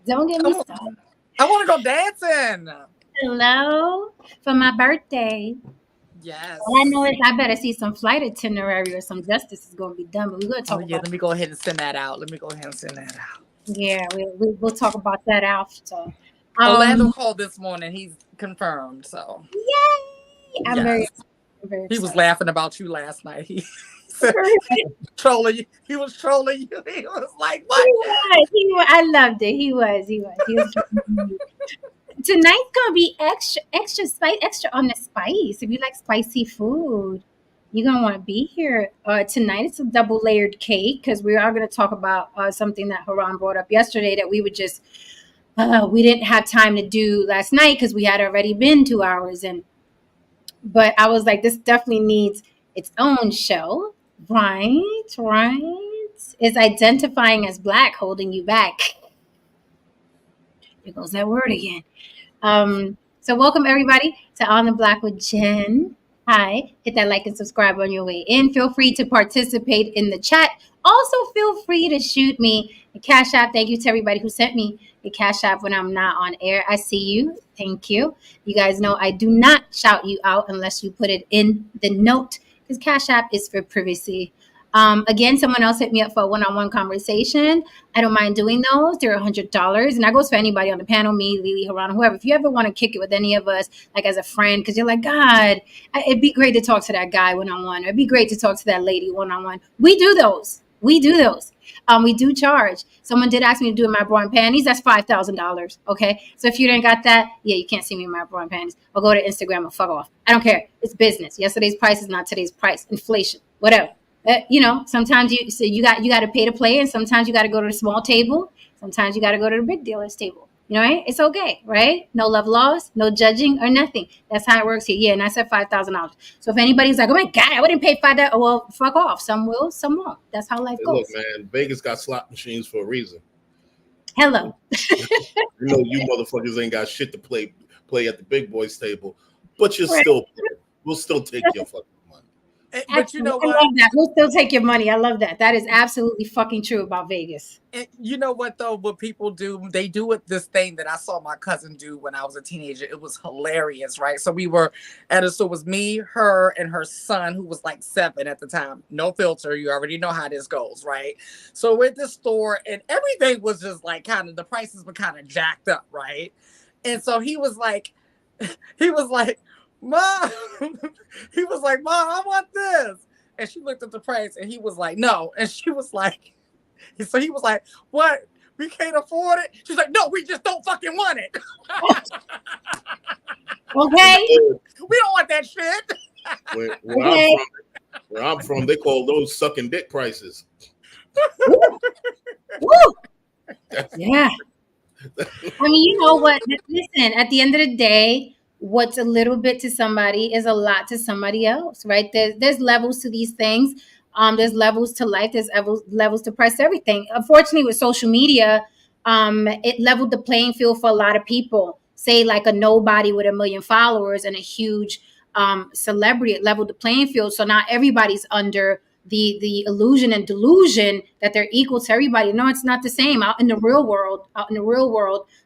Don't get I me want, started. I want to go dancing. Hello for my birthday. All I know Yes. is I better see some flight itinerary or some justice is going to be done. But we're going to Oh talk yeah, about let me go ahead and send that out. Let me go ahead and send that out. yeah, we'll talk about that after. Orlando Um, called this morning. He's confirmed. So yay! yes, I'm very he was excited. laughing about you last night. He said trolling you. He was trolling you. He was like, He "What?" was. He was. I loved it. He was. He was. He was. Tonight's gonna be extra spice, extra on the spice. If you like spicy food, you're gonna want to be here. Tonight it's a double layered cake because we are gonna talk about something that Haran brought up yesterday that we didn't have time to do last night because we had already been 2 hours and. But I was like, this definitely needs its own show, right? Right? Is identifying as black holding you back? There goes that word again. So welcome everybody to On the Block with Jen. Hi, hit that like and subscribe on your way in. Feel free to participate in the chat. Also, feel free to shoot me a cash app. Thank you to everybody who sent me the cash app when I'm not on air. I see you. Thank you. You guys know I do not shout you out unless you put it in the note because cash app is for privacy. Again, someone else hit me up for a one-on-one conversation. I don't mind doing those. They're $100, and that goes for anybody on the panel, me, Lily, Harana, whoever. If you ever want to kick it with any of us, like as a friend, because you're like, God, it'd be great to talk to that guy one-on-one. It'd be great to talk to that lady one-on-one. We do those. We do those. We do charge. Someone did ask me to do my bra and panties. That's $5,000. Okay, so if you didn't got that, yeah, you can't see me in my bra and panties. Or go to Instagram and fuck off. I don't care. It's business. Yesterday's price is not today's price. Inflation, whatever. Sometimes you got to pay to play, and sometimes you got to go to the small table. Sometimes you got to go to the big dealer's table. Right? It's okay, right? No love lost, no judging or nothing. That's how it works here. Yeah, and I said $5,000. So if anybody's like, "Oh my God, I wouldn't pay $5,000," well, fuck off. Some will, some won't. That's how life Hey, look, goes. man, Vegas got slot machines for a reason. Hello. You motherfuckers ain't got shit to play at the big boys table, but Right. we'll still take your fucking money. But you Excellent. know I what? love that. We'll still take your money. I love that. That is absolutely fucking true about Vegas. You know what though? What people do, they do it. This thing that I saw my cousin do when I was a teenager. It was hilarious, right? So we were at a store. It was me, her, and her son, who was like 7 at the time. No filter. You already know how this goes, right? So we're at the store, and everything was just like kind of the prices were kind of jacked up, right? And so he was like, he was like, Mom, he was like, Mom, I want this. And she looked at the price, and he was like, no. And she was like. So he was like, "What? We can't afford it." She's like, "No, we just don't fucking want it. Okay. We don't want that shit." Where Okay. I'm from, they call those sucking dick prices. Woo. Yeah. I mean, you know what? Listen, at the end of the day, what's a little bit to somebody is a lot to somebody else, right? There's levels to these things. There's levels to life. There's levels to price everything. Unfortunately, with social media, it leveled the playing field for a lot of people. Say like a nobody with 1 million followers and a huge celebrity, it leveled the playing field. So now everybody's under the illusion and delusion that they're equal to everybody. No, it's not the same. Out in the real world,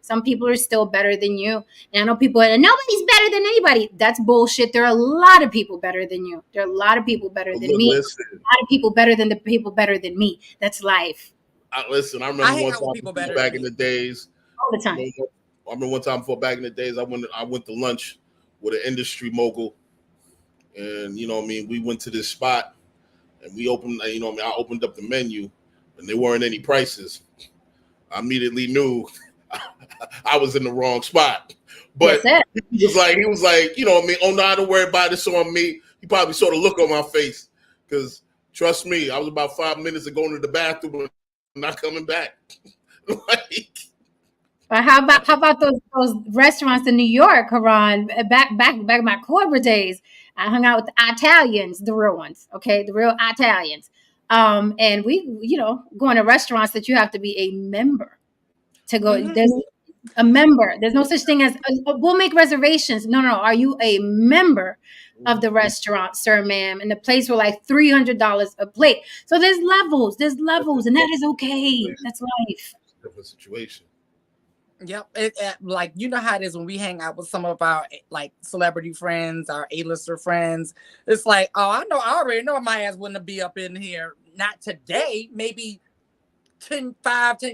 some people are still better than you. And I know people are, nobody's better than anybody. That's bullshit. There are a lot of people better than you. There are a lot of people better than me. Listen, a lot of people better than the people better than me. That's life. I remember I hang one out with time people better back than in me. the days. All the time. I remember one time before back in the days, I went to lunch with an industry mogul, and we went to this spot, and we opened, I opened up the menu, and there weren't any prices. I immediately knew I was in the wrong spot. But Yes, he was like, oh, no, don't worry about this on me. He probably saw the look on my face because trust me, I was about 5 minutes of going to the bathroom and not coming back. Like, but how about those restaurants in New York, Haran? Back in my corporate days, I hung out with the Italians, the real ones, okay, the real Italians. And we, going to restaurants that you have to be a member to go. Mhm. There's a member. There's no such thing as we'll make reservations. No. Are you a member of the restaurant, sir, ma'am? And the plates were like $300 a plate. So there's levels, and that is okay. That's life. different situation. Yep. Like, you know how it is when we hang out with some of our like celebrity friends, our A-lister friends. It's like, oh, I already know my ass wouldn't be up in here. Not today, maybe 10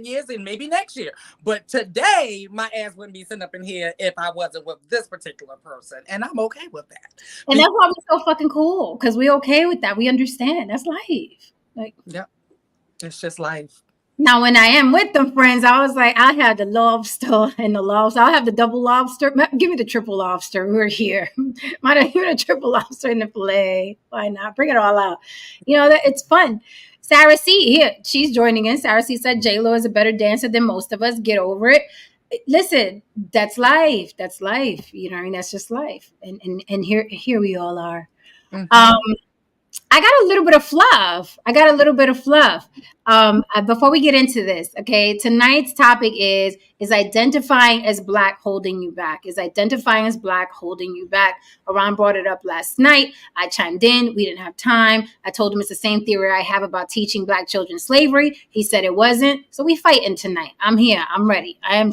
years and maybe next year. But today, my ass wouldn't be sitting up in here if I wasn't with this particular person. And I'm okay with that. And that's why we're so fucking cool, because we're okay with that. We understand. That's life. Like, yep. It's just life. Now, when I am with the friends, I was like, I have the lobster and the lobster. I'll have the double lobster. Give me the triple lobster. We're here. Might have given a triple lobster and the filet. Why not? Bring it all out. You know, it's fun. Sarah C, here, she's joining in. Sarah C said, J-Lo is a better dancer than most of us. Get over it. Listen, that's life. That's life. You know, I mean, that's just life. And here we all are. Mm-hmm. I got a little bit of fluff. Before we get into this, okay, tonight's topic is identifying as Black holding you back? Is identifying as Black holding you back? Aran brought it up last night. I chimed in. We didn't have time. I told him it's the same theory I have about teaching Black children slavery. He said it wasn't. So we fighting tonight. I'm here. I'm ready. I'm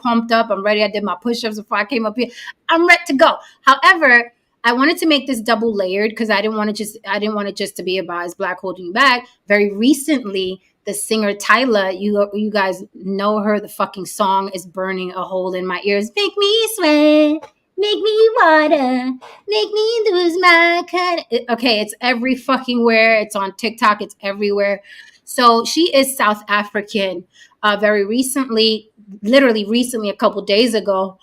pumped up. I'm ready. I did my push-ups before I came up here. I'm ready to go. However, I wanted to make this double layered because I didn't want it just to be about is Black holding you back. Very recently, the singer Tyla, you guys know her. The fucking song is burning a hole in my ears. Make me sweat, make me water, make me lose my kind. Okay, it's every fucking where. It's on TikTok. It's everywhere. So she is South African. Very recently, literally recently, a couple days ago.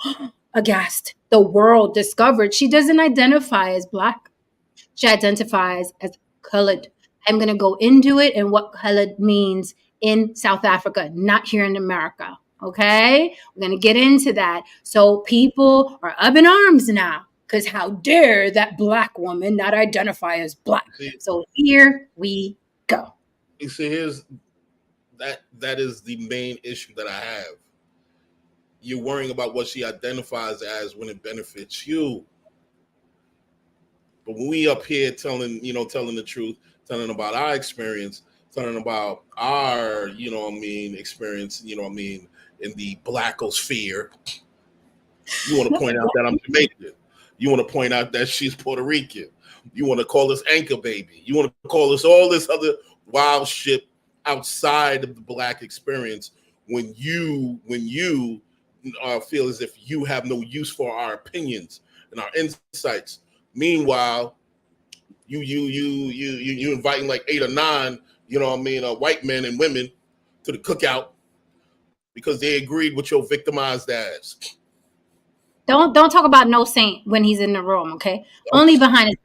Aghast. The world discovered she doesn't identify as Black. She identifies as colored. I'm going to go into it and what colored means in South Africa, not here in America. Okay? We're going to get into that. So people are up in arms now because how dare that Black woman not identify as Black? So here we go. You see, that is the main issue that I have. You're worrying about what she identifies as when it benefits you. But when we up here telling the truth, telling about our experience, telling about our, experience, in the Blackosphere, you want to point out that I'm Jamaican. You want to point out that she's Puerto Rican. You want to call us anchor baby. You want to call us all this other wild shit outside of the Black experience when you feel as if you have no use for our opinions and our insights. Meanwhile, you inviting like 8 or 9, white men and women to the cookout because they agreed with your victimized ass. Don't talk about no saint when he's in the room, okay? Only behind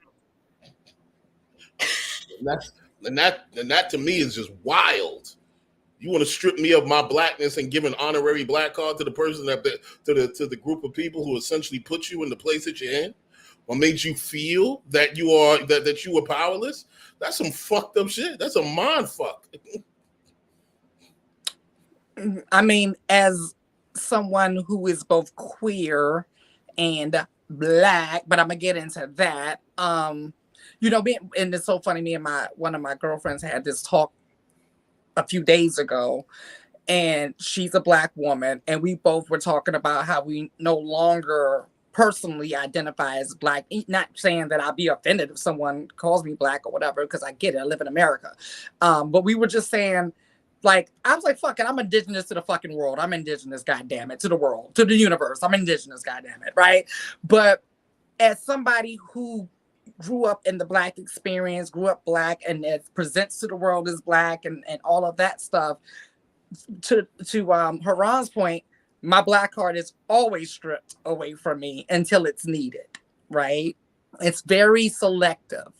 his. And that to me is just wild. You want to strip me of my Blackness and give an honorary Black card to the person to the group of people who essentially put you in the place that you're in, or made you feel that you were powerless? That's some fucked up shit. That's a mind fuck. I mean, as someone who is both queer and Black, but I'm gonna get into that. And it's so funny. Me and one of my girlfriends had this talk a few days ago, and she's a Black woman, and we both were talking about how we no longer personally identify as Black. Not saying that I'll be offended if someone calls me Black or whatever, because I get it, I live in America. But we were just saying, like, I was like, fuck it, I'm indigenous to the fucking world. I'm indigenous, goddamn it, to the world, to the universe. I'm indigenous, goddamn it, right? But as somebody who grew up in the Black experience, grew up Black, and it presents to the world as Black and all of that stuff. To Haran's point, my Black card is always stripped away from me until it's needed, right? It's very selective.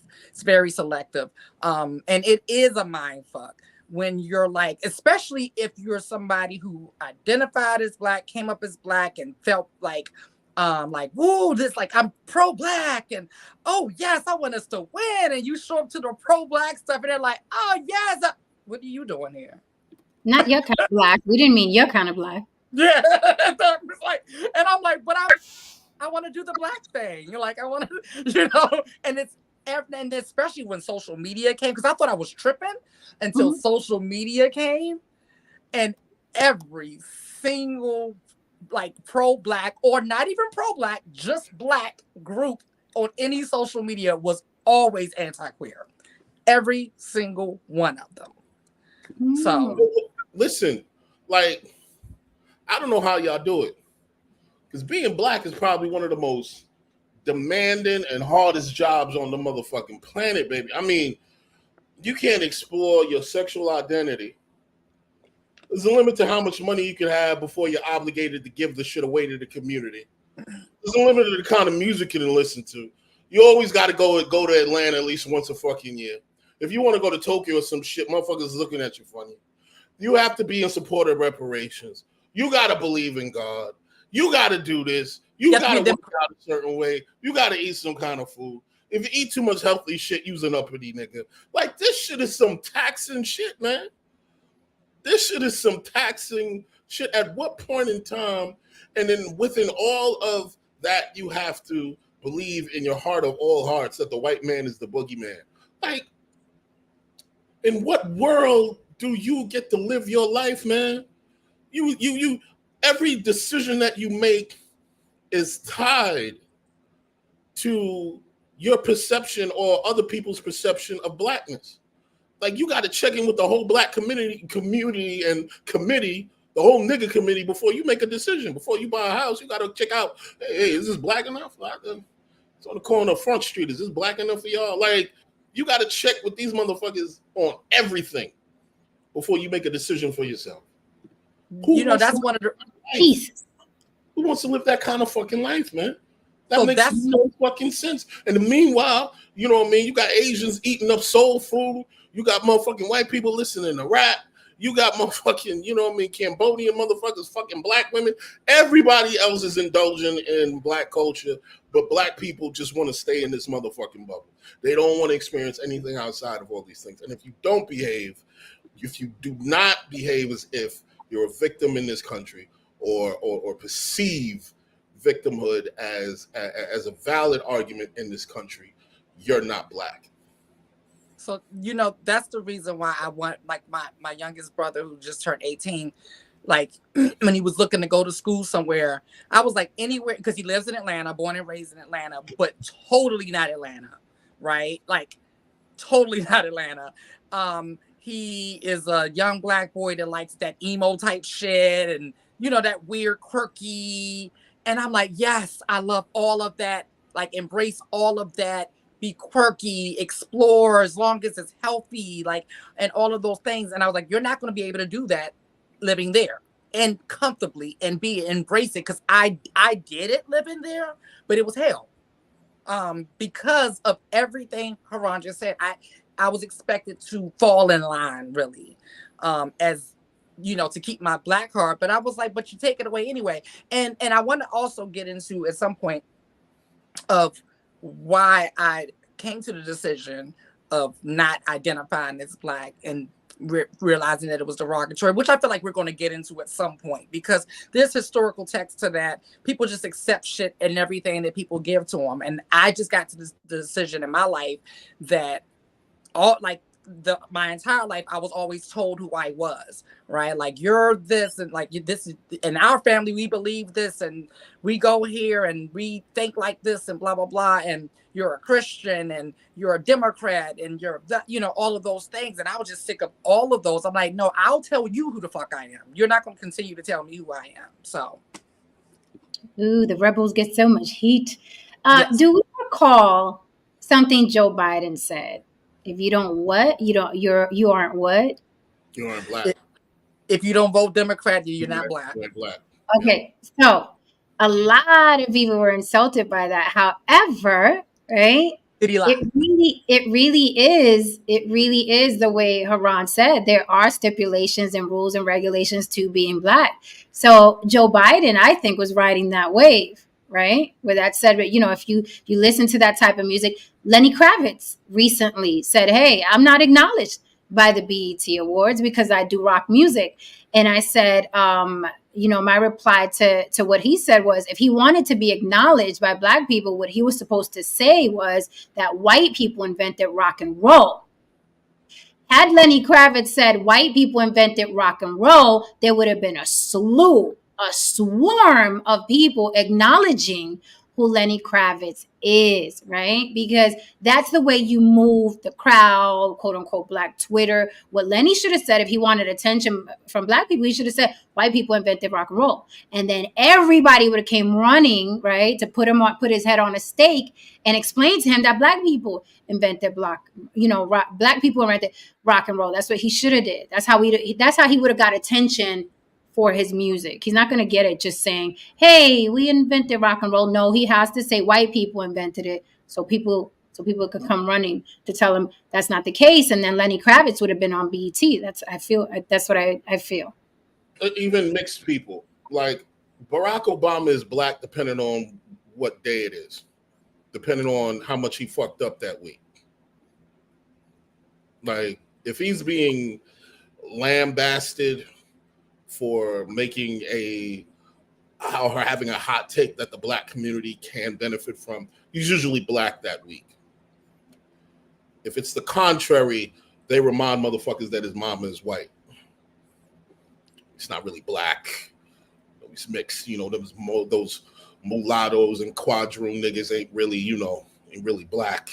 And it is a mind fuck when you're like, especially if you're somebody who identified as Black, came up as Black, and felt like, woo, this, like, I'm pro-Black, and oh yes, I want us to win, and you show up to the pro-Black stuff, and they're like, oh yes, what are you doing here? Not your kind of Black. We didn't mean your kind of Black. Yeah, and I'm like, but I want to do the Black thing. You're like, I want to, and especially when social media came, because I thought I was tripping until social media came, and every single like pro-black or not even pro-black, just black group on any social media was always anti-queer. Every single one of them. So listen, like, I don't know how y'all do it, because being black is probably one of the most demanding and hardest jobs on the motherfucking planet, baby. I mean, you can't explore your sexual identity. There's a limit to how much money you can have before you're obligated to give the shit away to the community. There's a limit to the kind of music you can listen to. You always got to go to Atlanta at least once a fucking year. If you want to go to Tokyo or some shit, motherfuckers looking at you funny. You have to be in support of reparations. You got to believe in God. You got to do this. You got to work out a certain way. You got to eat some kind of food. If you eat too much healthy shit, you's an uppity nigga. Like, this shit is some taxing shit, man. This shit is some taxing shit. At what point in time, and then within all of that, you have to believe in your heart of all hearts that the white man is the boogeyman. Like, in what world do you get to live your life, man? You every decision that you make is tied to your perception or other people's perception of blackness. Like, you got to check in with the whole black community and committee, the whole nigga committee, before you make a decision. Before you buy a house, you got to check out, hey, is this black enough? It's on the corner of Front Street. Is this black enough for y'all? Like, you got to check with these motherfuckers on everything before you make a decision for yourself. That's one of the pieces. Who wants to live that kind of fucking life, man? That makes no fucking sense. And meanwhile, you know what I mean? You got Asians eating up soul food. You got motherfucking white people listening to rap. You got motherfucking, you know what I mean, Cambodian motherfuckers, fucking black women. Everybody else is indulging in black culture, but black people just want to stay in this motherfucking bubble. They don't want to experience anything outside of all these things. And if you don't behave, if you do not behave as if you're a victim in this country or perceive victimhood as a valid argument in this country, you're not black. So, that's the reason why I want, like, my youngest brother who just turned 18, like, when he was looking to go to school somewhere, I was like, anywhere, because he lives in Atlanta, born and raised in Atlanta, but totally not Atlanta, right? Like, totally not Atlanta. He is a young black boy that likes that emo type shit and, that weird, quirky. And I'm like, yes, I love all of that. Like, embrace all of that. Be quirky, explore as long as it's healthy, like, and all of those things. And I was like, you're not going to be able to do that living there and comfortably and embrace it. Because I did it living there, but it was hell. Because of everything Haran just said, I was expected to fall in line, really, as to keep my black heart. But I was like, but you take it away anyway. And I want to also get into at some point of why I came to the decision of not identifying as black and realizing that it was derogatory, which I feel like we're going to get into at some point, because there's historical text to that. People just accept shit and everything that people give to them. And I just got to the decision in my life that my entire life, I was always told who I was, right? Like, you're this, and like, this is in our family, we believe this, and we go here and we think like this, and blah, blah, blah. And you're a Christian and you're a Democrat and you're, all of those things. And I was just sick of all of those. I'm like, no, I'll tell you who the fuck I am. You're not going to continue to tell me who I am. So. Ooh, the rebels get so much heat. Yes. Do we recall something Joe Biden said? If you don't what? You aren't what? You aren't black. If you don't vote Democrat, you're not black. Okay, so a lot of people were insulted by that. However, right? It really is the way Haran said. There are stipulations and rules and regulations to being black. So Joe Biden, I think, was riding that wave. Right. With that said, but if you listen to that type of music, Lenny Kravitz recently said, hey, I'm not acknowledged by the BET Awards because I do rock music. And I said, my reply to what he said was, if he wanted to be acknowledged by black people, what he was supposed to say was that white people invented rock and roll. Had Lenny Kravitz said white people invented rock and roll, there would have been a swarm of people acknowledging who Lenny Kravitz is, right? Because that's the way you move the crowd, quote unquote, Black Twitter. What Lenny should have said, if he wanted attention from Black people, he should have said white people invented rock and roll. And then everybody would have came running, right, to put put his head on a stake and explain to him that Black people invented Black people invented rock and roll. That's what he should have did. That's how he would have got attention for his music. He's not going to get it just saying, hey, we invented rock and roll. No, he has to say white people invented it. So people could come running to tell him that's not the case. And then Lenny Kravitz would have been on BET. That's what I feel. Even mixed people. Like Barack Obama is Black depending on what day it is, depending on how much he fucked up that week. Like if he's being lambasted for making having a hot take that the Black community can benefit from, he's usually Black that week. If it's the contrary, they remind motherfuckers that his mama is white. It's not really Black. He's mixed. Those mulattoes and quadroon niggas ain't really Black.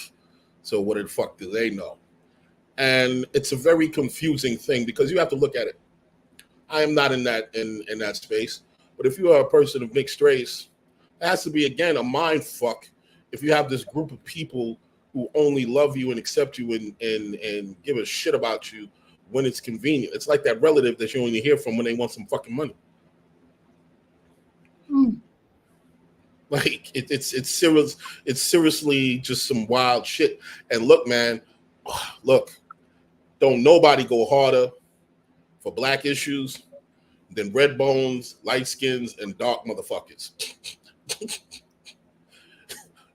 So what the fuck do they know? And it's a very confusing thing because you have to look at it. I am not in that space. But if you are a person of mixed race, it has to be, again, a mind fuck if you have this group of people who only love you and accept you and give a shit about you when it's convenient. It's like that relative that you only hear from when they want some fucking money. Like it's serious. It's seriously just some wild shit. And look, man, don't nobody go harder for Black issues than red bones, light skins, and dark motherfuckers.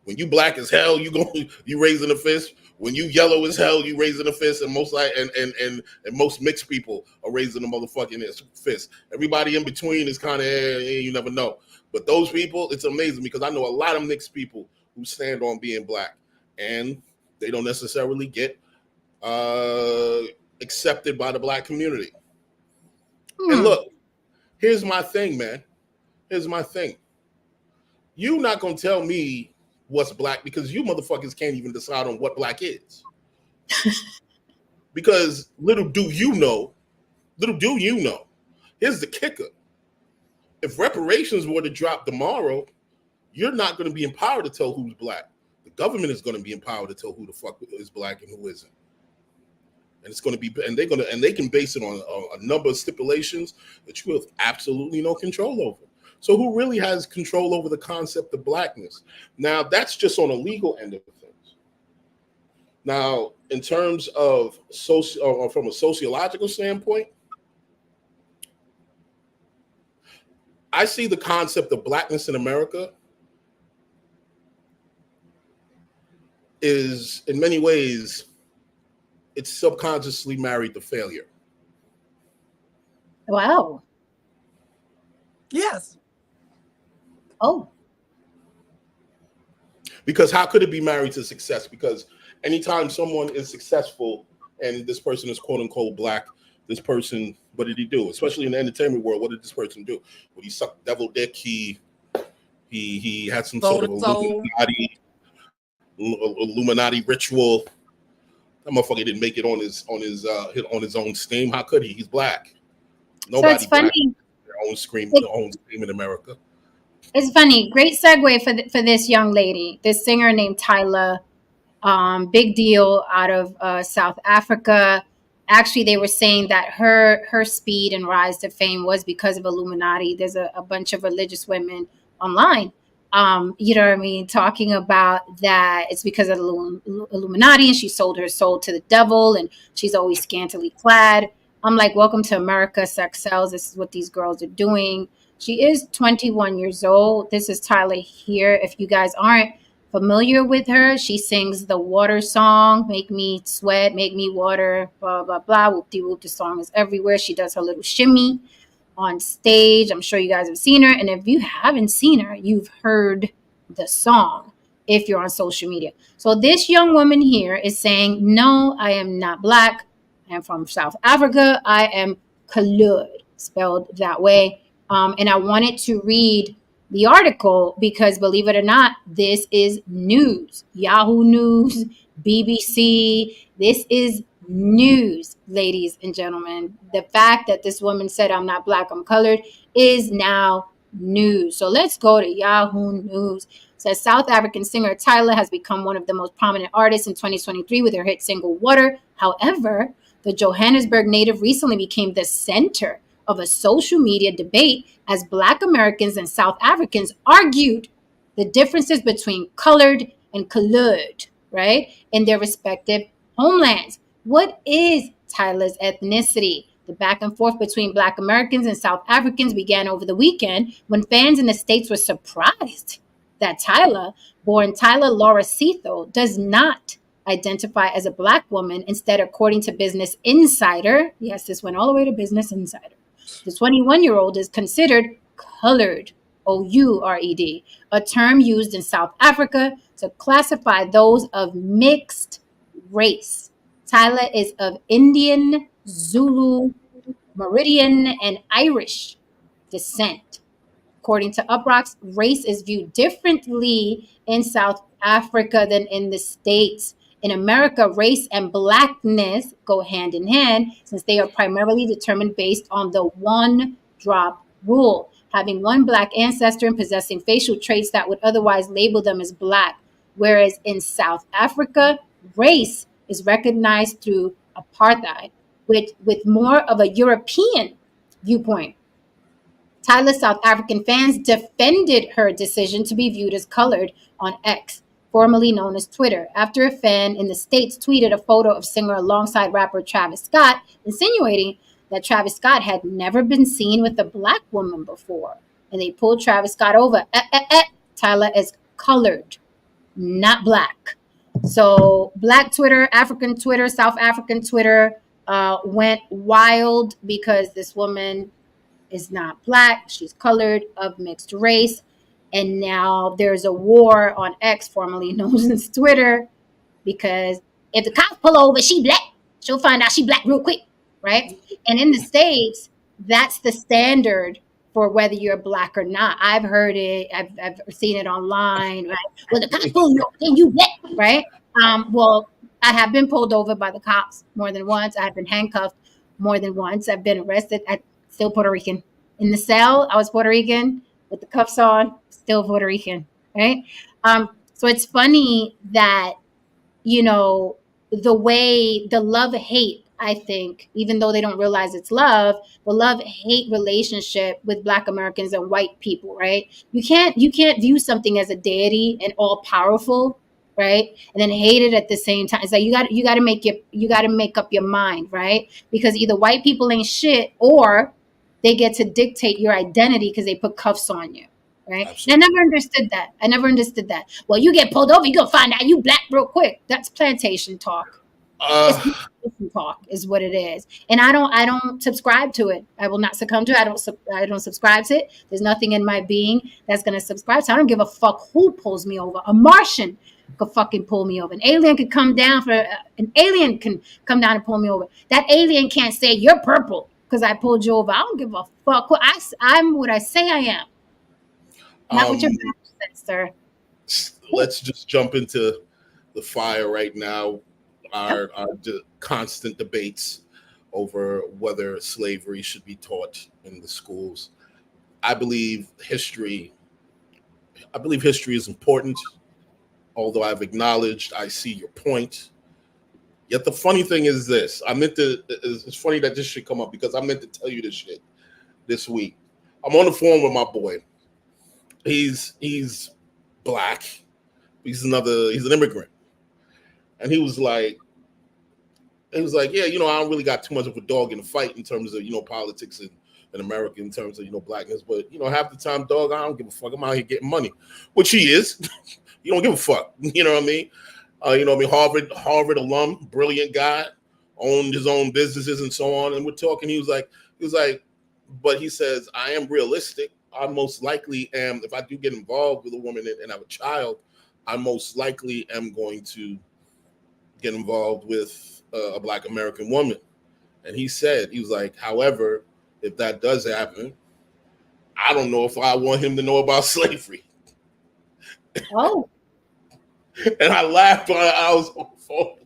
When you Black as hell, you raising a fist. When you yellow as hell, you raising a fist, and most mixed people are raising a motherfucking fist. Everybody in between is kind of you never know. But those people, it's amazing because I know a lot of mixed people who stand on being Black, and they don't necessarily get accepted by the Black community. And look, here's my thing, man. Here's my thing. You're not going to tell me what's Black because you motherfuckers can't even decide on what Black is. Because little do you know, here's the kicker. If reparations were to drop tomorrow, you're not going to be empowered to tell who's Black. The government is going to be empowered to tell who the fuck is Black and who isn't. And it's going to be, and they can base it on a number of stipulations that you have absolutely no control over. So who really has control over the concept of Blackness? Now, that's just on a legal end of things. Now, in terms of from a sociological standpoint, I see the concept of Blackness in America is, in many ways, it's subconsciously married to failure. Wow. Yes. Oh. Because how could it be married to success? Because anytime someone is successful and this person is quote unquote Black, this person, what did he do? Especially in the entertainment world, what did this person do? When he sucked devil dick, he had some sort of Illuminati ritual. That motherfucker didn't make it on his own steam. How could he? He's Black. Nobody so it's funny. Their own steam in America. It's funny. Great segue for this young lady, this singer named Tyla. Big deal out of South Africa. Actually, they were saying that her speed and rise to fame was because of Illuminati. There's a bunch of religious women online. You know what I mean? Talking about that it's because of the Illuminati and she sold her soul to the devil and she's always scantily clad. I'm like, welcome to America, sex sells. This is what these girls are doing. She is 21 years old. This is Tyla here. If you guys aren't familiar with her, she sings the water song, make me sweat, make me water, blah, blah, blah. Whoop-de-whoop, the song is everywhere. She does her little shimmy on stage. I'm sure you guys have seen her. And if you haven't seen her, you've heard the song if you're on social media. So this young woman here is saying, no, I am not Black. am from South Africa. I am kleur, spelled that way. And I wanted to read the article because, believe it or not, this is news. Yahoo News, BBC. This is news, ladies and gentlemen. The fact that this woman said, I'm not black, I'm colored, is now news. So let's go to Yahoo News. It says South African singer Tyla has become one of the most prominent artists in 2023 with her hit single Water. However, the Johannesburg native recently became the center of a social media debate as Black Americans and South Africans argued the differences between colored and coloured, right, in their respective homelands. What is Tyla's ethnicity? The back and forth between Black Americans and South Africans began over the weekend when fans in the States were surprised that Tyla, born Tyla Laura Setho, does not identify as a Black woman. Instead, according to Business Insider, yes, this went all the way to Business Insider, the 21-year-old is considered colored, O-U-R-E-D, a term used in South Africa to classify those of mixed race. Tyla is of Indian, Zulu, Meridian, and Irish descent. According to Uproxx, race is viewed differently in South Africa than in the States. In America, race and Blackness go hand in hand since they are primarily determined based on the one-drop rule, having one Black ancestor and possessing facial traits that would otherwise label them as Black. Whereas in South Africa, race is recognized through apartheid, with more of a European viewpoint. Tyla's South African fans defended her decision to be viewed as colored on X, formerly known as Twitter, after a fan in the States tweeted a photo of singer alongside rapper Travis Scott, insinuating that Travis Scott had never been seen with a Black woman before. And they pulled Travis Scott over. Tyla is colored, not Black. So Black Twitter, African Twitter, South African Twitter went wild because this woman is not Black. She's colored, of mixed race. And now there's a war on X, formerly known as Twitter, because if the cops pull over, she Black, she'll find out she Black real quick, right? And in the States, that's the standard for whether you're Black or not. I've heard it. I've seen it online, right? Well, the cops pull you over, then you Black, right? Well, I have been pulled over by the cops more than once. I have been handcuffed more than once. I've been arrested. I'm still Puerto Rican. In the cell, I was Puerto Rican with the cuffs on, still Puerto Rican, right? So it's funny that, you know, the way the love-hate, I think, even though they don't realize it's love, the love-hate relationship with Black Americans and white people, right? You can't view something as a deity and all powerful, right? And then hate it at the same time. It's like you got to make up your mind, right? Because either white people ain't shit or they get to dictate your identity because they put cuffs on you, right? And I never understood that. Well, you get pulled over, you're going to find out you Black real quick. That's plantation talk. Plantation talk is what it is. And I don't subscribe to it. I will not succumb to it. I don't subscribe to it. There's nothing in my being that's going to subscribe to it. I don't give a fuck who pulls me over. A Martian could fucking pull me over. An alien can come down and pull me over. That alien can't say you're purple because I pulled you over. I don't give a fuck. I'm what I say I am. Not what your back says, sir. Let's just jump into the fire right now. Our constant debates over whether slavery should be taught in the schools. I believe history is important, although I've acknowledged I see your point. Yet the funny thing is this. It's funny that this should come up because I meant to tell you this shit this week. I'm on the phone with my boy. He's Black. He's an immigrant. And he was like, yeah, you know, I don't really got too much of a dog in the fight in terms of, you know, politics in America in terms of, you know, Blackness. But, you know, half the time, dog, I don't give a fuck. I'm out here getting money, which he is. You don't give a fuck. You know what I mean? You know what I mean? Harvard alum, brilliant guy, owned his own businesses and so on. And we're talking, he was like, but he says, I am realistic. I most likely am, if I do get involved with a woman and have a child, I most likely am going to get involved with a Black American woman. And he was like, however, if that does happen, I don't know if I want him to know about slavery. Oh. And I laughed when I was on the phone.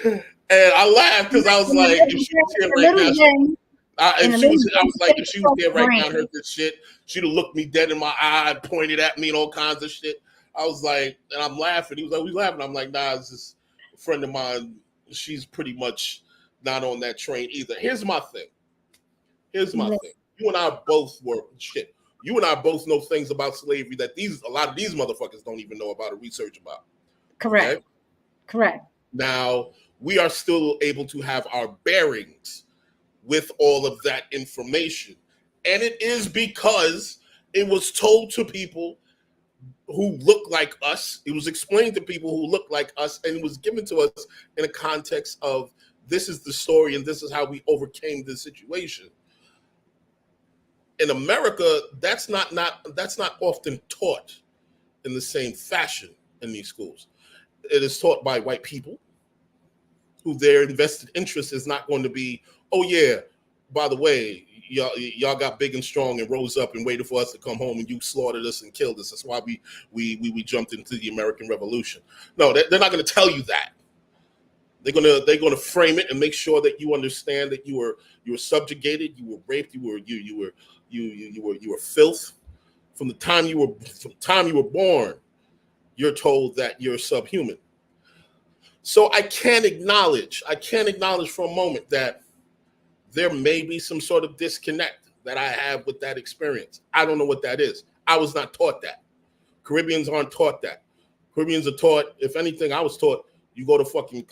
And I laughed because I was like, if she was here right now, I was like, if she was here right now and heard this shit, she'd have looked me dead in my eye, pointed at me and all kinds of shit. I was like, and I'm laughing. He was like, we laughing. I'm like, nah, it's just a friend of mine. She's pretty much not on that train either. Here's my thing. You and I both You and I both know things about slavery that a lot of these motherfuckers don't even know about or research about. Correct. Okay? Correct. Now, we are still able to have our bearings with all of that information. And it is because it was told to people who look like us. It was explained to people who look like us, and it was given to us in a context of this is the story and this is how we overcame this situation. In America, that's not often taught in the same fashion in these schools. It is taught by white people who their invested interest is not going to be, oh yeah, by the way, y'all got big and strong and rose up and waited for us to come home and you slaughtered us and killed us. That's why we jumped into the American Revolution. No, they're not going to tell you that. They're gonna frame it and make sure that you understand that you were subjugated, you were raped, you were filth. From the time you were born, you're told that you're subhuman. So I can't acknowledge for a moment that there may be some sort of disconnect that I have with that experience. I don't know what that is. I was not taught that. Caribbeans aren't taught that. Caribbeans are taught, if anything, I was taught, you go to fucking,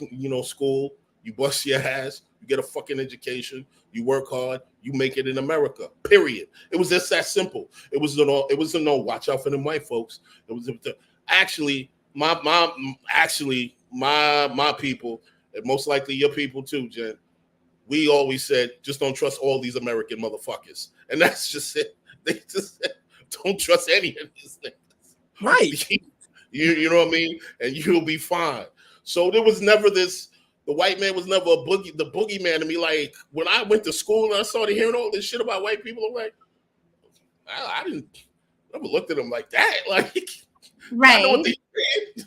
school, you bust your ass, you get a fucking education, you work hard, you make it in America, period. It was just that simple. It was no watch out for them white folks. It was actually, my people, and most likely your people too, Jen, we always said, just don't trust all these American motherfuckers. And that's just it. They just said, don't trust any of these things. Right. You know what I mean? And you'll be fine. So there was never this, the white man was never the boogeyman to me. Like when I went to school and I started hearing all this shit about white people, I'm like, I never looked at them like that. Like, right. I know what they did.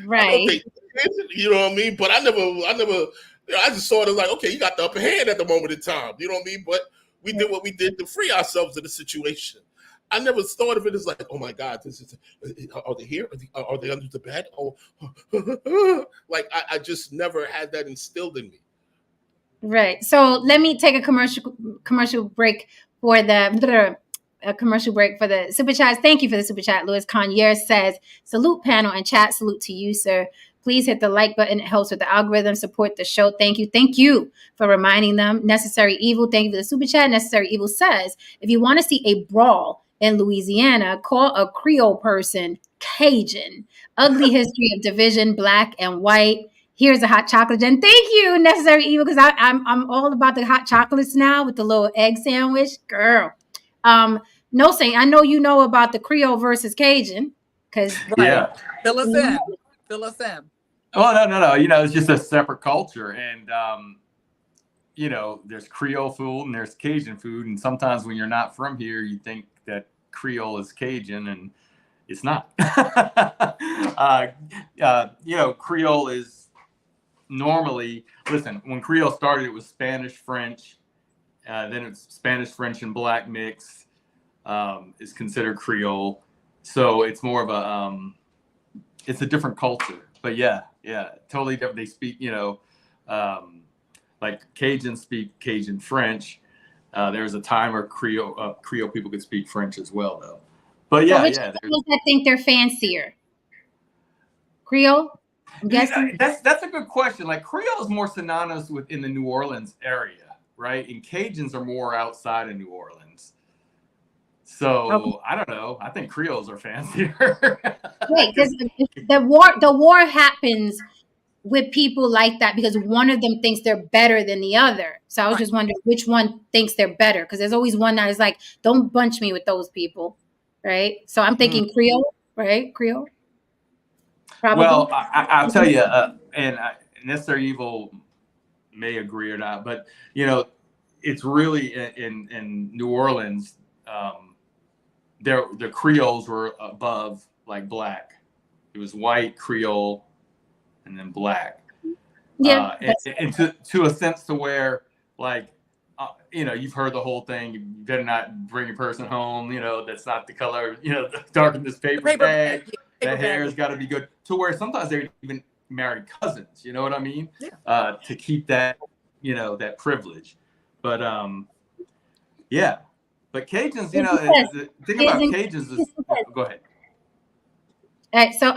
Right. I know what they did, you know what I mean? But I never, I just saw it like, okay, you got the upper hand at the moment in time. You know what I mean? But we did what we did to free ourselves in the situation. I never thought of it as like, oh my God, are they here? Are they under the bed? Oh, like I just never had that instilled in me. Right. So let me take a commercial break for the super chats. Thank you for the super chat. Louis Conyer says, salute panel and chat. Salute to you, sir. Please hit the like button. It helps with the algorithm. Support the show. Thank you. Thank you for reminding them. Necessary Evil, thank you for the super chat. Necessary Evil says, if you want to see a brawl in Louisiana, call a Creole person Cajun. Ugly history of division, black and white. Here's a hot chocolate, Jen. Thank you, Necessary Evil, because I'm all about the hot chocolates now with the little egg sandwich. Girl. No, Saint, I know you know about the Creole versus Cajun. Because yeah. Fill us in. Oh, no. It's just a separate culture. And, there's Creole food and there's Cajun food. And sometimes when you're not from here, you think that Creole is Cajun, and it's not. Creole is normally, listen, when Creole started, it was Spanish, French. Then it's Spanish, French, and black mix is considered Creole. So it's more of it's a different culture. But yeah, totally different. They speak, like Cajuns speak Cajun French. There was a time where Creole people could speak French as well, though. But yeah, people that think they're fancier. Creole? I'm guessing. That's a good question. Like Creole is more synonymous within the New Orleans area, right? And Cajuns are more outside of New Orleans. So okay. I don't know. I think Creoles are fancier. Wait, because the war happens with people like that because one of them thinks they're better than the other. So I was just wondering which one thinks they're better, because there's always one that is like, don't bunch me with those people, right? So I'm thinking Creole, right? Creole. Probably. Well, I'll tell you, and Necessary Evil may agree or not, but you know, it's really in New Orleans. The Creoles were above like black. It was white, Creole, and then black. Yeah. And to a sense to where like, you know, you've heard the whole thing. You better not bring a person home, you know, that's not the color, you know, darken this paper bag. That hair's got to be good. To where sometimes they even married cousins, you know what I mean? Yeah. To keep that, you know, that privilege. But yeah. But Cajuns, you know, the thing about Cajuns is, go ahead. All right, so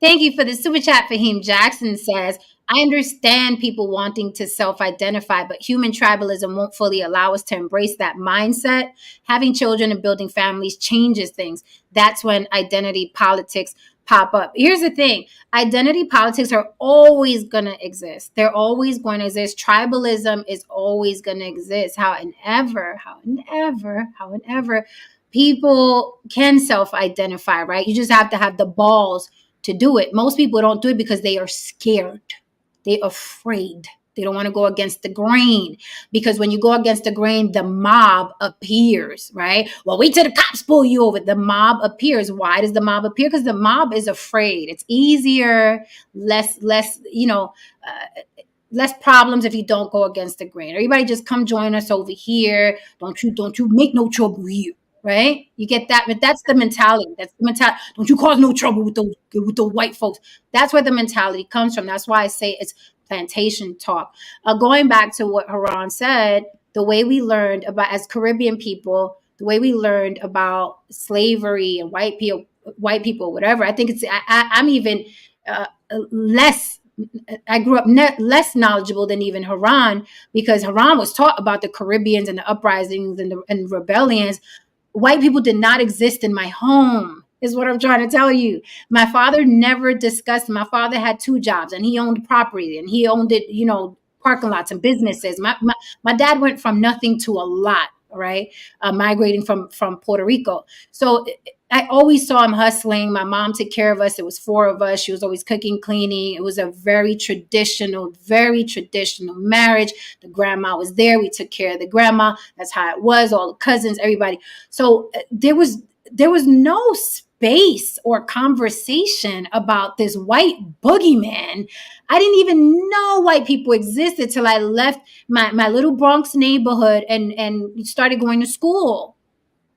thank you for the super chat. Fahim Jackson says, I understand people wanting to self-identify, but human tribalism won't fully allow us to embrace that mindset. Having children and building families changes things. That's when identity politics pop up. Here's the thing. Identity politics are always going to exist. They're always going to exist. Tribalism is always going to exist. However, people can self-identify, right? You just have to have the balls to do it. Most people don't do it because they are scared. They're afraid. They don't want to go against the grain, because when you go against the grain, the mob appears, right? Well, wait till the cops pull you over. The mob appears. Why does the mob appear? Because the mob is afraid. It's easier, less problems if you don't go against the grain. Everybody just come join us over here. Don't you make no trouble here. Right? You get that? But that's the mentality. Don't you cause no trouble with the white folks. That's where the mentality comes from. That's why I say it's plantation talk. Going back to what Haran said, the way we learned about, as Caribbean people, the way we learned about slavery and white people, whatever, I think I'm even less. I grew up less knowledgeable than even Haran, because Haran was taught about the Caribbeans and the uprisings and rebellions. White people did not exist in my home, is what I'm trying to tell you. My father never discussed. My father had 2 jobs, and he owned property, and he owned it, you know, parking lots and businesses. My dad went from nothing to a lot, right? Migrating from Puerto Rico. So I always saw him hustling. My mom took care of us. It was 4 of us. She was always cooking, cleaning. It was a very traditional marriage. The grandma was there. We took care of the grandma. That's how it was. All the cousins, everybody. So there was no space or conversation about this white boogeyman. I didn't even know white people existed till I left my little Bronx neighborhood and started going to school.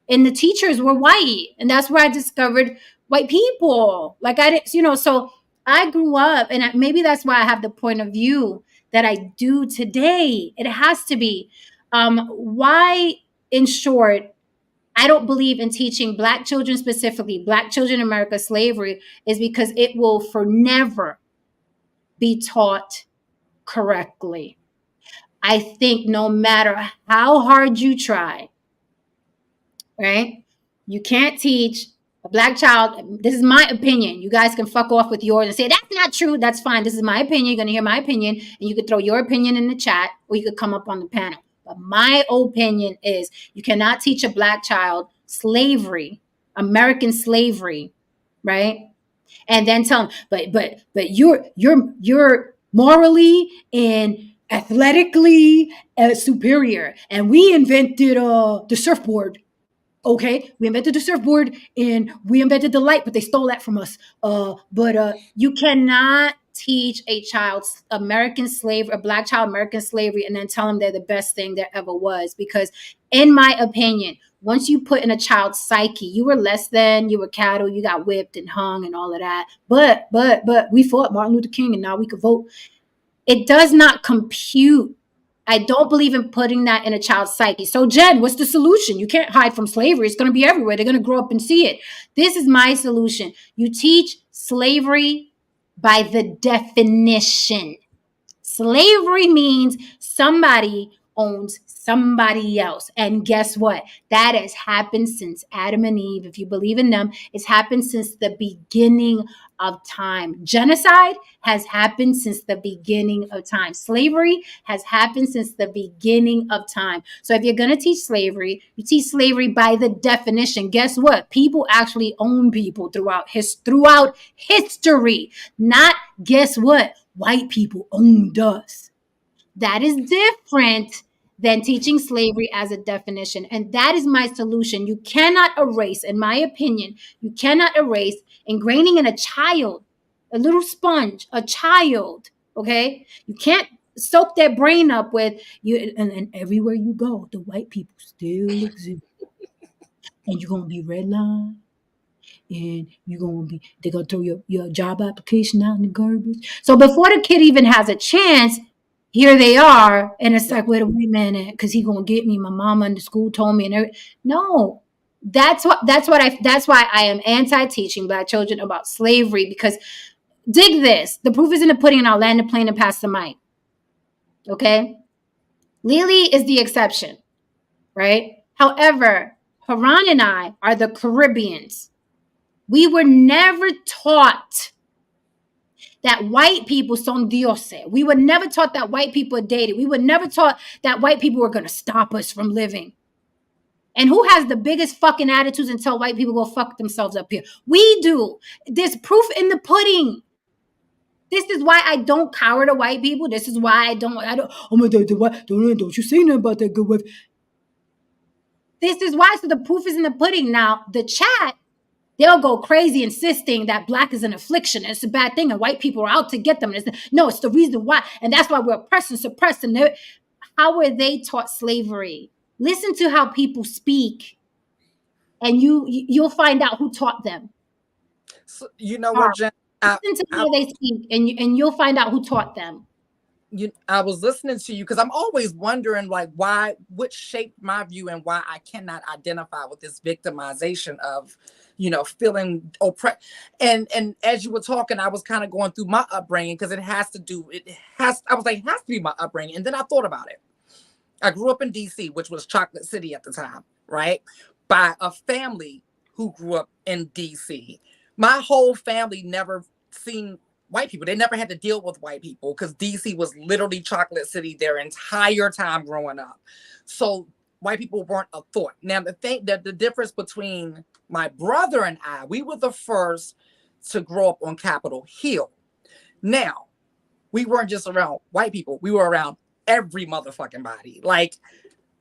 And the teachers were white. And that's where I discovered white people. Like I didn't, you know, so I grew up, and maybe that's why I have the point of view that I do today. It has to be. Why, in short, I don't believe in teaching Black children, specifically Black children in America, slavery, is because it will forever be taught correctly. I think no matter how hard you try, right? You can't teach a Black child. This is my opinion. You guys can fuck off with yours and say, that's not true. That's fine. This is my opinion. You're going to hear my opinion, and you could throw your opinion in the chat, or you could come up on the panel. But my opinion is you cannot teach a Black child slavery, American slavery, right? And then tell them, but you're morally and athletically superior. And we invented the surfboard. Okay, we invented the surfboard and we invented the light, but they stole that from us. But you cannot teach a child American slavery, a Black child American slavery, and then tell them they're the best thing there ever was. Because in my opinion, once you put in a child's psyche, you were less than, you were cattle, you got whipped and hung and all of that. But we fought Martin Luther King and now we could vote. It does not compute. I don't believe in putting that in a child's psyche. So, Jen, what's the solution? You can't hide from slavery. It's going to be everywhere. They're going to grow up and see it. This is my solution. You teach slavery by the definition. Slavery means somebody owns somebody else. And guess what? That has happened since Adam and Eve. If you believe in them, it's happened since the beginning of time. Genocide has happened since the beginning of time. Slavery has happened since the beginning of time. So if you're going to teach slavery, you teach slavery by the definition. Guess what? People actually own people throughout history. Not guess what? White people owned us. That is different than teaching slavery as a definition. And that is my solution. You cannot erase, in my opinion, you cannot erase ingraining in a child, a little sponge, a child, okay? You can't soak their brain up with you, and everywhere you go, the white people still exist. And you're gonna be redlined, and they're gonna throw your job application out in the garbage. So before the kid even has a chance, here they are, and it's like, where the white man at? Because he gonna get me. My mama in the school told me, and everything. No, that's why I am anti-teaching Black children about slavery. Because dig this, the proof is in the pudding, and I'll land the plane and pass the mic. Okay, Lily is the exception, right? However, Haran and I are the Caribbeans. We were never taught that white people son dioses. We were never taught that white people are dated. We were never taught that white people were going to stop us from living. And who has the biggest fucking attitudes and tell white people go fuck themselves up here? We do. There's proof in the pudding. This is why I don't cower to white people. This is why I don't, oh my God, don't you say nothing about that good wife. This is why, so the proof is in the pudding. Now, the chat, they'll go crazy insisting that Black is an affliction. It's a bad thing, and white people are out to get them. No, it's the reason why. And that's why we're oppressed and suppressed. And how were they taught slavery? Listen to how people speak, and you'll find out who taught them. So, you know what, Jen? Listen to how they speak, and you'll find out who taught them. I was listening to you because I'm always wondering, like, what shaped my view and why I cannot identify with this victimization of, feeling oppressed. And as you were talking, I was kind of going through my upbringing because it has to be my upbringing. And then I thought about it. I grew up in DC, which was Chocolate City at the time, right? By a family who grew up in DC. My whole family never seen white people. They never had to deal with white people because DC was literally Chocolate City their entire time growing up. So white people weren't a thought. Now, the difference between my brother and I, we were the first to grow up on Capitol Hill. Now, we weren't just around white people. We were around every motherfucking body. Like,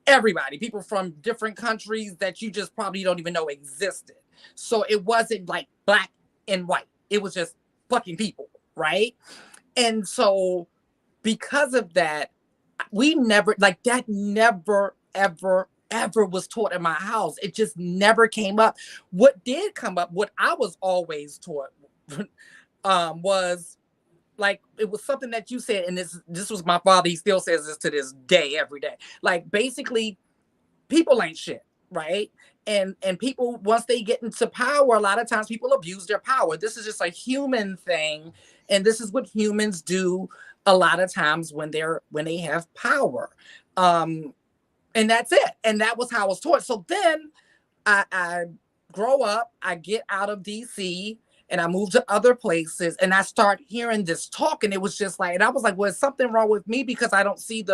everybody. People from different countries that you just probably don't even know existed. So it wasn't like Black and white. It was just fucking people. Right. And so because of that, we never, like, that never, ever, ever was taught in my house. It just never came up. What did come up, what I was always taught was, like, it was something that you said, and this was my father. He still says this to this day, every day. Like, basically, people ain't shit, right? And people, once they get into power, a lot of times people abuse their power. This is just a human thing. And this is what humans do a lot of times when they have power. And that's it. And that was how I was taught. So then I grow up, I get out of DC, and I moved to other places, and I start hearing this talk, and it was just like, and I was like, well, is something wrong with me because I don't see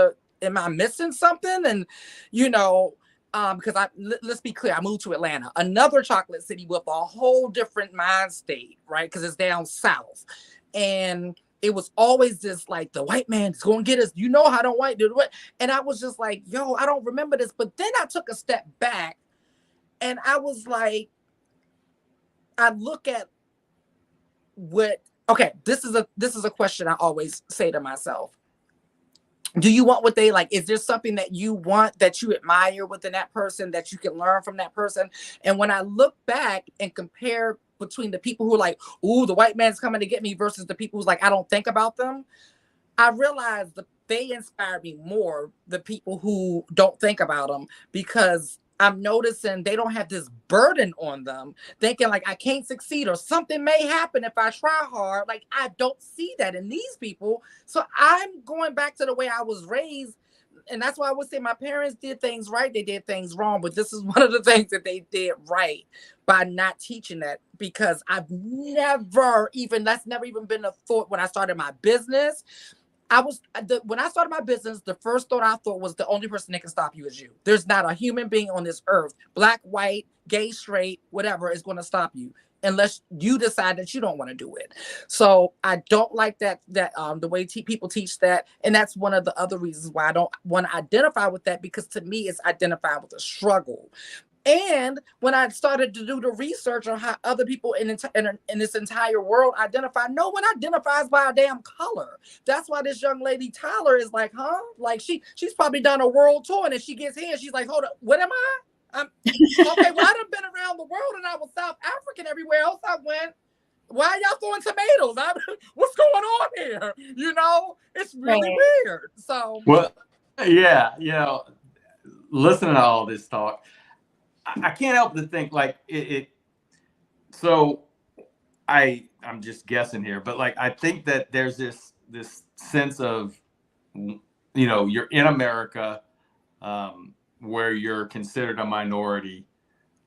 am I missing something? And, because let's be clear, I moved to Atlanta, another chocolate city with a whole different mind state, right? Because it's down south. And it was always this, like, the white man is going to get us. You know how don't white do it. And I was just like, yo, I don't remember this. But then I took a step back and I was like, I look at this is a question I always say to myself. Do you want what they like? Is there something that you want, that you admire within that person, that you can learn from that person? And when I look back and compare between the people who are like, ooh, the white man's coming to get me versus the people who's like, I don't think about them, I realized that they inspire me more, the people who don't think about them, because I'm noticing they don't have this burden on them, thinking like, I can't succeed or something may happen if I try hard. Like, I don't see that in these people. So I'm going back to the way I was raised. And that's why I would say my parents did things right. They did things wrong. But this is one of the things that they did right by not teaching that, because that's never even been a thought when I started my business. When I started my business, the first thought I thought was the only person that can stop you is you. There's not a human being on this earth, Black, white, gay, straight, whatever, is going to stop you. unless you decide that you don't want to do it. So I don't like that the way people teach that, and that's one of the other reasons why I don't want to identify with that, because to me it's identifying with a struggle. And when I started to do the research on how other people in this entire world identify, no one identifies by a damn color. That's why this young lady Tyler is like, huh? Like she's probably done a world tour, and then she gets here and she's like, hold up, what am I? Okay, well, I've been around the world and I was South African. Everywhere else I went, why are y'all throwing tomatoes? What's going on here? You know, it's really weird. So, well, yeah, listening to all this talk, I can't help but think like it. So I'm just guessing here, but like I think that there's this sense of, you're in America, where you're considered a minority.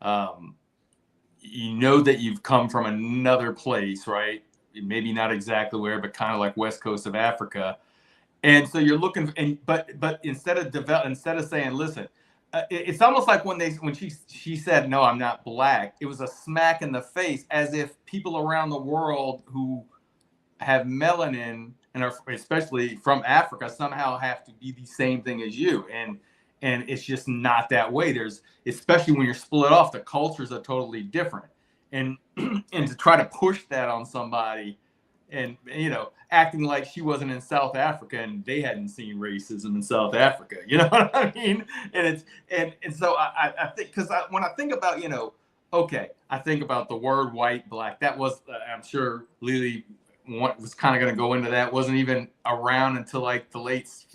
You know that you've come from another place, right? Maybe not exactly where, but kind of like west coast of Africa, and so you're looking. But instead of saying, listen. It's almost like when she said, no, I'm not black, it was a smack in the face, as if people around the world who have melanin and are especially from Africa somehow have to be the same thing as you. And it's just not that way. Especially when you're split off, the cultures are totally different. And to try to push that on somebody and, acting like she wasn't in South Africa and they hadn't seen racism in South Africa, you know what I mean? And so I think, because when I think about, I think about the word white, black, that was, I'm sure Lily was kind of going to go into that, wasn't even around until like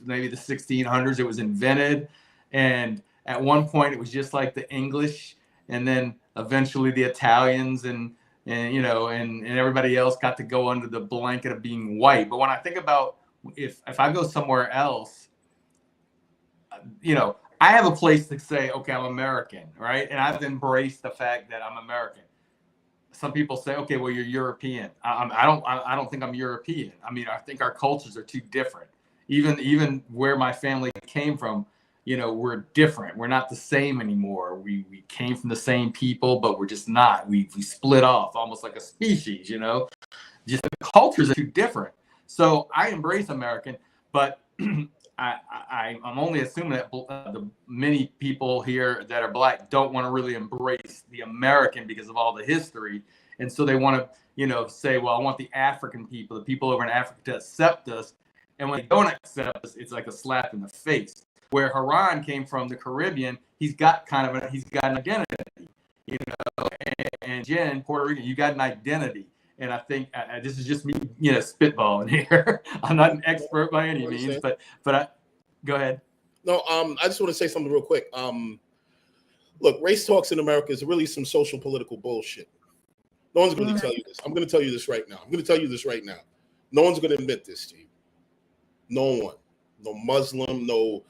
maybe the 1600s, it was invented. And at one point it was just like the English, and then eventually the Italians and everybody else got to go under the blanket of being white. But when I think about if I go somewhere else, I have a place to say, okay, I'm American, right? And I've embraced the fact that I'm American. Some people say, okay, well, you're European. I don't think I'm European. I mean, I think our cultures are too different. Even where my family came from, we're different. We're not the same anymore. We came from the same people, but we're just not. We split off almost like a species, just the cultures are too different. So I embrace American, but I'm only assuming that the many people here that are black don't want to really embrace the American because of all the history. And so they want to, say, well, I want the African people, the people over in Africa to accept us. And when they don't accept us, it's like a slap in the face. Where Haran came from, the Caribbean, he's got an identity, and Jen, Puerto Rican, you got an identity. And I think this is just me, spitballing here. I'm not an expert by any means, but go ahead. No, I just want to say something real quick. Look, race talks in America is really some social political bullshit. No one's going to tell you this. I'm going to tell you this right now. No one's going to admit this to you. No one. No Muslim, no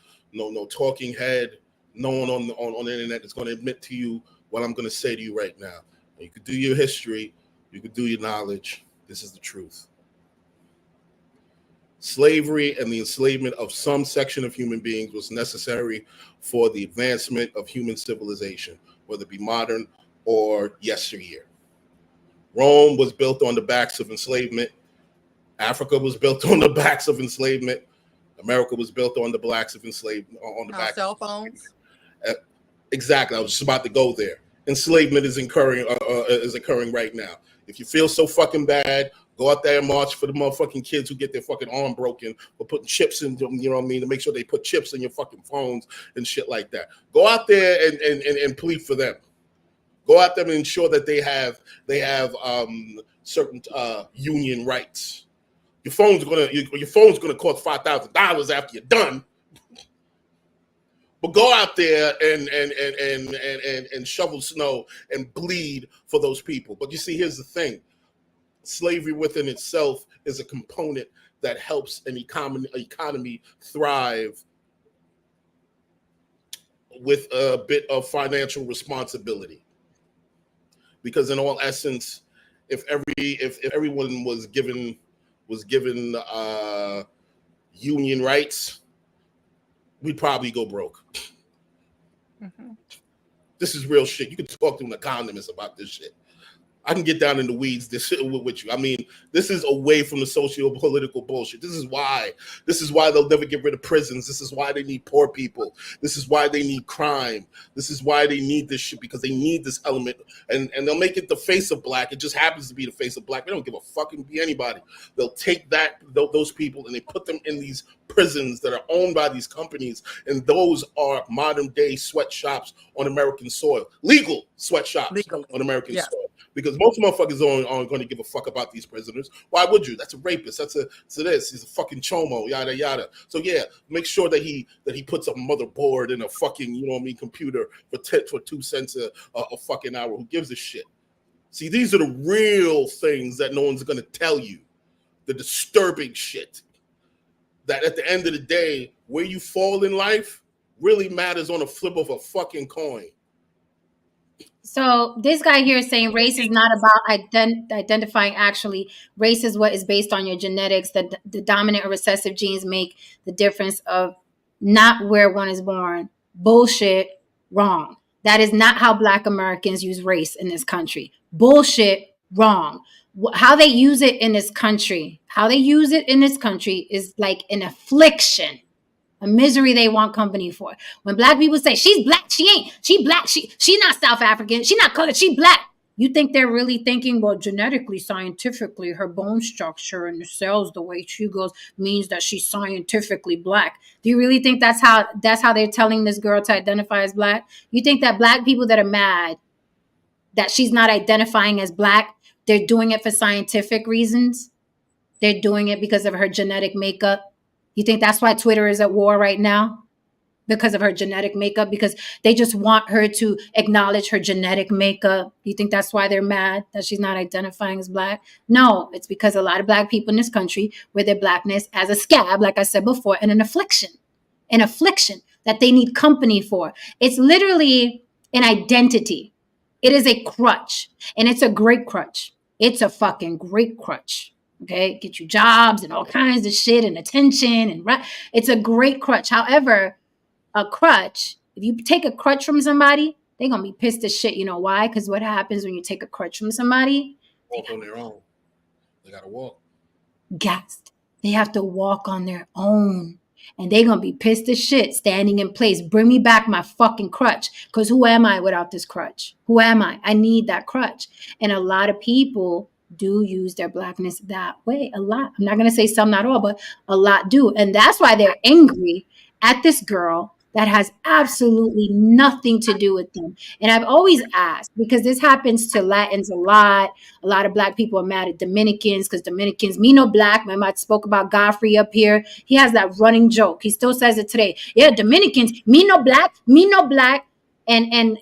talking head, no one on the internet is going to admit to you what I'm going to say to you right now. You could do your history, you could do your knowledge. This is the truth. Slavery and the enslavement of some section of human beings was necessary for the advancement of human civilization, whether it be modern or yesteryear. Rome was built on the backs of enslavement. Africa was built on the backs of enslavement. America was built on the backs of enslavement, on the back cell phones. Exactly. I was just about to go there. Enslavement is occurring right now. If you feel so fucking bad, go out there and march for the motherfucking kids who get their fucking arm broken for putting chips in them, you know what I mean, to make sure they put chips in your fucking phones and shit like that. Go out there and plead for them. Go out there and ensure that they have certain union rights. Your phone's gonna cost $5,000 after you're done. But go out there and shovel snow and bleed for those people. But you see, here's the thing: slavery within itself is a component that helps an economy thrive with a bit of financial responsibility. Because in all essence, if everyone was given union rights, we'd probably go broke. Mm-hmm. This is real shit. You can talk to an economist about this shit. I can get down in the weeds with you. I mean, this is away from the socio-political bullshit. This is why they'll never get rid of prisons. This is why they need poor people. This is why they need crime. This is why they need this shit, because they need this element. And they'll make it the face of black. It just happens to be the face of black. They don't give a fuck. It can be anybody. They'll take those people and they put them in these prisons that are owned by these companies. And those are modern day sweatshops on American soil. Legal sweatshops on American soil. Because most motherfuckers aren't going to give a fuck about these prisoners. Why would you? That's a rapist. That's this. He's a fucking chomo. Yada yada. So yeah, make sure that he puts a motherboard in a fucking computer for 2 cents a fucking hour. Who gives a shit? See, these are the real things that no one's going to tell you. The disturbing shit. That at the end of the day, where you fall in life really matters on a flip of a fucking coin. So this guy here is saying race is not about identifying. Actually, race is what is based on your genetics. That the dominant or recessive genes make the difference of not where one is born. Bullshit. Wrong. That is not how Black Americans use race in this country. Bullshit. Wrong. How they use it in this country. Is like an affliction. A misery they want company for. When Black people say, she's Black, she ain't. She Black, she's not South African. She not colored, she Black. You think they're really thinking, well, genetically, scientifically, her bone structure and the cells, the way she goes, means that she's scientifically Black. Do you really think that's how they're telling this girl to identify as Black? You think that Black people that are mad that she's not identifying as Black, they're doing it for scientific reasons? They're doing it because of her genetic makeup? You think that's why Twitter is at war right now? Because of her genetic makeup? Because they just want her to acknowledge her genetic makeup? Do you think that's why they're mad that she's not identifying as Black? No, it's because a lot of Black people in this country wear their Blackness as a scab, like I said before, and an affliction that they need company for. It's literally an identity. It is a crutch, and it's a great crutch. It's a fucking great crutch. Okay, get you jobs and all kinds of shit and attention, and it's a great crutch. However, a crutch, if you take a crutch from somebody, they're gonna be pissed as shit. You know why? Because what happens when you take a crutch from somebody? Walk on their own. They gotta walk. Gassed. They have to walk on their own, and they're gonna be pissed as shit, standing in place. Bring me back my fucking crutch, because who am I without this crutch? Who am I? I need that crutch. And a lot of people do use their Blackness that way. A lot. I'm not going to say some, not all, but a lot do. And that's why they're angry at this girl that has absolutely nothing to do with them. And I've always asked, because this happens to Latins a lot. A lot of Black people are mad at Dominicans because Dominicans, me no Black. Remember I spoke about Godfrey up here. He has that running joke. He still says it today. Yeah, Dominicans, me no Black. And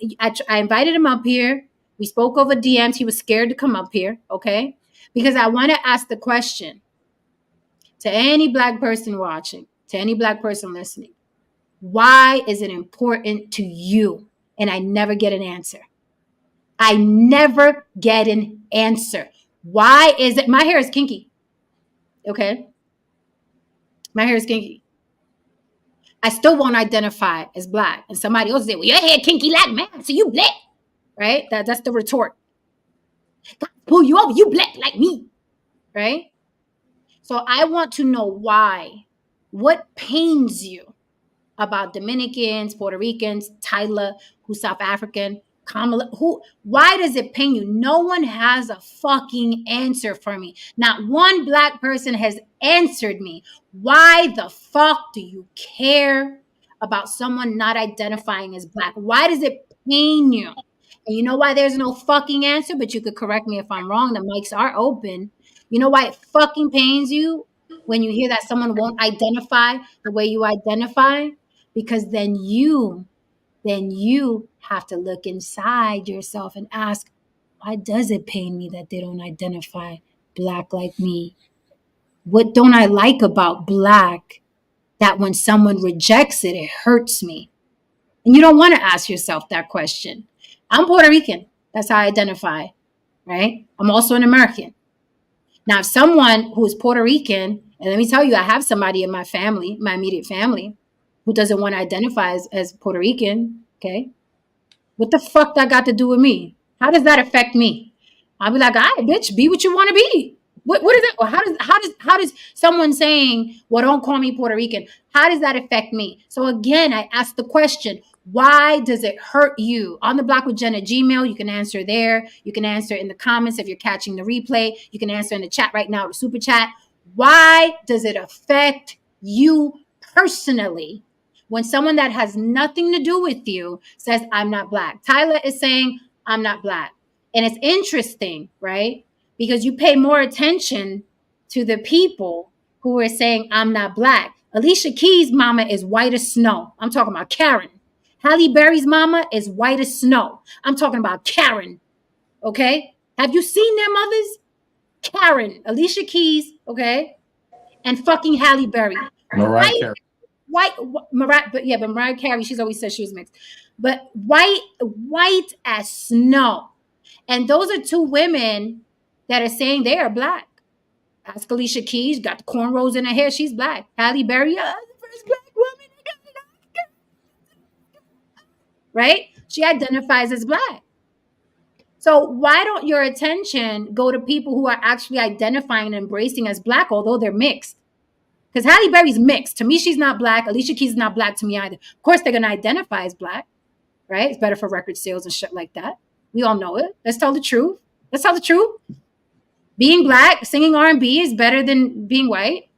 I invited him up here. We spoke over DMs. He was scared to come up here, okay? Because I want to ask the question to any Black person watching, to any Black person listening. Why is it important to you? And I never get an answer. Why is it? My hair is kinky, okay? My hair is kinky. I still won't identify as Black. And somebody else say, well, your hair kinky like man, so you Black. Right? That's the retort. God, pull you over, you Black like me. Right? So I want to know why. What pains you about Dominicans, Puerto Ricans, Tyler, who's South African, Kamala, why does it pain you? No one has a fucking answer for me. Not one Black person has answered me. Why the fuck do you care about someone not identifying as Black? Why does it pain you? And you know why there's no fucking answer? But you could correct me if I'm wrong. The mics are open. You know why it fucking pains you when you hear that someone won't identify the way you identify? Because then you have to look inside yourself and ask, why does it pain me that they don't identify Black like me? What don't I like about Black that when someone rejects it, it hurts me? And you don't want to ask yourself that question. I'm Puerto Rican. That's how I identify, right? I'm also an American. Now, if someone who is Puerto Rican, and let me tell you, I have somebody in my family, my immediate family, who doesn't want to identify as Puerto Rican, okay? What the fuck that got to do with me? How does that affect me? I'll be like, all right, bitch, be what you want to be. What is it? Or how does someone saying, well, don't call me Puerto Rican, how does that affect me? So again, I ask the question, why does it hurt you? On the Block with Jen at Gmail, you can answer there. You can answer in the comments if you're catching the replay. You can answer in the chat right now, the super chat. Why does it affect you personally when someone that has nothing to do with you says, I'm not Black? Tyler is saying, I'm not Black. And it's interesting, right? Because you pay more attention to the people who are saying, I'm not Black. Alicia Keys' mama is white as snow. I'm talking about Karen. Halle Berry's mama is white as snow. I'm talking about Karen. Okay? Have you seen their mothers? Karen, Alicia Keys, okay? And fucking Halle Berry. Mariah Carey. But Mariah Carey, she's always said she was mixed. But white as snow. And those are two women that are saying they are Black. Ask Alicia Keys, got the cornrows in her hair, she's Black. Halle Berry, the first Black woman. Right? She identifies as Black. So why don't your attention go to people who are actually identifying and embracing as Black, although they're mixed? Because Halle Berry's mixed. To me, she's not Black. Alicia Keys is not Black to me either. Of course, they're going to identify as Black, right? It's better for record sales and shit like that. We all know it. Let's tell the truth. Being Black, singing R&B is better than being white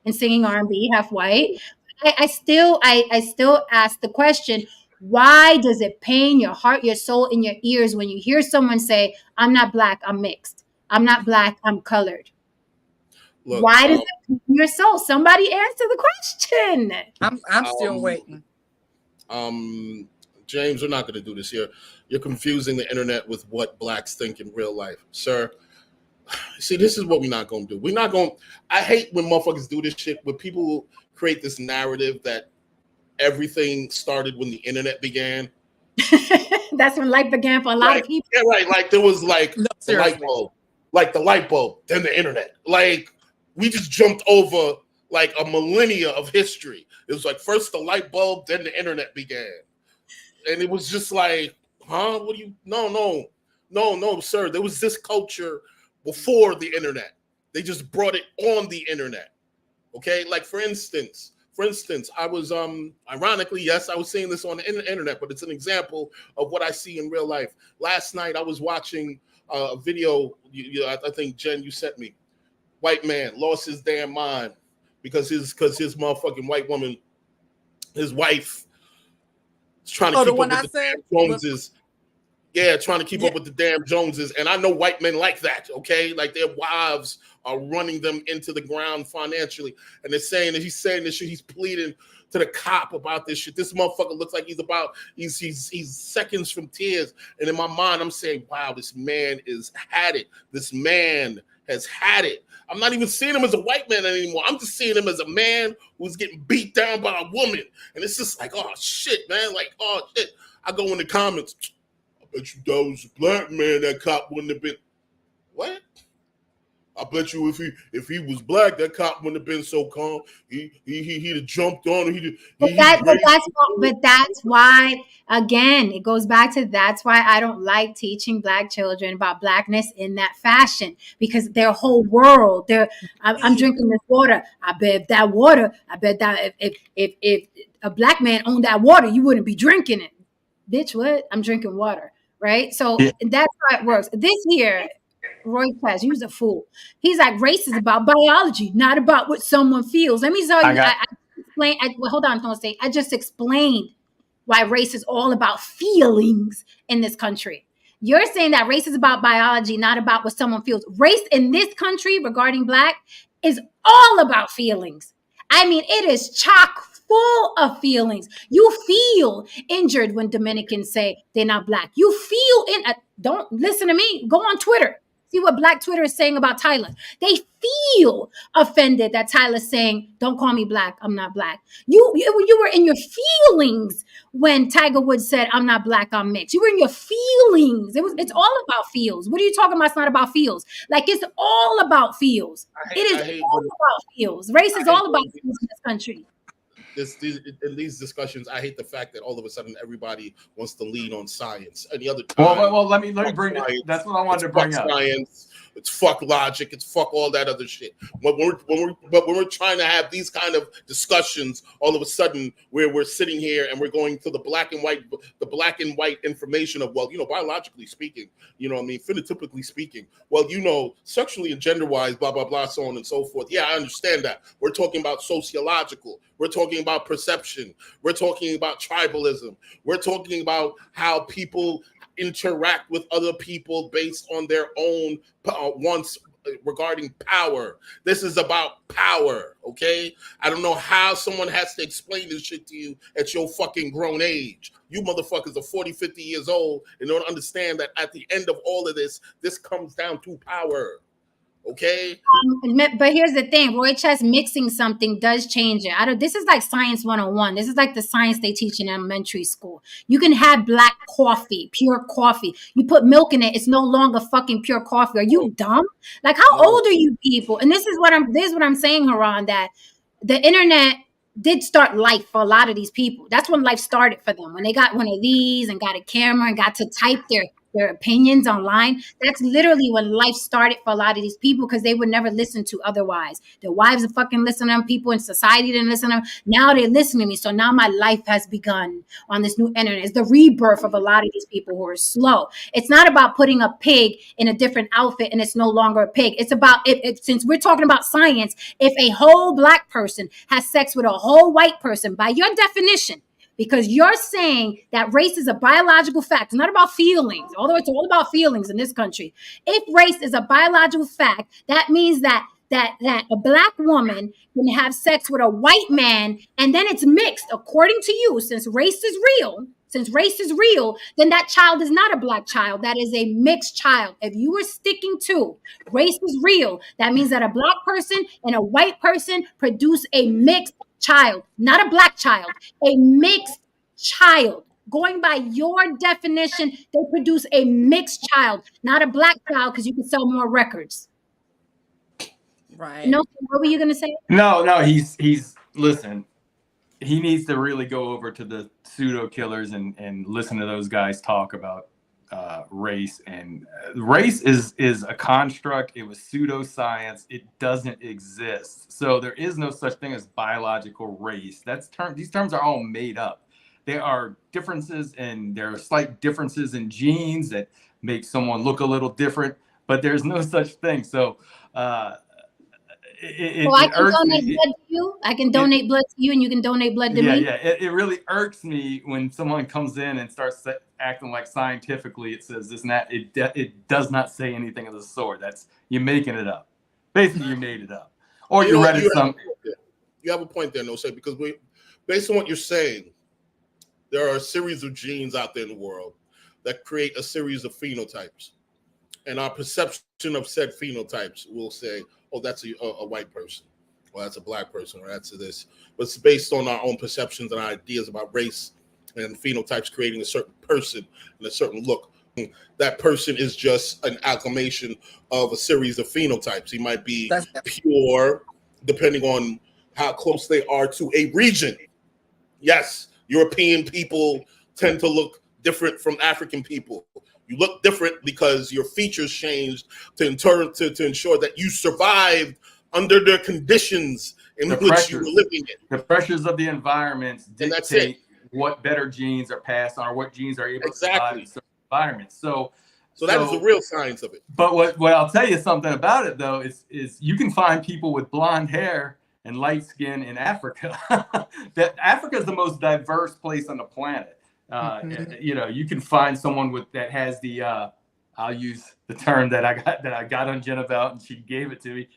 and singing R&B half white. I still ask the question, why does it pain your heart, your soul, and your ears when you hear someone say, I'm not Black, I'm mixed. I'm not Black, I'm colored. Look, why does it pain your soul? Somebody answer the question. I'm still waiting. James, we're not going to do this here. You're confusing the internet with what Blacks think in real life, sir. See, this is what we're not going to do. We're not going. I hate when motherfuckers do this shit, when people create this narrative that everything started when the internet began. That's when light began for a lot of people. Yeah, right. Like there was like the light bulb, then the internet. Like we just jumped over like a millennia of history. It was like first the light bulb, then the internet began, and it was just like, huh? What do you? No, sir. There was this culture before the internet. They just brought it on the internet. Okay, like for instance, I was ironically, yes, I was seeing this on the internet, but it's an example of what I see in real life. Last night I was watching a video. I think Jen, you sent me. White man lost his damn mind because his motherfucking white woman, his wife, is trying to keep up with the Joneses. Yeah, trying to keep up with the damn Joneses. And I know white men like that, okay? Like their wives are running them into the ground financially. And they're saying that he's saying this shit. He's pleading to the cop about this shit. This motherfucker looks like he's seconds from tears. And in my mind, I'm saying, wow, this man has had it. This man has had it. I'm not even seeing him as a white man anymore. I'm just seeing him as a man who's getting beat down by a woman. And it's just like, oh, shit, man. Like, oh, shit. I go in the comments. I bet you that was a Black man, that cop wouldn't have been. What? I bet you if he was Black, that cop wouldn't have been so calm. He'd have jumped on him. But that's why, again, it goes back to that's why I don't like teaching Black children about Blackness in that fashion, because their whole world, I'm drinking this water. I bet that if a Black man owned that water, you wouldn't be drinking it. Bitch, what? I'm drinking water, right? So that's how it works. This here, Roy Class, he was a fool. He's like, race is about biology, not about what someone feels. Let me tell you, hold on, don't say. I just explained why race is all about feelings in this country. You're saying that race is about biology, not about what someone feels. Race in this country regarding Black is all about feelings. I mean, it is chock full of feelings. You feel injured when Dominicans say they're not Black. You feel don't listen to me. Go on Twitter. See what Black Twitter is saying about Tyler. They feel offended that Tyler's saying, don't call me Black, I'm not Black. You were in your feelings when Tiger Woods said, I'm not Black, I'm mixed. You were in your feelings. It's all about feels. What are you talking about? It's not about feels. Like, it's all about feels. It is all about feels. Race is all about feels in this country. in these discussions, I hate the fact that all of a sudden everybody wants to lean on science. Any other time, well, let me bring it. That's what I wanted to bring up. Science, it's fuck logic, it's fuck all that other shit. But when we're trying to have these kind of discussions, all of a sudden we're sitting here and we're going to the black and white information of, well, biologically speaking, phenotypically speaking, well, sexually and gender wise, blah blah blah, so on and so forth. Yeah, I understand that. We're talking about sociological. We're talking about perception. We're talking about tribalism. We're talking about how people interact with other people based on their own wants regarding power. This is about power, okay? I don't know how someone has to explain this shit to you at your fucking grown age. You motherfuckers are 40, 50 years old and don't understand that at the end of all of this comes down to power. Okay. But here's the thing, Roy Chess mixing something does change it. This is like science 101. This is like the science they teach in elementary school. You can have black coffee, pure coffee. You put milk in it, it's no longer fucking pure coffee. Are you dumb? Like, how old are you people? And this is what I'm saying, Haran, that the internet did start life for a lot of these people. That's when life started for them. When they got one of these and got a camera and got to type their opinions online, that's literally when life started for a lot of these people, because they would never listen to otherwise. Their wives would fucking listen to them. People in society didn't listen to them. Now they listen to me. So now my life has begun on this new internet. It's the rebirth of a lot of these people who are slow. It's not about putting a pig in a different outfit and it's no longer a pig. It's about, since we're talking about science, if a whole black person has sex with a whole white person, by your definition, because you're saying that race is a biological fact. It's not about feelings, although it's all about feelings in this country. If race is a biological fact, that means that a black woman can have sex with a white man, and then it's mixed, according to you, since race is real, then that child is not a black child. That is a mixed child. If you were sticking to race is real, that means that a black person and a white person produce a mixed child, not a black child, a mixed child. Going by your definition, they produce a mixed child, not a black child, because you can sell more records. Right. No, what were you going to say? No, he's listen, he needs to really go over to the pseudo killers and listen to those guys talk about race. And race is a construct. It was pseudoscience. It doesn't exist. So there is no such thing as biological race. These terms are all made up. There are differences, and there are slight differences in genes that make someone look a little different, but there's no such thing. So I can donate blood to you. I can donate blood to you, and you can donate blood to me. Yeah. It really irks me when someone comes in and starts acting like scientifically it says this and that. It does not say anything of the sort. You're making it up. Basically, you made it up, or you read it some. You have a point there, No Say, because based on what you're saying, there are a series of genes out there in the world that create a series of phenotypes, and our perception of said phenotypes will say, oh, that's a white person, or that's a black person, or that's this. But it's based on our own perceptions and ideas about race and phenotypes creating a certain person and a certain look. That person is just an amalgamation of a series of phenotypes. He might be pure, depending on how close they are to a region. Yes, European people tend to look different from African people. You look different because your features changed to ensure that you survived under the conditions in which you were living in. The pressures of the environments dictate what better genes are passed on, or what genes are able to survive in certain environments. So that is the real science of it. But what I'll tell you something about it, though, is you can find people with blonde hair and light skin in Africa. That Africa is the most diverse place on the planet. You can find someone that has the I'll use the term that I got on Jen about, and she gave it to me.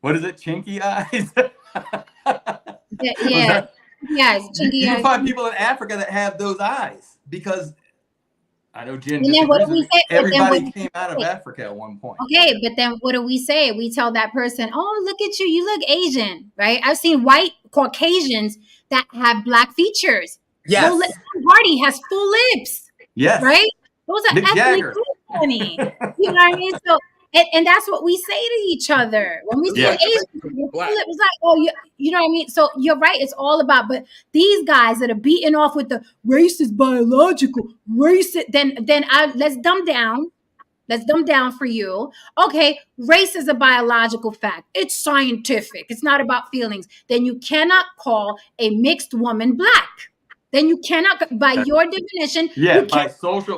What is it? Chinky eyes? Yeah. Yes. You can find people in Africa that have those eyes, because I know Jen. And then what do we say? Everybody came out of Africa at one point. Okay, but then what do we say? We tell that person, "Oh, look at you! You look Asian, right?" I've seen white Caucasians that have black features. Yes. Tom Hardy has full lips. Yes. Right? Those are Mick ethnically Jagger. funny. You know what I mean? So And that's what we say to each other when we see Yeah. Asian people. It was like, oh, you know what I mean? So you're right. It's all about, but these guys that are beating off with the race is biological, race it, then let's dumb down. Let's dumb down for you. Okay, race is a biological fact. It's scientific. It's not about feelings. Then you cannot call a mixed woman black. Then you cannot, by your definition. Yeah,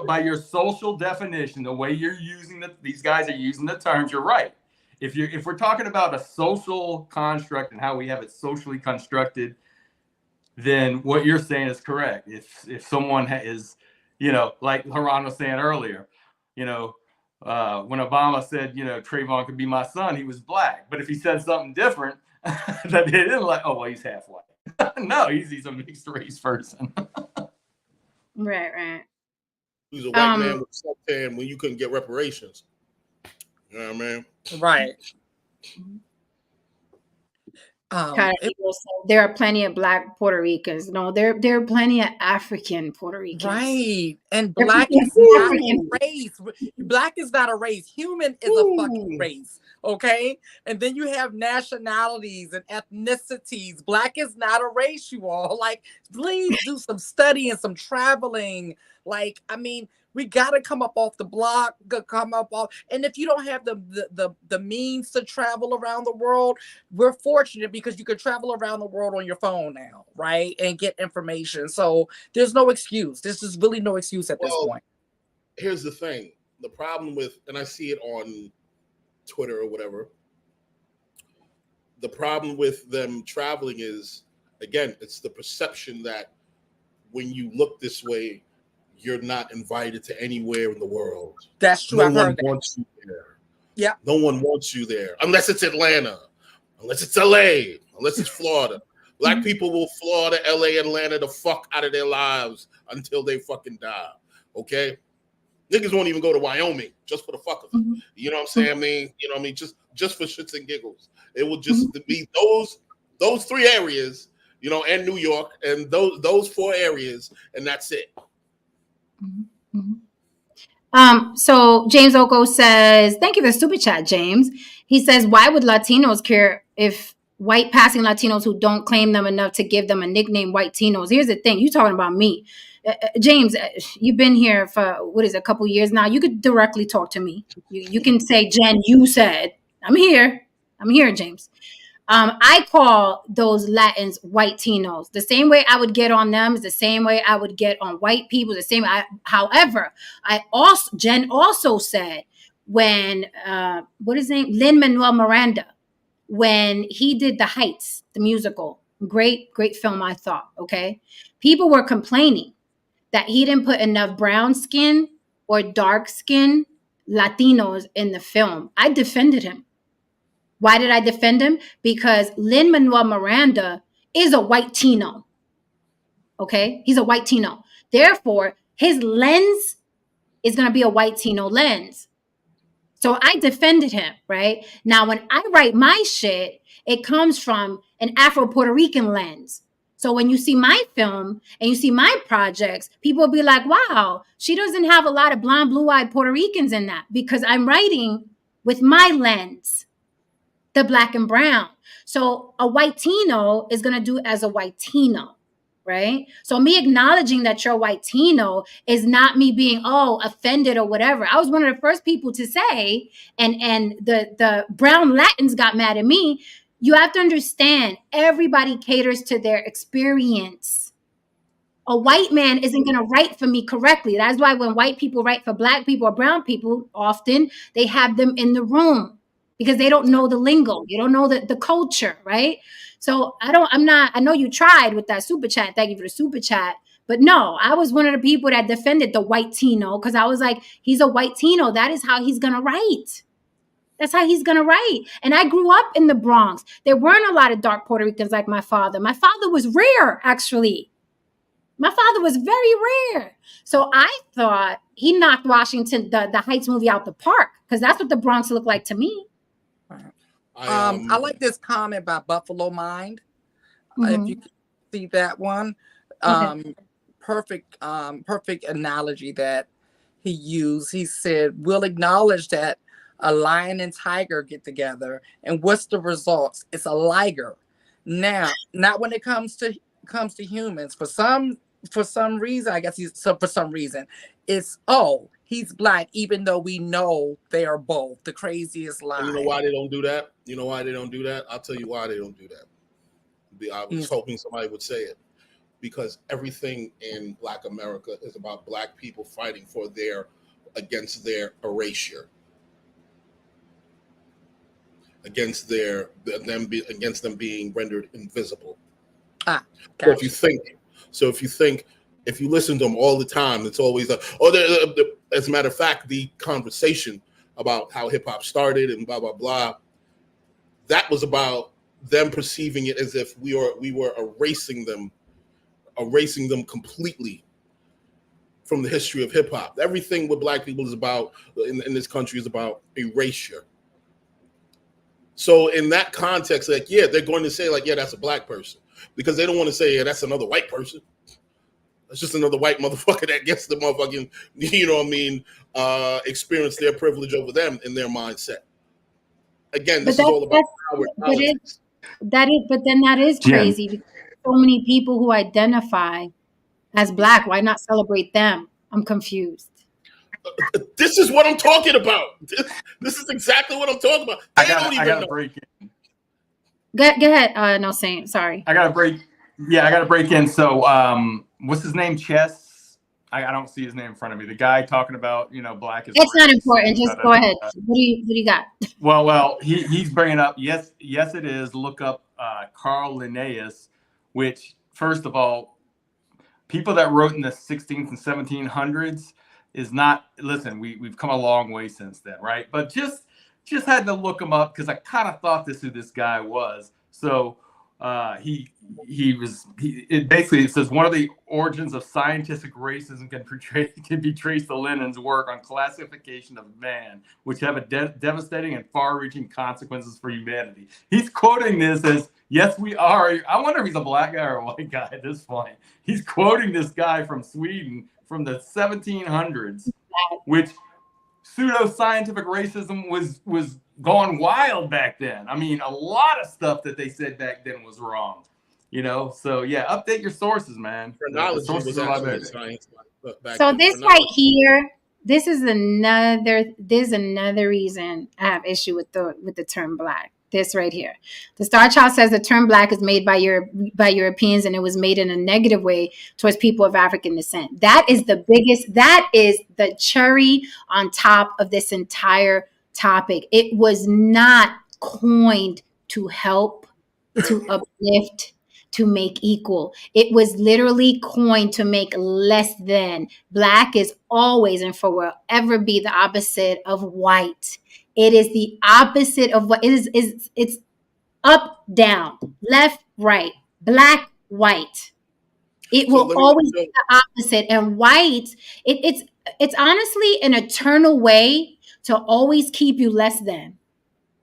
by your social definition, the way you're using these guys are using the terms, you're right. If we're talking about a social construct and how we have it socially constructed, then what you're saying is correct. If someone is, like Haran was saying earlier, when Obama said, Trayvon could be my son, he was black. But if he said something different, that they didn't like, oh, well, he's half white. No, he's a mixed race person. Right. He's a white man with suntan when you couldn't get reparations. You know what I mean? Right. There are plenty of black Puerto Ricans. No, there are plenty of African Puerto Ricans. Right. And black is not a race. Black is not a race. Human is a fucking race. Okay. And then you have nationalities and ethnicities. Black is not a race, you all. Like, please do some study and some traveling. Like, I mean, we got to come up off the block, and if you don't have the means to travel around the world, we're fortunate because you can travel around the world on your phone now, right? And get information. So there's no excuse. There's just really no excuse at this point. Here's the thing. The problem with, and I see it on Twitter or whatever, the problem with them traveling is, again, it's the perception that when you look this way, you're not invited to anywhere in the world. That's true. No one wants you there. Yeah. No one wants you there. Unless it's Atlanta, unless it's LA, unless it's Florida. Black people will Florida, LA, Atlanta the fuck out of their lives until they fucking die. Okay? Niggas won't even go to Wyoming just for the fuck of it. You know what I'm saying? I mean, just for shits and giggles. It will just be those three areas, and New York, and those four areas, and that's it. So James Oko says, thank you for the super chat, James. He says, why would Latinos care if white passing Latinos who don't claim them enough to give them a nickname, white Tinos? Here's the thing. You're talking about me. James, you've been here for, a couple years now. You could directly talk to me. You can say, Jen, you said. I'm here, James. I call those Latins white Tinos. The same way I would get on them is the same way I would get on white people. However, Jen also said when what is his name, Lin-Manuel Miranda, when he did The Heights, the musical, great film, I thought. Okay, people were complaining that he didn't put enough brown skin or dark skin Latinos in the film. I defended him. Why did I defend him? Because Lin-Manuel Miranda is a white Tino. Okay? He's a white Tino. Therefore, his lens is going to be a white Tino lens. So I defended him, right? Now, when I write my shit, it comes from an Afro-Puerto Rican lens. So when you see my film and you see my projects, people will be like, wow, she doesn't have a lot of blonde, blue-eyed Puerto Ricans in that, because I'm writing with my lens, the black and brown. So a white Tino is going to do as a white Tino, right? So me acknowledging that you're a white Tino is not me being, offended or whatever. I was one of the first people to say, and the brown Latins got mad at me. You have to understand, everybody caters to their experience. A white man isn't going to write for me correctly. That's why when white people write for black people or brown people, often they have them in the room, because they don't know the lingo. You don't know the culture, right? So I know you tried with that super chat. Thank you for the super chat. But no, I was one of the people that defended the white Tino, because I was like, he's a white Tino. That is how he's going to write. That's how he's going to write. And I grew up in the Bronx. There weren't a lot of dark Puerto Ricans like my father. My father was rare, actually. My father was very rare. So I thought he knocked Washington, the Heights movie, out the park, because that's what the Bronx looked like to me. I like this comment by Buffalo Mind. If you can see that one, perfect analogy that he used. He said, "We'll acknowledge that a lion and tiger get together, and what's the results? It's a liger. Now, not when it comes to humans. For some reason, I guess for some reason, it's he's black, even though we know they are both. The craziest lie. And you know why they don't do that? You know why they don't do that? I'll tell you why they don't do that. I was hoping somebody would say it. Because everything in Black America is about Black people fighting for against their erasure, against them being rendered invisible. Gotcha. If you listen to them all the time, it's always like, as a matter of fact, the conversation about how hip hop started and blah blah blah, that was about them perceiving it as if we were erasing them completely from the history of hip hop. Everything with Black people is about in this country is about erasure. So in that context, like, yeah, they're going to say like, yeah, that's a Black person, because they don't want to say, yeah, that's another white person. It's just another white motherfucker that gets the motherfucking, experience their privilege over them in their mindset. Again, this is all about power. But then that is crazy. Because so many people who identify as Black, why not celebrate them? I'm confused. This is what I'm talking about. This is exactly what I'm talking about. I gotta break in. Go ahead. No, saying sorry. I gotta break in. So, what's his name? Chess. I don't see his name in front of me. The guy talking about Black is. It's not important. Just go ahead. What do you got? Well, he's bringing up. Yes, it is. Look up Carl Linnaeus, which, first of all, people that wrote in the 16th and 1700s is not. Listen, we've come a long way since then, right? But just had to look him up because I kind of thought who this guy was. So it says one of the origins of scientific racism can be traced to Lenin's work on classification of man, which have a devastating and far-reaching consequences for humanity. He's quoting this as, yes, we are. I wonder if he's a Black guy or a white guy at this point. He's quoting this guy from Sweden from the 1700s, which pseudo-scientific racism was going wild back then. I mean, a lot of stuff that they said back then was wrong. So yeah, update your sources, man. Phrenology was actually science. So this right here, this is another reason I have issue with the term Black. This right here. The Star Child says the term Black is made by Europeans, and it was made in a negative way towards people of African descent. That is the cherry on top of this entire topic. It was not coined to help, to uplift, to make equal. It was literally coined to make less than. Black is always and forever be the opposite of white. It is the opposite of what it is. It's up, down, left, right, black, white. It will always be the opposite. And white, it's honestly an eternal way to always keep you less than.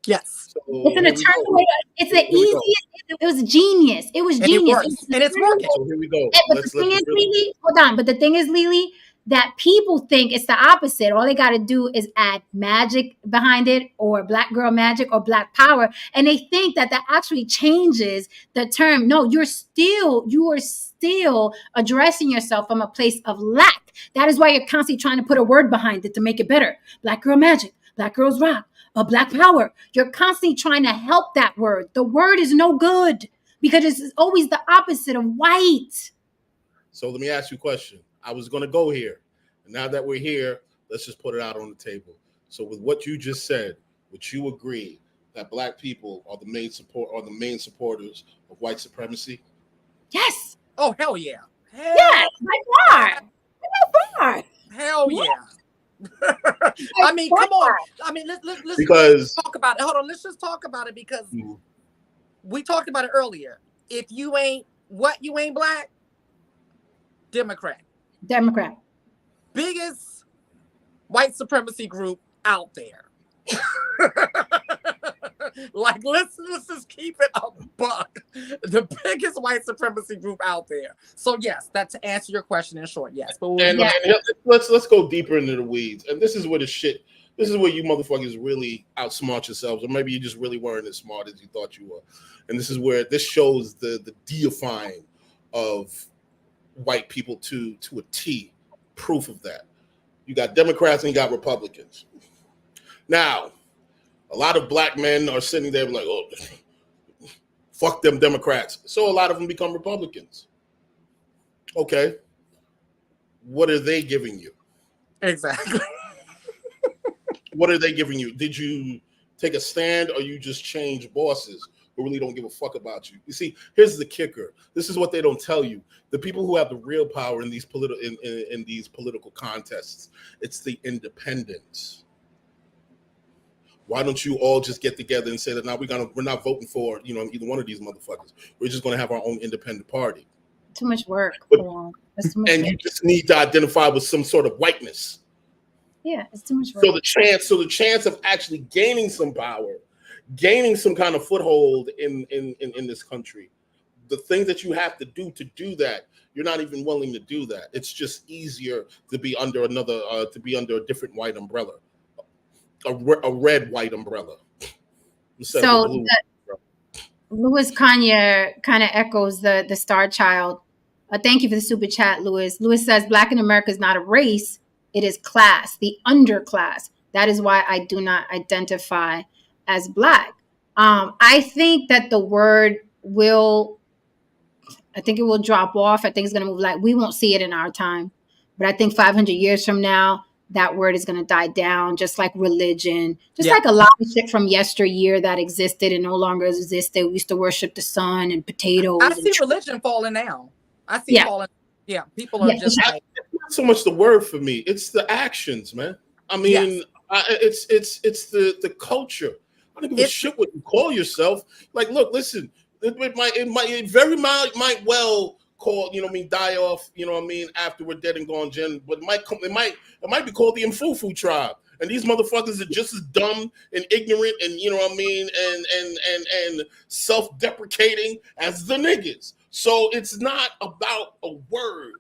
Yes. It's an eternal way. It's the easiest. It was genius. It was genius. And it's working. So here we go. But the thing is, Lily, hold on. But the thing is, Lily, that people think it's the opposite. All they got to do is add magic behind it, or Black girl magic, or Black power. And they think that actually changes the term. No, you are still addressing yourself from a place of lack. That is why you're constantly trying to put a word behind it to make it better. Black girl magic, Black girls rock, or Black power. You're constantly trying to help that word. The word is no good because it's always the opposite of white. So let me ask you a question. I was going to go here. And now that we're here, let's just put it out on the table. So with what you just said, would you agree that Black people are the main supporters of white supremacy? Yes. Oh, hell yeah. Yes, by far. Hell yeah. I mean, come on. I mean, let's talk about it. Hold on. Let's just talk about it because we talked about it earlier. If you ain't Black, Democrat. Biggest white supremacy group out there. Like, let's just keep it a buck. The biggest white supremacy group out there. So yes, that to answer your question in short, yes. But let's go deeper into the weeds. And this is where the shit This is where you motherfuckers really outsmart yourselves, or maybe you just really weren't as smart as you thought you were. And this is where this shows the deifying of white people to a T. Proof of that. You got Democrats and you got Republicans. Now, a lot of black men are sitting there like, oh, fuck them Democrats. So a lot of them become Republicans. Okay. What are they giving you? Exactly. What are they giving you? Did you take a stand or you just change bosses who really don't give a fuck about you? You see, here's the kicker. This is what they don't tell you. The people who have the real power in these in these political contests, it's the independents. Why don't you all just get together and say that now we're not voting for either one of these motherfuckers. We're just going to have our own independent party. Too much work. That's too much work. You just need to identify with some sort of whiteness. Yeah, it's too much work. So the chance of actually gaining some power, gaining some kind of foothold in this country, the things that you have to do that, you're not even willing to do that. It's just easier to be under a different white umbrella, a red white umbrella. So Louis Kanye kind of echoes the Star Child. Thank you for the super chat, Louis. Louis says Black in America is not a race. It is class, the underclass. That is why I do not identify as Black. I think that the word will drop off. I think it's going to move. Like, we won't see it in our time. But I think 500 years from now, that word is going to die down, just like religion, like a lot of shit from yesteryear that existed and no longer existed. We used to worship the sun and potatoes. I see religion falling now. I see falling. Yeah, people are just like. It's not so much the word for me; it's the actions, man. I mean, it's the culture. I don't give a shit what you call yourself. Like, look, listen, it very might well call, die off, after we're dead and gone, Jen. But it might be called the Mfufu tribe. And these motherfuckers are just as dumb and ignorant and and self-deprecating as the niggas. So it's not about a word.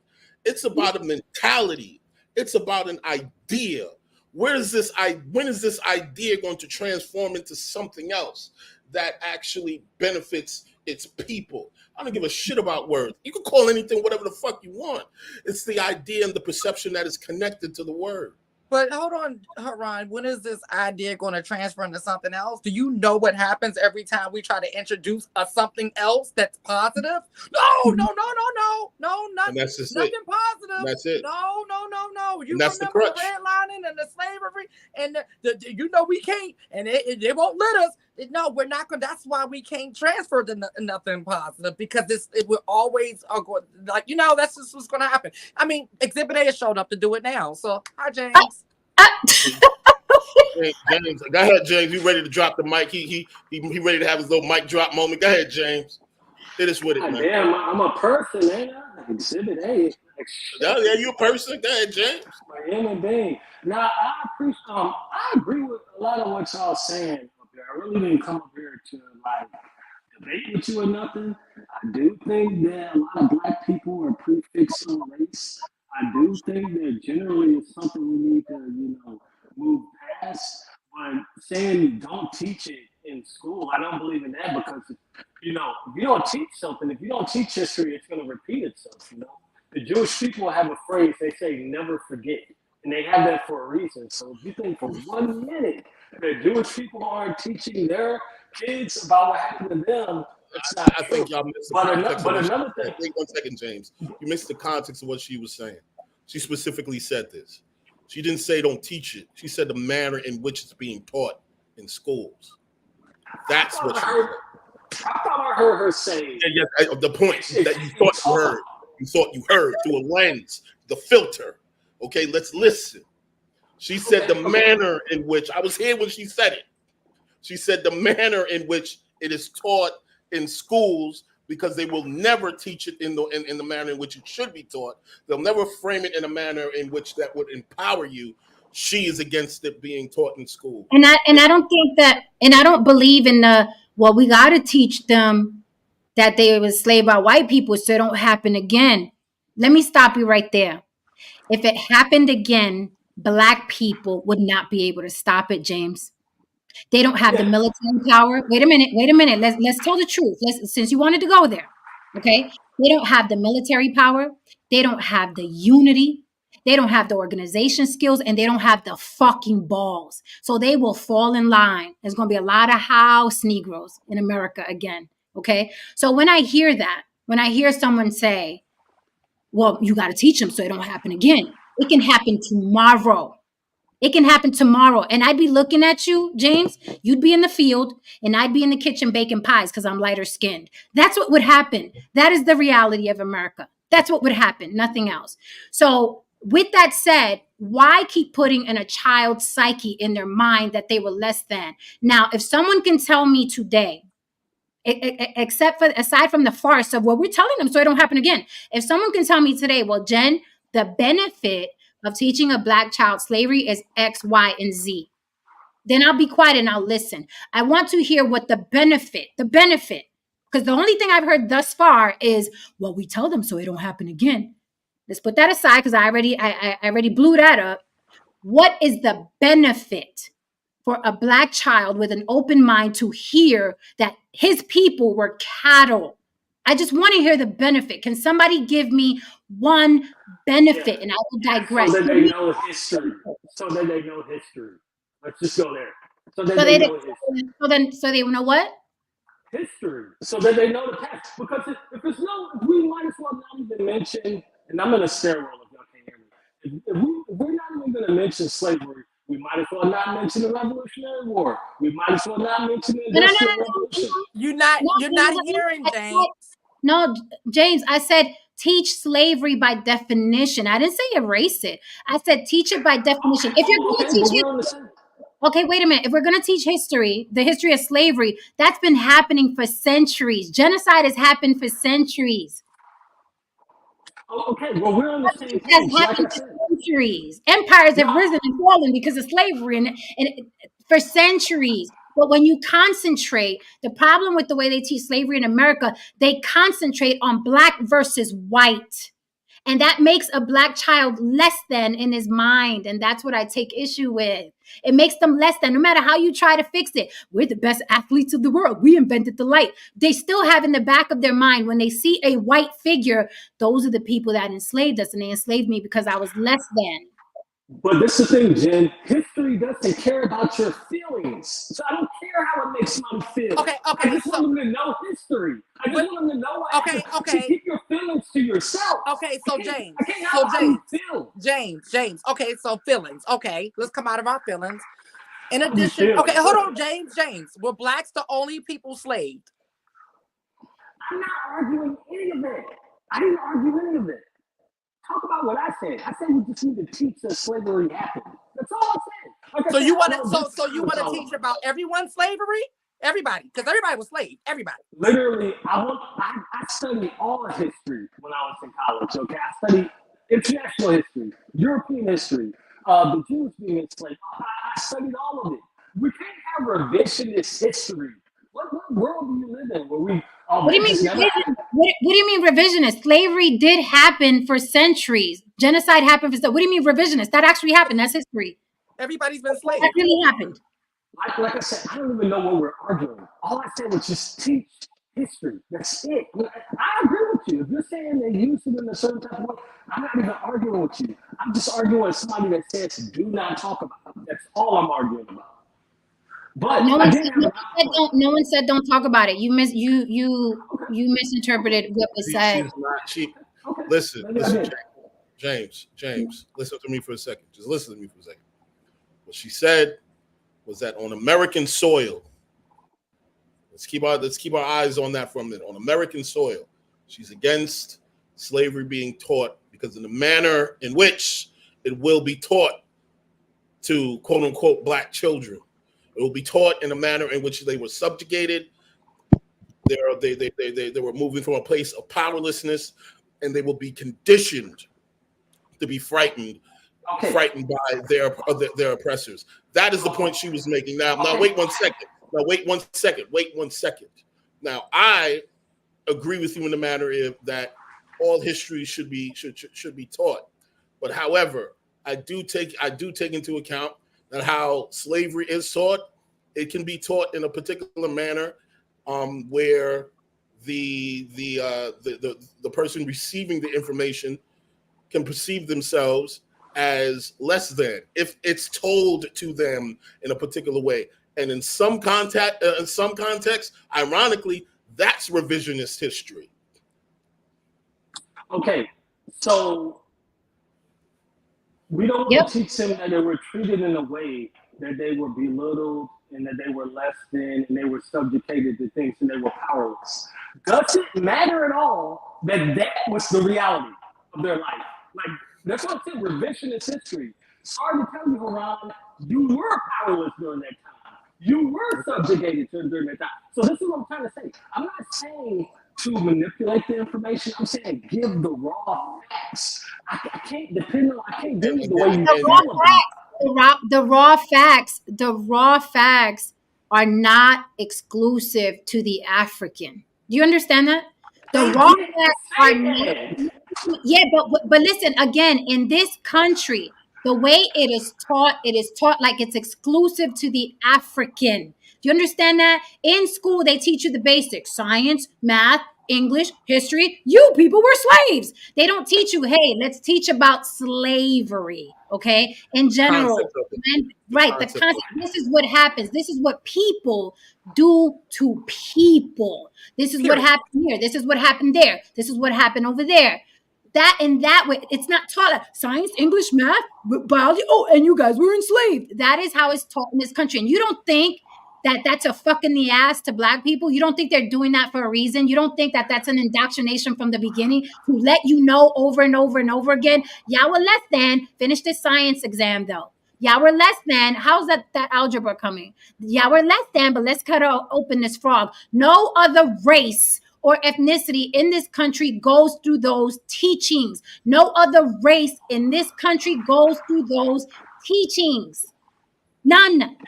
It's about a mentality. It's about an idea. When is this idea going to transform into something else that actually benefits its people? I don't give a shit about words. You can call anything whatever the fuck you want. It's the idea and the perception that is connected to the word. But hold on, Haran, when is this idea going to transfer into something else? Do you know what happens every time we try to introduce something else that's positive? No, nothing positive. That's it. No. You and that's remember the redlining and the slavery and we can't, and it won't let us. No, we're not going. That's why we can't transfer to nothing positive, because it will always go like, that's just what's going to happen. I mean, Exhibit A has showed up to do it now. So, hi, James. James, go ahead, James. You ready to drop the mic? He ready to have his little mic drop moment. Go ahead, James. Hit us with it, man. Damn, I'm a person, man. Exhibit A. Yeah, you a person. Go ahead, James. I'm a human being. Now, I agree with a lot of what y'all saying. I really didn't come up here to debate with you or nothing. I do think that a lot of Black people are prefixed on race. I do think that generally it's something we need to, move past. But saying don't teach it in school, I don't believe in that, because if you don't teach something, if you don't teach history, it's going to repeat itself. The Jewish people have a phrase, they say never forget. And they have that for a reason. So if you think for 1 minute that Jewish people aren't teaching their kids about what happened to them, I think y'all missed the context. But another thing. Wait 1 second, James. You missed the context of what she was saying. She specifically said this. She didn't say don't teach it. She said the manner in which it's being taught in schools. That's what she said. I thought I heard her say. Yeah, the point that you thought you heard. You thought you heard through a lens, the filter. Okay, let's listen. She said the manner in which, I was here when she said it. She said the manner in which it is taught in schools, because they will never teach it in the manner in which it should be taught. They'll never frame it in a manner in which that would empower you. She is against it being taught in school. And I don't think that, and I don't believe in we got to teach them that they were enslaved by white people so it don't happen again. Let me stop you right there. If it happened again, Black people would not be able to stop it, James. They don't have the military power. Wait a minute. Let's tell the truth. Since you wanted to go there, okay? They don't have the military power. They don't have the unity. They don't have the organization skills, and they don't have the fucking balls. So they will fall in line. There's going to be a lot of house Negroes in America again, okay? So when I hear that, when I hear someone say, well, you got to teach them so it don't happen again. It can happen tomorrow. It can happen tomorrow. And I'd be looking at you, James. You'd be in the field and I'd be in the kitchen baking pies because I'm lighter skinned. That's what would happen. That is the reality of America. That's what would happen. Nothing else. So with that said, why keep putting in a child's psyche in their mind that they were less than? Now, if someone can tell me today, aside from the farce of, well, we're telling them so it don't happen again. If someone can tell me today, well, Jen, the benefit of teaching a Black child slavery is X, Y, and Z, then I'll be quiet and I'll listen. I want to hear what the benefit, because the only thing I've heard thus far is, well, we tell them so it don't happen again. Let's put that aside because I already blew that up. What is the benefit for a Black child with an open mind to hear that his people were cattle? I just want to hear the benefit. Can somebody give me one benefit? And I will digress. So that they know history. Let's just go there. So that they know history. So they know what? History. So that they know the past. Because if we might as well not even mention, and I'm in a stairwell if y'all can't hear me. If we're not even going to mention slavery, we might as well not mention the Revolutionary War. We might as well not mention the Industrial Revolution. You're not hearing, James. No, James, I said teach slavery by definition. I didn't say erase it. I said teach it by definition. If you're going to teach history, okay, wait a minute. If we're going to teach history, the history of slavery, that's been happening for centuries. Genocide has happened for centuries. Okay, well, we're on the same page. That's happened for centuries. Empires have risen and fallen because of slavery and for centuries. But when you concentrate, the problem with the way they teach slavery in America, they concentrate on Black versus white. And that makes a Black child less than in his mind. And that's what I take issue with. It makes them less than, no matter how you try to fix it. We're the best athletes of the world. We invented the light. They still have in the back of their mind, when they see a white figure, those are the people that enslaved us. And they enslaved me because I was less than. But this is the thing, Jen. History doesn't care about your feelings. So I don't care how it makes somebody feel. Okay. I just want them to know history. I just want them to know what happened. So keep your feelings to yourself. Okay, so James. James. Okay, so feelings. Okay, let's come out of our feelings. In addition, okay, hold on, James. Were Blacks the only people slaved? I'm not arguing any of it. I didn't argue any of it. Talk about what I said. I said we just need to teach that slavery happened. That's all I said. Like so I said, you want to teach about everyone's slavery? Everybody, because everybody was slave. Everybody. Literally, I studied all of history when I was in college. Okay, I studied international history, European history, the Jews being enslaved. I studied all of it. We can't have revisionist history. What world do you live in where we? What do you mean? What do you mean revisionist? Slavery did happen for centuries. Genocide happened for. What do you mean revisionist? That actually happened. That's history. Everybody's been enslaved. That really happened. Like I said, I don't even know what we're arguing. All I said was just teach history. That's it. I agree with you. If you're saying they use it in a certain type of way, I'm not even arguing with you. I'm just arguing with somebody that says do not talk about it. That's all I'm arguing about. But no one said don't talk about it. You misinterpreted what was said. Listen, James, listen to me for a second. Just listen to me for a second. What she said was that on American soil, let's keep our eyes on that for a minute. On American soil, she's against slavery being taught because of the manner in which it will be taught to quote unquote Black children. It will be taught in a manner in which they were subjugated. They were moving from a place of powerlessness, and they will be conditioned to be frightened by their oppressors. That is the point she was making. Now wait one second. Now I agree with you in the matter of that all history should be taught. But however, I do take into account that how slavery is taught. It can be taught in a particular manner, where the person receiving the information can perceive themselves as less than if it's told to them in a particular way. And in some context, ironically, that's revisionist history. Okay, so we don't Yep. teach them that they were treated in a way that they were belittled and that they were less than and they were subjugated to things and they were powerless. Does it matter at all that that was the reality of their life? Like, that's what I'm saying, revisionist history. Sorry to tell you, Haran, you were powerless during that time. You were subjugated during that time. So this is what I'm trying to say. I'm not saying to manipulate the information. I'm saying give the raw facts. I can't depend on, I can't do it the way you The raw feel about it. facts, the raw facts are not exclusive to the African. Do you understand that? The raw facts are not. Yeah, but listen again. In this country, the way it is taught like it's exclusive to the African. Do you understand that? In school, they teach you the basics: science, math, English, history. You people were slaves. They don't teach you, hey, let's teach about slavery. Okay, in general, Concept of it. and right, the concept. This is what happens. This is what people do to people. This is what Period. happened here. This is what happened there. This is what happened over there. That in that way, it's not taught like science, English, math, biology. Oh, and you guys were enslaved. That is how it's taught in this country. And you don't think that that's a fuck in the ass to Black people? You don't think they're doing that for a reason? You don't think that that's an indoctrination from the beginning to let you know over and over and over again? Y'all were less than. Finish this science exam though. Y'all were less than. How's that algebra coming? Y'all were less than, but let's cut open this frog. No other race or ethnicity in this country goes through those teachings. No other race in this country goes through those teachings. None.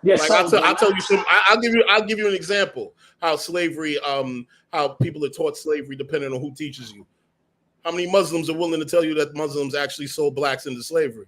Yes, Like I'll tell you some. I'll give you an example how slavery, how people are taught slavery depending on who teaches you. How many Muslims are willing to tell you that Muslims actually sold blacks into slavery?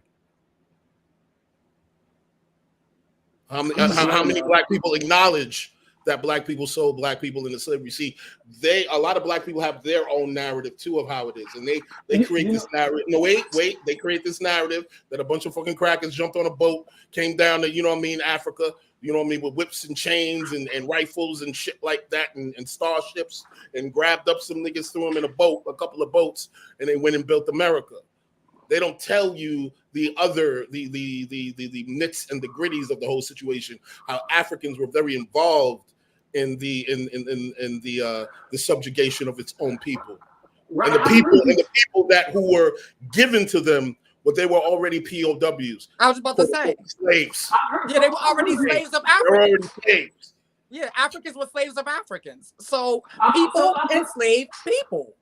How many Black people acknowledge that Black people sold Black people into slavery? See, a lot of Black people have their own narrative too of how it is, and they create this narrative. No, wait, they create this narrative that a bunch of fucking crackers jumped on a boat, came down to Africa, with whips and chains and rifles and shit like that, and starships, and grabbed up some niggas, threw them in a couple of boats, and they went and built America. They don't tell you the nits and the gritties of the whole situation. How Africans were very involved in the subjugation of its own people, Right. and the people who were given to them, but they were already POWs. I was about to say Slaves. Yeah, they were already slaves of They were Africans. already slaves. Yeah, Africans were slaves of Africans. So I- people I- enslaved people.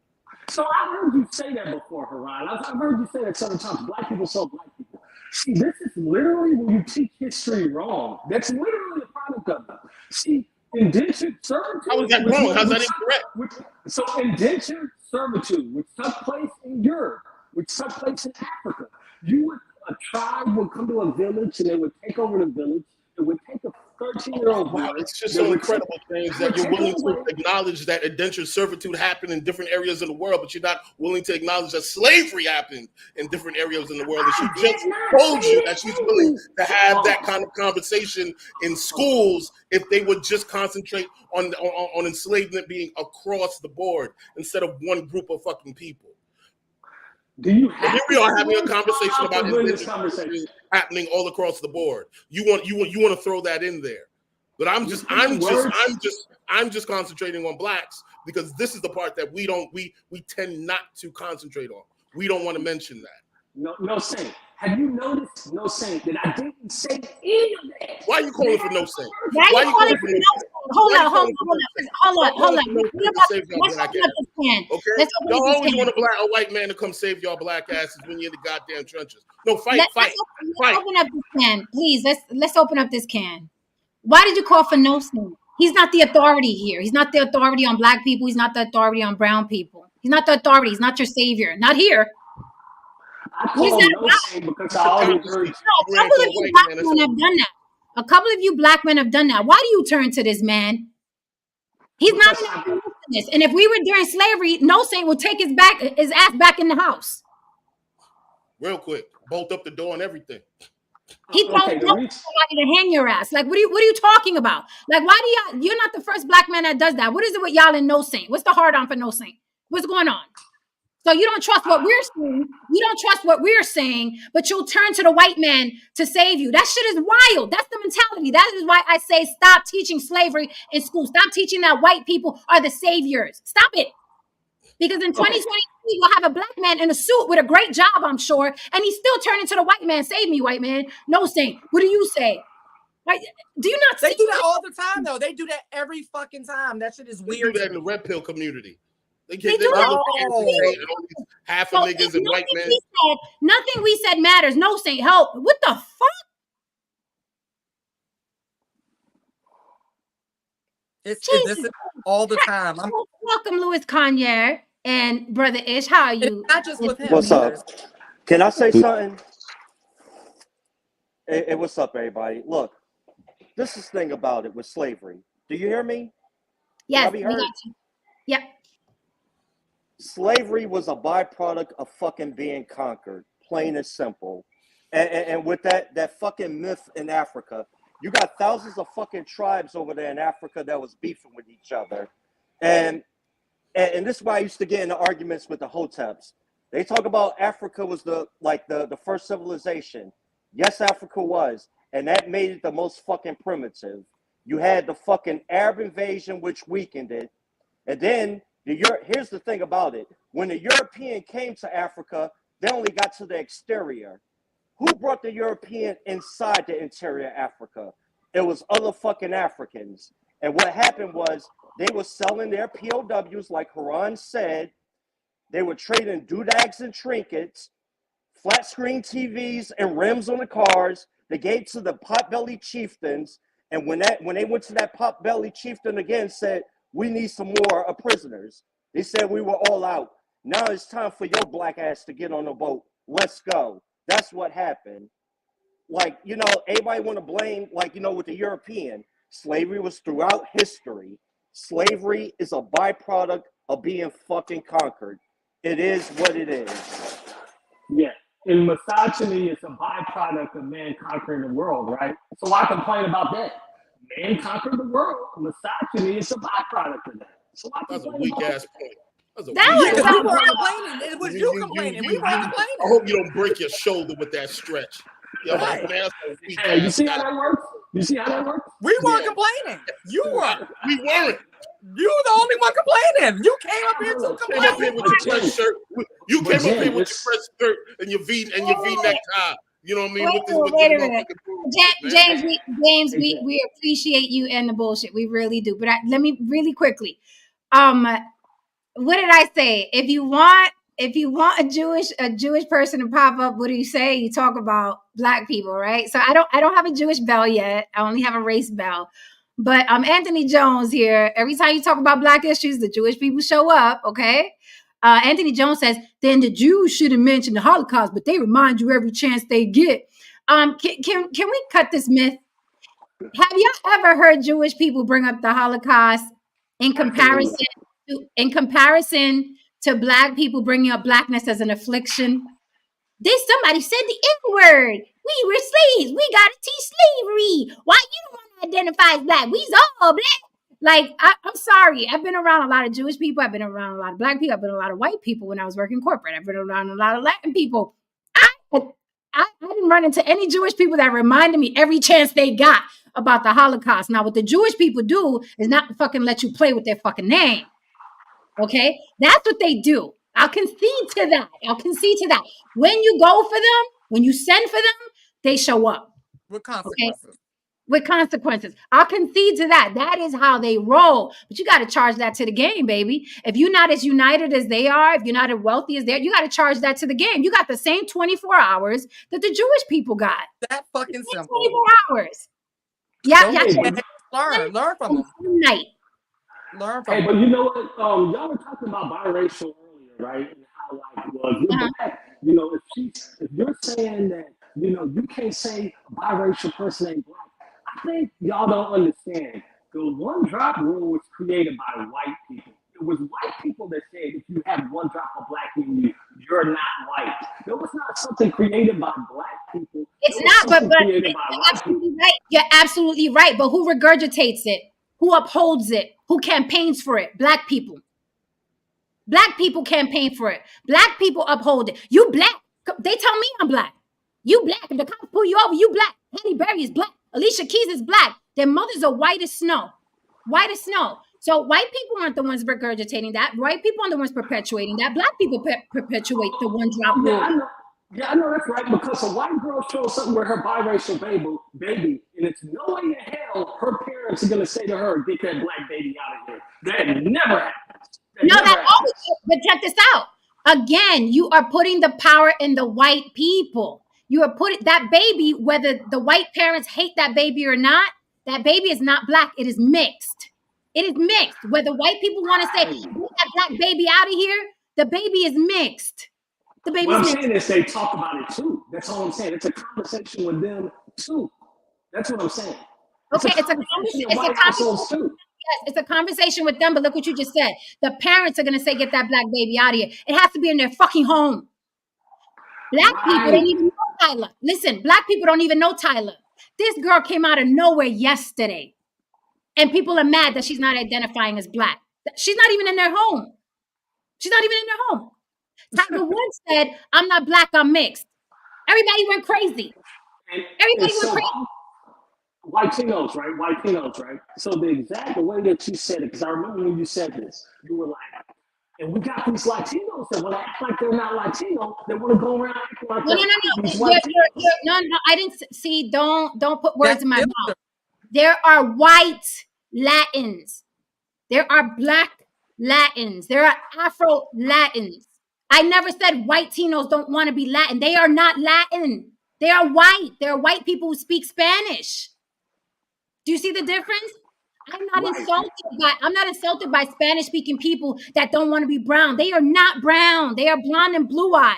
So I heard you say that before, Haran. I've heard you say that several times. Black people sold Black people. See, this is literally when you teach history wrong. That's literally a product of it. See, indentured servitude. How is that wrong? How's that incorrect? So indentured servitude, which took place in Europe, which took place in Africa, a tribe would come to a village and they would take over the village. It would take a 13-year-old boy. Wow, it's just so incredible, James, that you're willing to acknowledge that indentured servitude happened in different areas of the world, but you're not willing to acknowledge that slavery happened in different areas in the world. And she just told you that she's willing to have that kind of conversation in schools if they would just concentrate on enslavement being across the board instead of one group of fucking people. Do you have Here we are having a conversation about this indentured conversation? servitude happening all across the board. You want to throw that in there. But I'm just concentrating on Blacks because this is the part that we tend not to concentrate on. We don't want to mention that. No saint. Have you noticed, no saint, that I didn't say any of that? Why are you calling for no saint? Why you calling for no saint? Hold on. Let's open up this can. Okay? Y'all always want a white man to come save y'all Black asses when you're in the goddamn trenches. No, fight. Let's open up this can, please. Let's open up this can. Why did you call for no saint? He's not the authority here. He's not the authority on Black people. He's not the authority on brown people. He's not the authority. He's not your savior. Not here. I What is call him that no about? saint because I already heard. No, a couple of you black men have done that. A couple of you black men have done that. Why do you turn to this man? He's not in this. And if we were during slavery, no saint would take his ass back in the house. Real quick, bolt up the door and everything. He told somebody to hang your ass. Like, what are you talking about? Like, why do y'all? You're not the first black man that does that. What is it with y'all and no saint? What's the hard on for no saint? What's going on? So you don't trust what we're saying. You don't trust what we're saying, but you'll turn to the white man to save you. That shit is wild. That's the mentality. That is why I say stop teaching slavery in school. Stop teaching that white people are the saviors. Stop it. Because in 2023, we'll have a black man in a suit with a great job, I'm sure, and he's still turning to the white man. Save me, white man. No saint. What do you say? Like, do you not They see do that all the time, though. They do that every fucking time. That shit is weird. They do that in the red pill community. They do that. half of niggas and white men. Nothing we said matters. No saint, help. What the fuck? This is all the time. Welcome, Louis Kanye and Brother Ish. How are you? It's not just with him. What's up? Can I say something? Hey, what's up, everybody? Look, this is the thing about it with slavery. Do you hear me? Yes, we got you. Yep. Slavery was a byproduct of fucking being conquered, plain and simple. And with that fucking myth in Africa, you got thousands of fucking tribes over there in Africa that was beefing with each other. And this is why I used to get into arguments with the Hoteps. They talk about Africa was the first civilization. Yes, Africa was. And that made it the most fucking primitive. You had the fucking Arab invasion, which weakened it. And then here's the thing about it. When the European came to Africa, they only got to the exterior. Who brought the European inside the interior Africa? It was other fucking Africans. And what happened was they were selling their POWs, like Haran said. They were trading doodags and trinkets, flat screen TVs and rims on the cars. They gave to the potbelly chieftains. And when they went to that potbelly chieftain again, said, we need some more prisoners. They said we were all out. Now it's time for your black ass to get on the boat. Let's go. That's what happened. Like, everybody want to blame, with the European. Slavery was throughout history. Slavery is a byproduct of being fucking conquered. It is what it is. Yeah. And misogyny is a byproduct of man conquering the world, right? So why complain about that? Man conquered the world. Misogyny is a byproduct of that. So that's a weak ass point. We weren't complaining. It was you complaining. We weren't complaining. I hope you don't break your shoulder with that stretch. Right. Man, you see how that works? We weren't complaining. You were. We weren't. You were the only one complaining. You came up here to complain. You came up here with your press shirt. You came up here with your press shirt and your V-neck tie. You know what I mean? Wait a minute. James, we appreciate you and the bullshit. We really do. But let me really quickly. What did I say? If you want a Jewish person to pop up, what do you say? You talk about black people, right? So I don't have a Jewish bell yet. I only have a race bell. But I'm Anthony Jones here. Every time you talk about black issues, the Jewish people show up, okay? Anthony Jones says, then the Jews shouldn't mention the Holocaust, but they remind you every chance they get. Can we cut this myth? Have you ever heard Jewish people bring up the Holocaust in comparison to black people bringing up blackness as an affliction? Somebody said the N-word. We were slaves. We got to teach slavery. Why you don't want to identify as black? We's all black. Like, I'm sorry. I've been around a lot of Jewish people. I've been around a lot of black people. I've been around a lot of white people when I was working corporate. I've been around a lot of Latin people. I didn't run into any Jewish people that reminded me every chance they got about the Holocaust. Now, what the Jewish people do is not fucking let you play with their fucking name. Okay? That's what they do. I'll concede to that. When you go for them, when you send for them, they show up. With consequences. Okay? With consequences. I'll concede to that. That is how they roll. But you got to charge that to the game, baby. If you're not as united as they are, if you're not as wealthy as they are, you got to charge that to the game. You got the same 24 hours that the Jewish people got. That fucking simple. 24 hours. Yeah. Learn from them. Night. Learn from them. Hey, but you know what? Y'all were talking about biracial earlier, right? And how, like, well, if you're black, You know, if you're saying that, you know, you can't say a biracial person ain't black, I think y'all don't understand. The one drop rule was created by white people. It was white people that said if you have one drop of black in you, you're not white. It was not something created by black people. It's It was not, something but created by you're white people. absolutely right. You're absolutely right. But who regurgitates it? Who upholds it? Who campaigns for it? Black people. Black people campaign for it. Black people uphold it. You black. They tell me I'm black. You black. If the cops pull you over, you black. Halle Berry is black. Alicia Keys is black. Their mothers are white as snow. White as snow. So white people aren't the ones regurgitating that. White people aren't the ones perpetuating that. Black people perpetuate the one drop Yeah, rule. I know. Yeah, I know that's right. Because a white girl shows something with her biracial baby, and it's no way in hell her parents are gonna say to her, "Get that black baby out of here." That never happens. No, Never that happens. always. But check this out. Again, you are putting the power in the white people. You are putting that baby, whether the white parents hate that baby or not, that baby is not black. It is mixed. It is mixed. Whether white people want to say, Right. get that black baby out of here, the baby is mixed. The What baby's I'm mixed. saying is they talk about it too. That's all I'm saying. It's a conversation with them too. That's what I'm saying. Okay, it's a conversation in it's a white households conversation. too. Yes, it's a conversation with them. But look what you just said. The parents are gonna say, "Get that black baby out of here." It has to be in their fucking home. Black people don't Right. even know Tyler. Listen, black people don't even know Tyler. This girl came out of nowhere yesterday, and people are mad that she's not identifying as black. She's not even in their home. She's not even in their home. Tiger Woods said, "I'm not black, I'm mixed." Everybody went crazy. And Everybody went so crazy. white Tinos, right? White Tinos, right? So the exact way that you said it, because I remember when you said this, you were like, and we got these Latinos that want to act like they're not Latino. They want to go around acting like No, no, they're no, no. these white Latinos. No. I didn't see. Don't put words That's in my still mouth. There are white Latins. There are black Latins. There are Afro Latins. I never said white Tinos don't want to be Latin. They are not Latin. They are white. They are white people who speak Spanish. Do you see the difference? I'm not insulted by Spanish speaking people that don't want to be brown. They are not brown. They are blonde and blue eyed.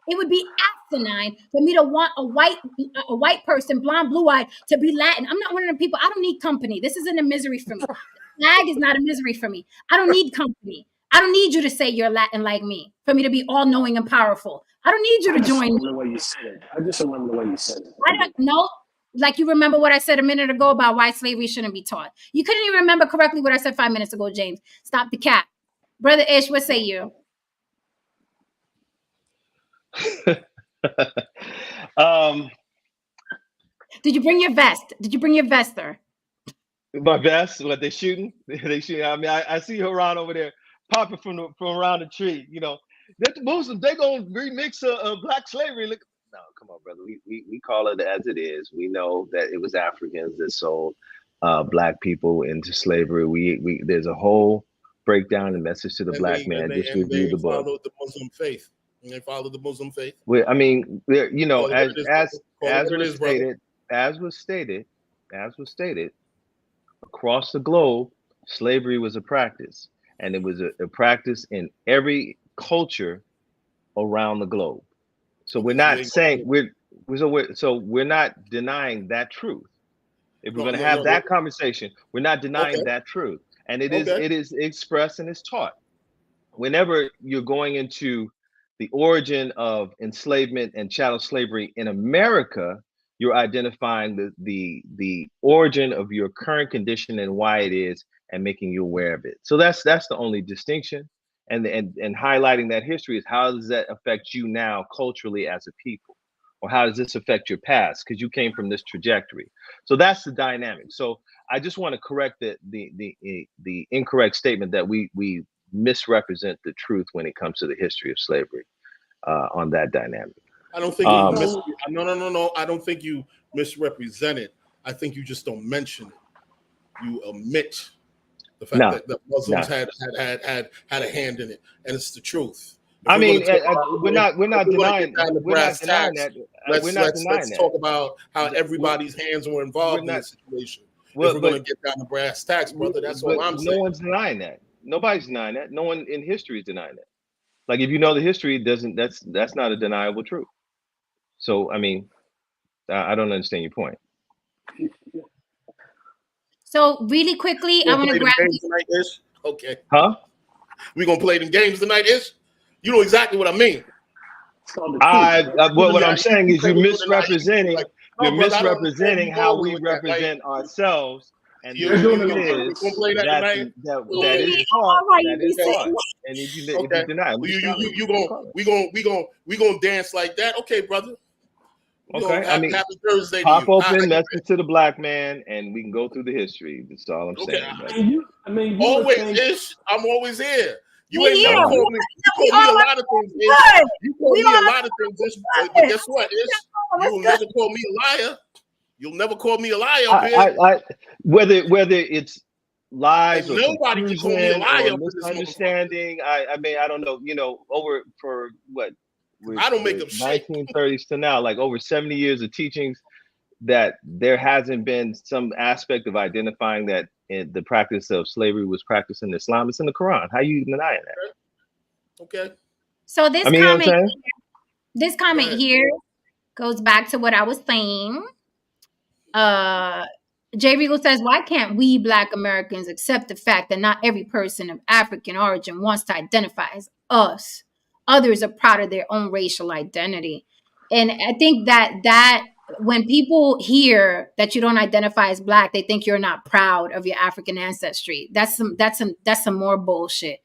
It would be asinine for me to want a white person, blonde, blue eyed, to be Latin. I'm not one of them people. I don't need company. This isn't a misery for me. The flag is not a misery for me. I don't need company. I don't need you to say you're Latin like me for me to be all knowing and powerful. I don't need you to join me. The way you said it. I just remember the way you said it. I don't know. Like you remember what I said a minute ago about why slavery shouldn't be taught. You couldn't even remember correctly what I said 5 minutes ago, James. Stop the cap. Brother Ish, what say you? Did you bring your vest? Did you bring your vest, sir? My vest? What they shooting? They shooting. I mean, I see Haran over there popping from around the tree. You know, that the Muslims, they gonna remix black slavery. Look, no, come on, brother. We call it as it is. We know that it was Africans that sold black people into slavery. We there's a whole breakdown and message to the black man. Just review the book. Followed the Muslim faith. And they followed the Muslim faith. I mean, you know, as was stated, across the globe, slavery was a practice, and it was a practice in every culture around the globe. So we're not saying we're not denying that truth. If we're going to have that conversation, we're not denying that truth, and it is expressed and it's taught. Whenever you're going into the origin of enslavement and chattel slavery in America, you're identifying the origin of your current condition and why it is, and making you aware of it. So that's the only distinction, and highlighting that history is how does that affect you now culturally as a people, or how does this affect your past because you came from this trajectory. So that's the dynamic. So I just want to correct the incorrect statement that we misrepresent the truth when it comes to the history of slavery on that dynamic. I don't think no. I don't think you misrepresent it. I think you just don't mention it. You omit the fact that the Muslims had a hand in it, and it's the truth. I mean, we're not denying that. Let's talk about how everybody's hands were involved in the situation. If we're going to get down to brass tacks, brother, that's all I'm saying. No one's denying that. Nobody's denying that. No one in history is denying that. Like if you know the history, that's not a deniable truth. So I mean, I don't understand your point. So really quickly, I want to grab games tonight, Ish? Okay. Huh? We gonna play them games tonight, Ish? You know exactly what I mean. What I'm saying is you're misrepresenting. You're No, brother, I don't misrepresenting understand how you we going with that, represent ourselves, and You- the you- truth you- is you gonna play that tonight? that is taught. That is taught. And if you Okay. deny, it, we gonna dance like that, okay, brother? okay. I mean, happy Thursday. pop to you. open, message to the black man, and we can go through the history. That's all I'm Okay. saying. You Always, think, Ish. I'm always here. You We ain't here. never called me. You We called me a all lot of things, Ish. good. You called We me a all lot of things, Ish. But guess what, Ish? You will never call me a liar. You'll never call me a liar up here. Whether it's lies or nobody can call me a confusion liar or up in this misunderstanding, I mean, I don't know, over for what I don't make up shit. 1930s to now, like over 70 years of teachings, that there hasn't been some aspect of identifying that the practice of slavery was practiced in Islam. It's in the Quran. How you denying that? Okay. So this I mean, comment here goes back to what I was saying. Jay Regal says, why can't we Black Americans accept the fact that not every person of African origin wants to identify as us? Others are proud of their own racial identity. And I think that when people hear that you don't identify as Black, they think you're not proud of your African ancestry. That's some more bullshit.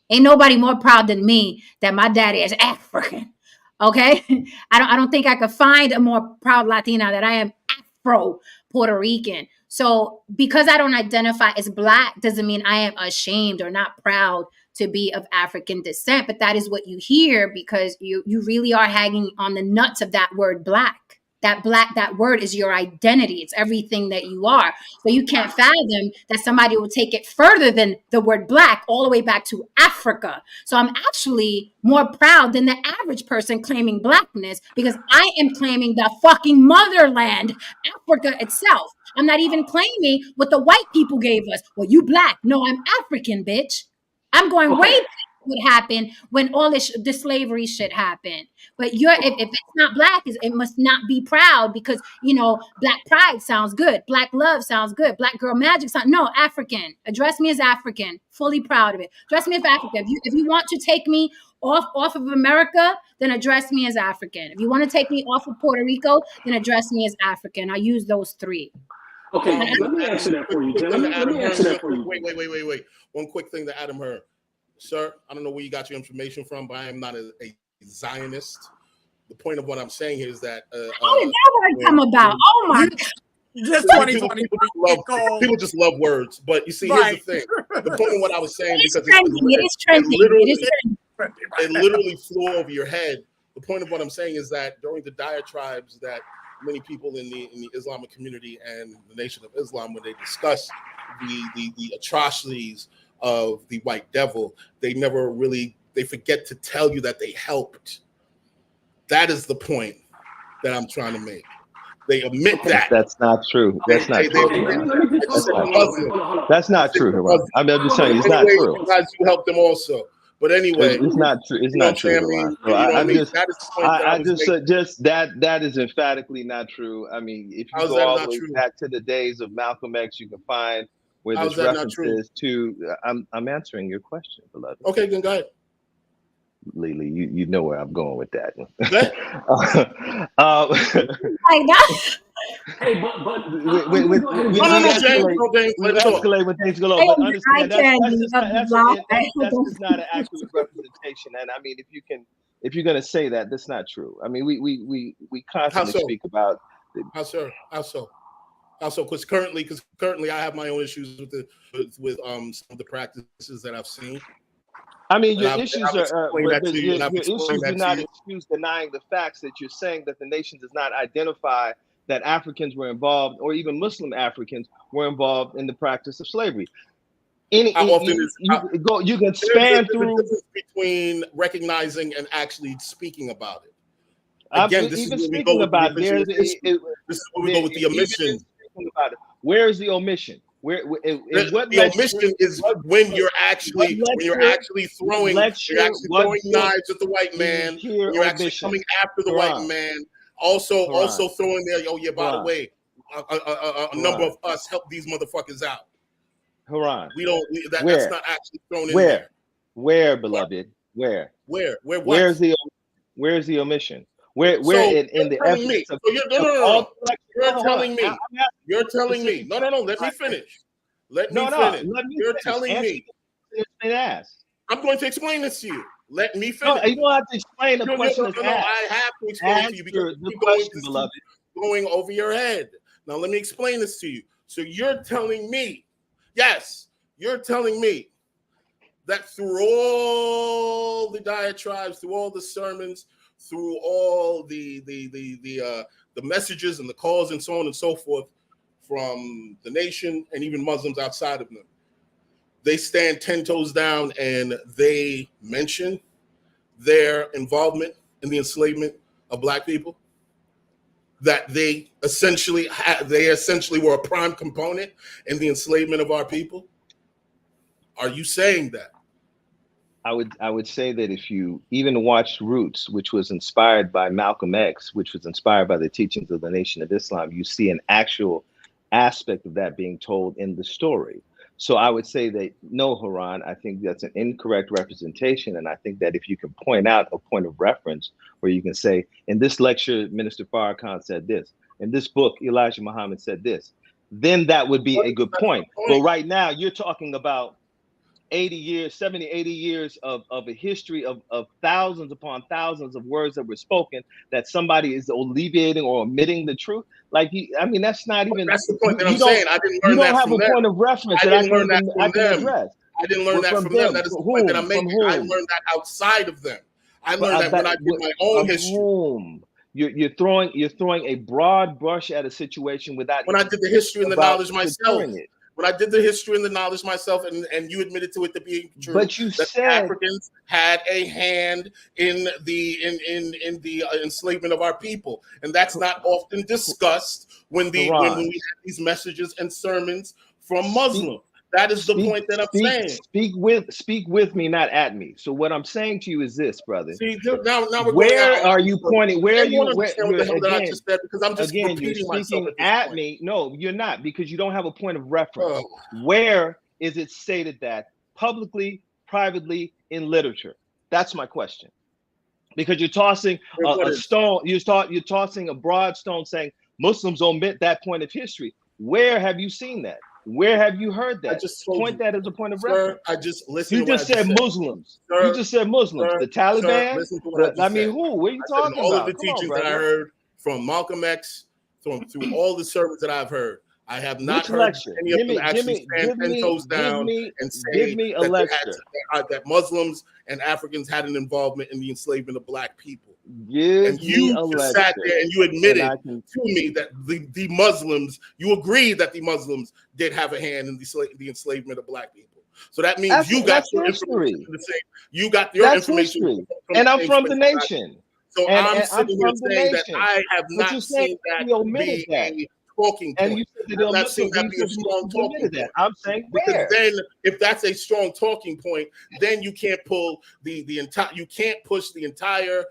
Ain't nobody more proud than me that my daddy is African. Okay? I don't think I could find a more proud Latina that I am Afro Puerto Rican. So because I don't identify as Black doesn't mean I am ashamed or not proud to be of African descent. But that is what you hear because you really are hanging on the nuts of that word Black. That word is your identity. It's everything that you are. So you can't fathom that somebody will take it further than the word Black all the way back to Africa. So I'm actually more proud than the average person claiming Blackness because I am claiming the fucking motherland, Africa itself. I'm not even claiming what the white people gave us. Well, you Black. No, I'm African, bitch. I'm going way back what happened when all this slavery shit happened. But if it's not Black, it must not be proud because Black pride sounds good, Black love sounds good, Black girl magic sounds African. Address me as African, fully proud of it. Address me as African. If you want to take me off of America, then address me as African. If you want to take me off of Puerto Rico, then address me as African. I use those three. Okay, let me answer that for you, Jen. Let me answer that for you. Wait. One quick thing to Adam Hur. Sir, I don't know where you got your information from, but I am not a Zionist. The point of what I'm saying here is that how did that word come about? Oh my God. Just people just love words. But you see, here's the thing. The point of what I was saying, because it is trending. It literally flew over your head. The point of what I'm saying is that during the diatribes that many people in the Islamic community and the Nation of Islam, when they discuss the atrocities of the white devil, they forget to tell you that they helped. That is the point that I'm trying to make. They admit that. That's not true. That's not true. That's not true. I'm just telling you, it's not true. Guys, you helped them also. But anyway, it's not true. It's not true. That is emphatically not true. I mean, if you go all the way back to the days of Malcolm X, you can find where there's references to. I'm answering your question, beloved. Okay, then go ahead. Lily, you know where I'm going with that. Hey, but escalate when things go over. But understand that's just not an accurate representation. And I mean, if you're gonna say that, that's not true. I mean, we constantly speak about how so. Because currently I have my own issues with some of the practices that I've seen. I mean, your issues do not excuse denying the facts that you're saying that the nation does not identify that Africans were involved, or even Muslim Africans were involved in the practice of slavery. You can span through between recognizing and actually speaking about it. Again, this is where we go with the omission. Where is the omission? Where is the omission? The omission is when you're actually throwing knives at the white man. You're actually coming after the white man. Also throwing there. Oh yeah, by the way, a number of us help these motherfuckers out. Haran, that's not actually thrown in there. Where, beloved? Where? What? Where's the omission? Where in the evidence? So you're telling me. You're telling me. No. Let me finish. Let me finish. You're telling me. I'm going to explain this to you. Let me finish. No, you don't have to explain the question. No, I have to explain it to you because going over your head. Now let me explain this to you. So you're telling me, yes, you're telling me that through all the diatribes, through all the sermons, through all the messages and the calls and so on and so forth from the nation and even Muslims outside of them, they stand 10 toes down and they mention their involvement in the enslavement of Black people, that they essentially were a prime component in the enslavement of our people. Are you saying that? I would say that if you even watched Roots, which was inspired by Malcolm X, which was inspired by the teachings of the Nation of Islam, you see an actual aspect of that being told in the story. So I would say that no, Haran, I think that's an incorrect representation. And I think that if you can point out a point of reference where you can say, in this lecture, Minister Farrakhan said this, in this book, Elijah Muhammad said this, then that would be a good point. But right now you're talking about 80 years of a history of thousands upon thousands of words that were spoken that somebody is alleviating or omitting the truth. Like, that's not even. That's the point that I'm saying. I didn't learn that from them. You don't have a point of reference that I can address. I didn't learn that from them. That is the point that I'm making. I learned that outside of them. I learned that when I did my own history. You're throwing a broad brush at a situation without. When I did the history and the knowledge myself. When I did the history and the knowledge myself, and you admitted to it to being true, but you said Africans had a hand in the enslavement of our people, and that's not often discussed when we have these messages and sermons from Muslims. That is the point that I'm saying. Speak with me, not at me. So what I'm saying to you is this, brother. See, now we're where are you pointing? Where are you? What the hell that I just said, because I'm just repeating myself at me. No, you're not, because you don't have a point of reference. Where is it stated that publicly, privately, in literature? That's my question. Because you're tossing a stone. You're tossing a broad stone, saying Muslims omit that point of history. Where have you seen that? Where have you heard that? Point that as a point of reference. I just listened. You just said Muslims. You just said Muslims. The Taliban. Who? What are you talking about? All of the teachings that I heard from Malcolm X, through all the sermons that I've heard, I have not heard any of them actually stand 10 toes down and say that Muslims and Africans had an involvement in the enslavement of Black people. And you sat there and you admitted to me that the Muslims, you agreed that the Muslims did have a hand in the enslavement of Black people. So that means you got your information the same. You got your information, and I'm from the nation. So I'm sitting here saying that I have not seen that be a talking point. And you said that I'm not saying that be a strong talking point. I'm saying because then, if that's a strong talking point, then you can't pull the entire. You can't push the entire,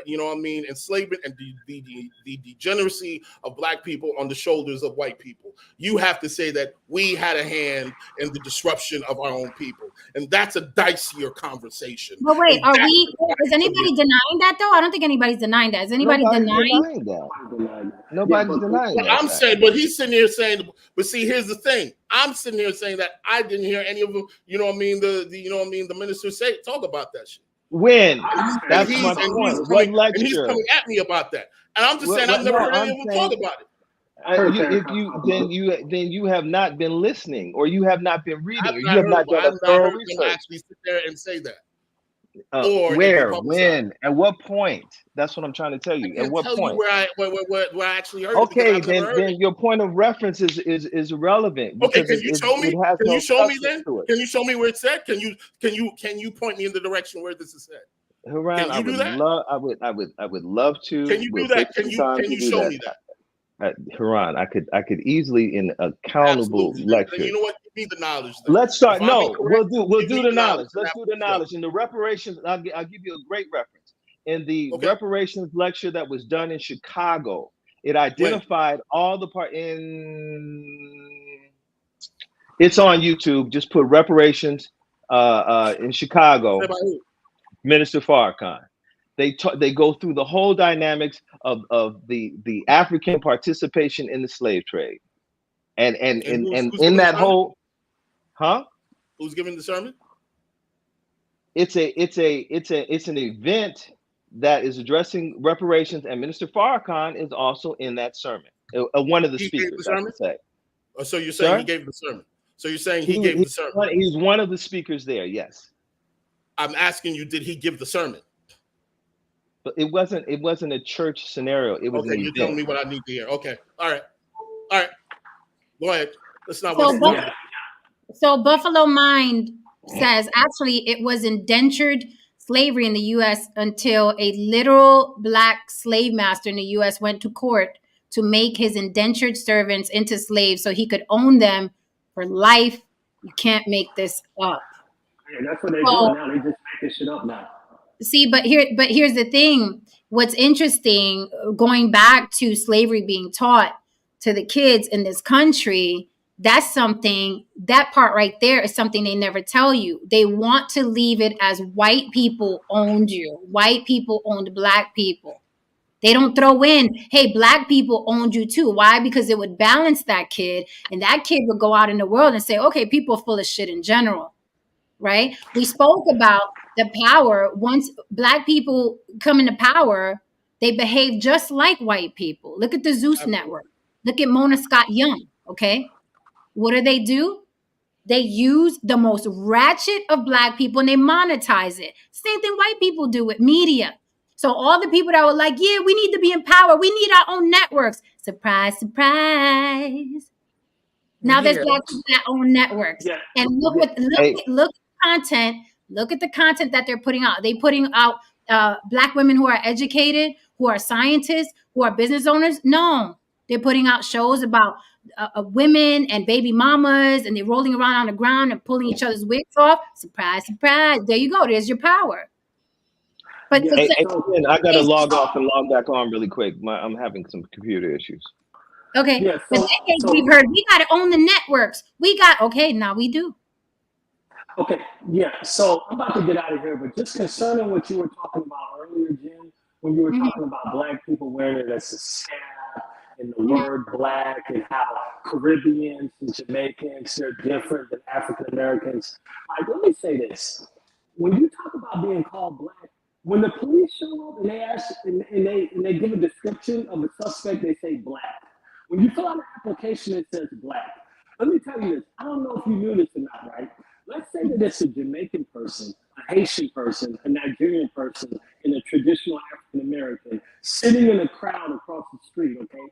enslavement and the degeneracy of Black people on the shoulders of white people. You have to say that we had a hand in the disruption of our own people, and that's a dicier conversation. But wait, is anybody denying that though? I don't think anybody's denying that. Is anybody denying that? Nobody's denying that. I'm saying, but he's sitting here saying, but see, here's the thing. I'm sitting here saying that I didn't hear any of them, the minister talk about that shit. When? That's my point. And he's coming at me about that. And I'm just saying I've never heard any of them talk about it. Then you have not been listening, or you have not been reading, or you have not done a thorough research. Actually sit there and say that. Where, when, at what point? That's what I'm trying to tell you. At what point? Where I actually heard. Okay, then your point of reference is irrelevant. Okay, can you show me? Can you show me then? Can you show me where it's said? Can you point me in the direction where this is said? Haran, I would love to. Can you do that? Can you show me that? Haran, I could easily in a countable Absolutely. lecture. You know what? Give me the knowledge. Then. Let's start. If I'm No, incorrect, we'll give do me the the knowledge. knowledge. Let's do the knowledge. In the reparations, I'll give you a great reference. In the Okay. reparations lecture that was done in Chicago, it identified all the part in. It's on YouTube. Just put reparations in Chicago. Minister Farrakhan. They go through the whole dynamics of the African participation in the slave trade, and who's in that sermon? whole, huh? Who's giving the sermon? It's an event that is addressing reparations, and Minister Farrakhan is also in that sermon. One of the speakers, I should say. Oh, so you're saying Sir? he gave the sermon? So you're saying he gave the sermon? He's one of the speakers there. Yes. I'm asking you, did he give the sermon? But it wasn't a church scenario. It was okay. You're telling me what I need to hear. Okay. All right. Go ahead. Let's not waste time. So Buffalo Mind says actually it was indentured slavery in the U.S. until a literal black slave master in the U.S. went to court to make his indentured servants into slaves so he could own them for life. You can't make this up. Yeah, that's what they're doing now. They just make this shit up now. See, but here's the thing. What's interesting, going back to slavery being taught to the kids in this country, that's something, that part right there is something they never tell you. They want to leave it as white people owned you. White people owned black people. They don't throw in, hey, black people owned you too. Why? Because it would balance that kid, and that kid would go out in the world and say, okay, people are full of shit in general, right? We spoke about the power. Once black people come into power, they behave just like white people. Look at the Zeus Network. Look at Mona Scott Young, okay? What do? They use the most ratchet of black people and they monetize it. Same thing white people do with media. So all the people that were like, yeah, we need to be in power. We need our own networks. Surprise, surprise. Now there's black people that own networks. Yeah. And look at content. Look at the content that they're putting out. They putting out black women who are educated, who are scientists, who are business owners. No, they're putting out shows about women and baby mamas, and they're rolling around on the ground and pulling each other's wigs off. Surprise, surprise. There you go. There's your power. But I got to log off and log back on really quick. I'm having some computer issues. Okay. Yeah, we've heard we got to own the networks. Now we do. Okay. Yeah. So I'm about to get out of here, but just concerning what you were talking about earlier, Jen, when you were talking about black people wearing it as a scab and the word black and how Caribbeans and Jamaicans are different than African Americans. Let me say this. When you talk about being called black, when the police show up and they ask and they give a description of a suspect, they say black. When you fill out an application, it says black. Let me tell you this. I don't know if you knew this or not, right? Let's say that it's a Jamaican person, a Haitian person, a Nigerian person, and a traditional African American sitting in a crowd across the street, okay?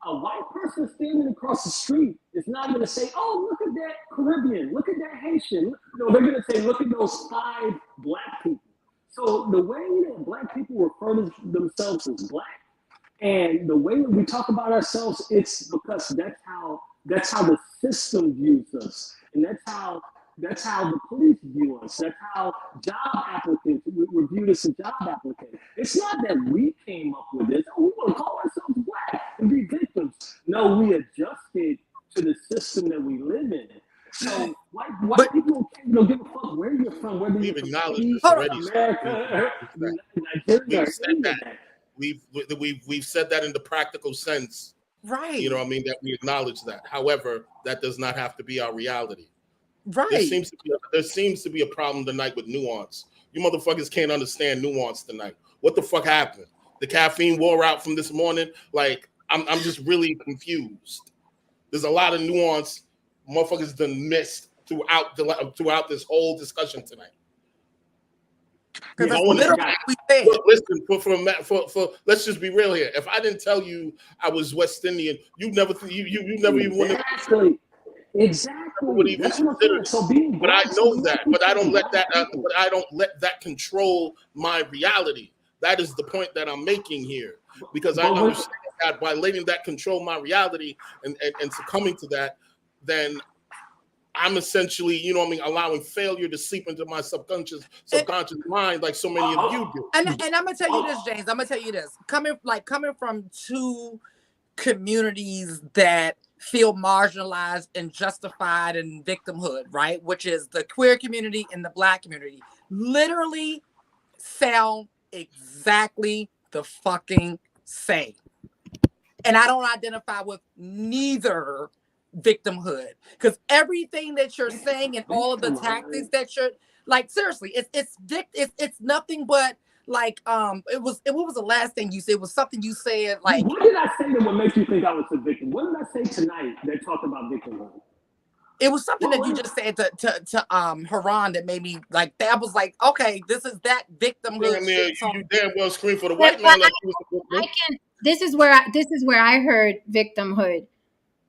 A white person standing across the street is not going to say, oh, look at that Caribbean, look at that Haitian. No, they're going to say, look at those 5 black people. So the way that black people refer to themselves as black, and the way that we talk about ourselves, it's because that's how the system views us, and that's how the police view us. That's how job applicants review us as job applicants. It's not that we came up with this. Oh, we want to call ourselves black and be victims. No, we adjusted to the system that we live in. So white people don't give a fuck where you're from, whether you're from America, Nigeria, We've said that in the practical sense, right? You know what I mean? That we acknowledge that. However, that does not have to be our reality. Right. There seems to be a problem tonight with nuance. You motherfuckers can't understand nuance tonight. What the fuck happened? The caffeine wore out from this morning. Like, I'm just really confused. There's a lot of nuance motherfuckers done missed throughout this whole discussion tonight. Listen, for let's just be real here. If I didn't tell you I was West Indian, you never even want to. Exactly. Would even consider it. But I know that. But I don't let that control my reality. That is the point that I'm making here, because I understand by letting that control my reality and succumbing to that, then I'm essentially, you know what I mean, allowing failure to seep into my subconscious mind like so many of you do. And I'm gonna tell you this, James. I'm gonna tell you this. Coming from two communities that feel marginalized and justified in victimhood, right? Which is the queer community and the Black community. Literally sound exactly the fucking same. And I don't identify with neither victimhood, because everything that you're saying and all of the tactics that you're like, seriously, it's nothing but like it was what was the last thing you said? It was something you said like, what did I say that would make you think I was a victim? What did I say tonight that talked about victimhood? it was something that you just said to Haran that made me like, that was like, okay, this is that victimhood shit. You damn well scream for the white man like he was the victim. This is where I heard victimhood.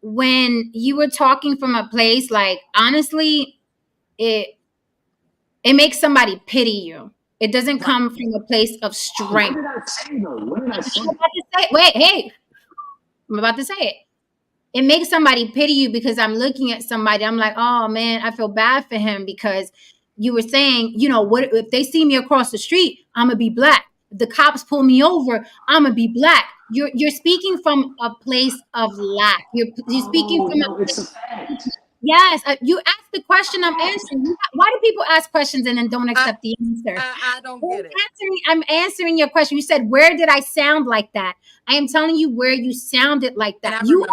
When you were talking from a place, like, honestly, it makes somebody pity you. It doesn't come from a place of strength. What did I say though? What did I say? I'm about to say it. It makes somebody pity you, because I'm looking at somebody, I'm like, oh man, I feel bad for him, because you were saying, you know, what if they see me across the street, I'm gonna be Black. If the cops pull me over, I'm gonna be Black. You're speaking from a place of lack. You're speaking from it's a fact. Yes, you asked the question, I'm answering. Why do people ask questions and then don't accept the answer? I don't get it. I'm answering your question. You said, where did I sound like that? I am telling you where you sounded like that. You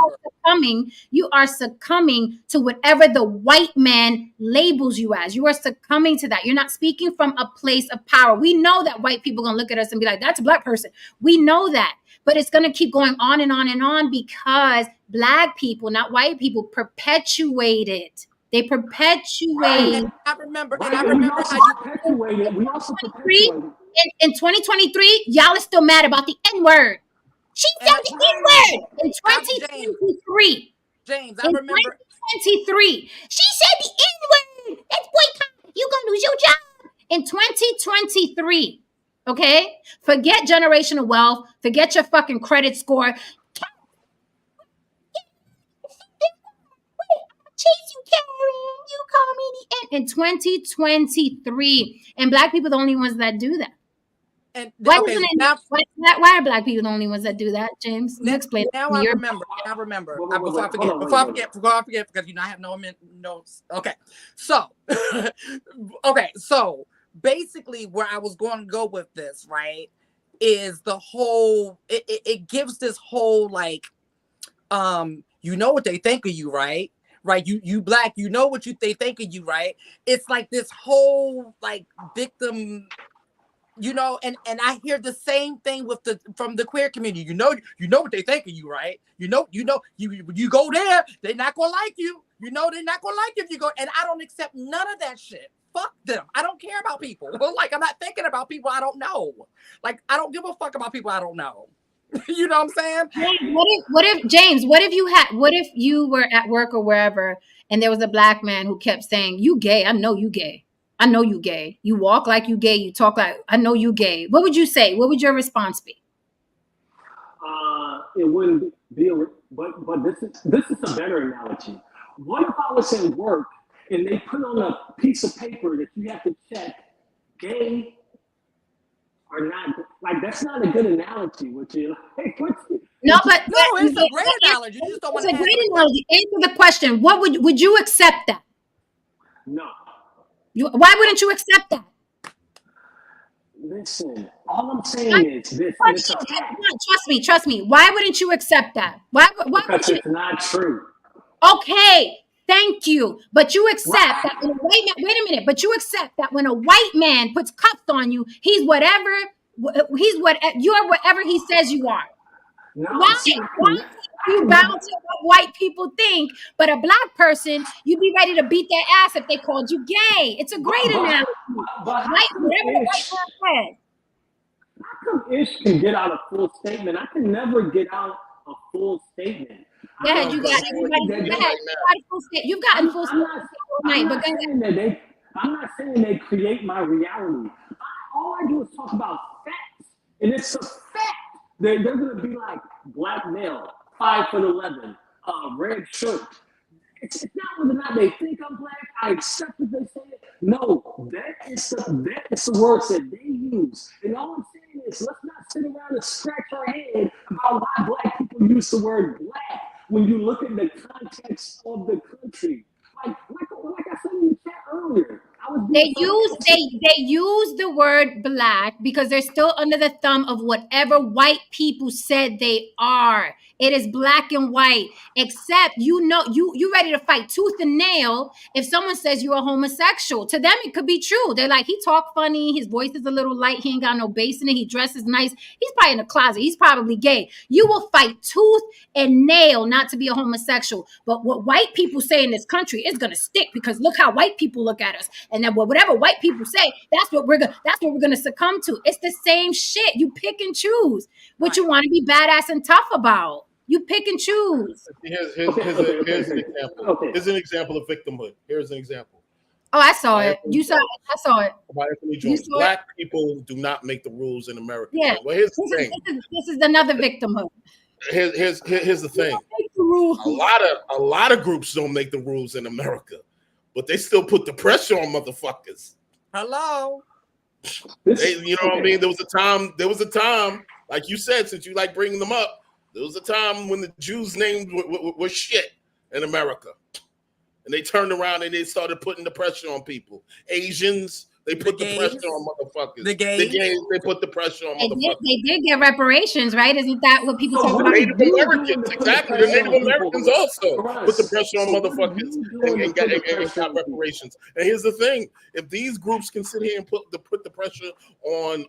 are succumbing to whatever the white man labels you as. You are succumbing to that. You're not speaking from a place of power. We know that white people are going to look at us and be like, that's a Black person. We know that. But it's going to keep going on and on and on, because Black people, not white people, perpetuate it. They perpetuate. And I remember We how you perpetuated. We also perpetuated. In 2023, y'all are still mad about the N-word. She said the N-word in 2023. James, I remember 2023. She said the N-word. That's boycott. You're going to lose your job. In 2023. Okay? Forget generational wealth. Forget your fucking credit score. Chase you, Karen. You call me the end. In 2023. And Black people are the only ones that do that. and Why okay, are Black people the only ones that do that, James? You explain. now I remember. Before I forget, because you know I have no notes. Okay, so so basically where I was going to go with this, right, is the whole. It gives this whole like, you know what they think of you, right? Right, you Black, you know what they think of you, right? It's like this whole like victim. You know, and I hear the same thing from the queer community. You know what they think of you, right? You go there, they're not gonna like you. You know they're not gonna like you if you go. And I don't accept none of that shit. Fuck them. I don't care about people. Like, I'm not thinking about people I don't know. Like, I don't give a fuck about people I don't know. You know what I'm saying? What if you were at work or wherever, and there was a Black man who kept saying, "You gay? I know you gay. I know you gay. You walk like you gay. You talk like, I know you gay." What would you say? What would your response be? It wouldn't be, but this is a better analogy. What if I was at work and they put on a piece of paper that you have to check gay or not? Like, that's not a good analogy, would you? No, but it's a great analogy. You just don't want to. It's a great analogy. Answer the question. What would you accept that? No. Why wouldn't you accept that? Listen, all I'm saying is this. Trust me. Why wouldn't you accept that? Why because it's not true. Okay, thank you. But you accept that when a white man, wait a minute, but you accept that when a white man puts cuffs on you, you're whatever he says you are. No, Why you bound to what white people think, but a Black person, you'd be ready to beat their ass if they called you gay. It's a great analogy. Whatever the white man says. How come Ish can get out a full statement? I can never get out a full statement. Yeah, you got everybody. You've gotten full statement all night, but I'm not saying they create my reality. All I do is talk about facts, and it's a fact. They're going to be like, black male, 5'11", red shirt. It's not whether or not they think I'm black. I accept what they say. No, that is the words that they use. And all I'm saying is, let's not sit around and scratch our head about why black people use the word black when you look at the context of the country. Like I said in the chat earlier, I was They use the word black because they're still under the thumb of whatever white people said they are. It is black and white. Except you ready to fight tooth and nail if someone says you're a homosexual. To them, it could be true. They're like, he talk funny, his voice is a little light, he ain't got no bass in it, he dresses nice. He's probably in the closet. He's probably gay. You will fight tooth and nail not to be a homosexual. But what white people say in this country is gonna stick because look how white people look at us. And then whatever white people say, that's what we're gonna succumb to. It's the same shit. You pick and choose what you want to be badass and tough about. You pick and choose. Here's an example. Here's an example of victimhood. Here's an example. Oh, I saw it. You saw it. I saw it. By Anthony Jones. Black people do not make the rules in America. Yeah. Well, here's the thing. This is another victimhood. Here's the thing. A lot of groups don't make the rules in America, but they still put the pressure on motherfuckers. Hello. You know what I mean? There was a time, like you said, since you like bringing them up, there was a time when the Jews' names were shit in America. And they turned around and they started putting the pressure on people. Asians, they put the pressure on motherfuckers. The gays, they put the pressure on motherfuckers. They did get reparations, right? Isn't that what people talk about? Native Americans, exactly. The Native Americans also put the pressure on motherfuckers and got reparations. And here's the thing: if these groups can sit here and put the pressure on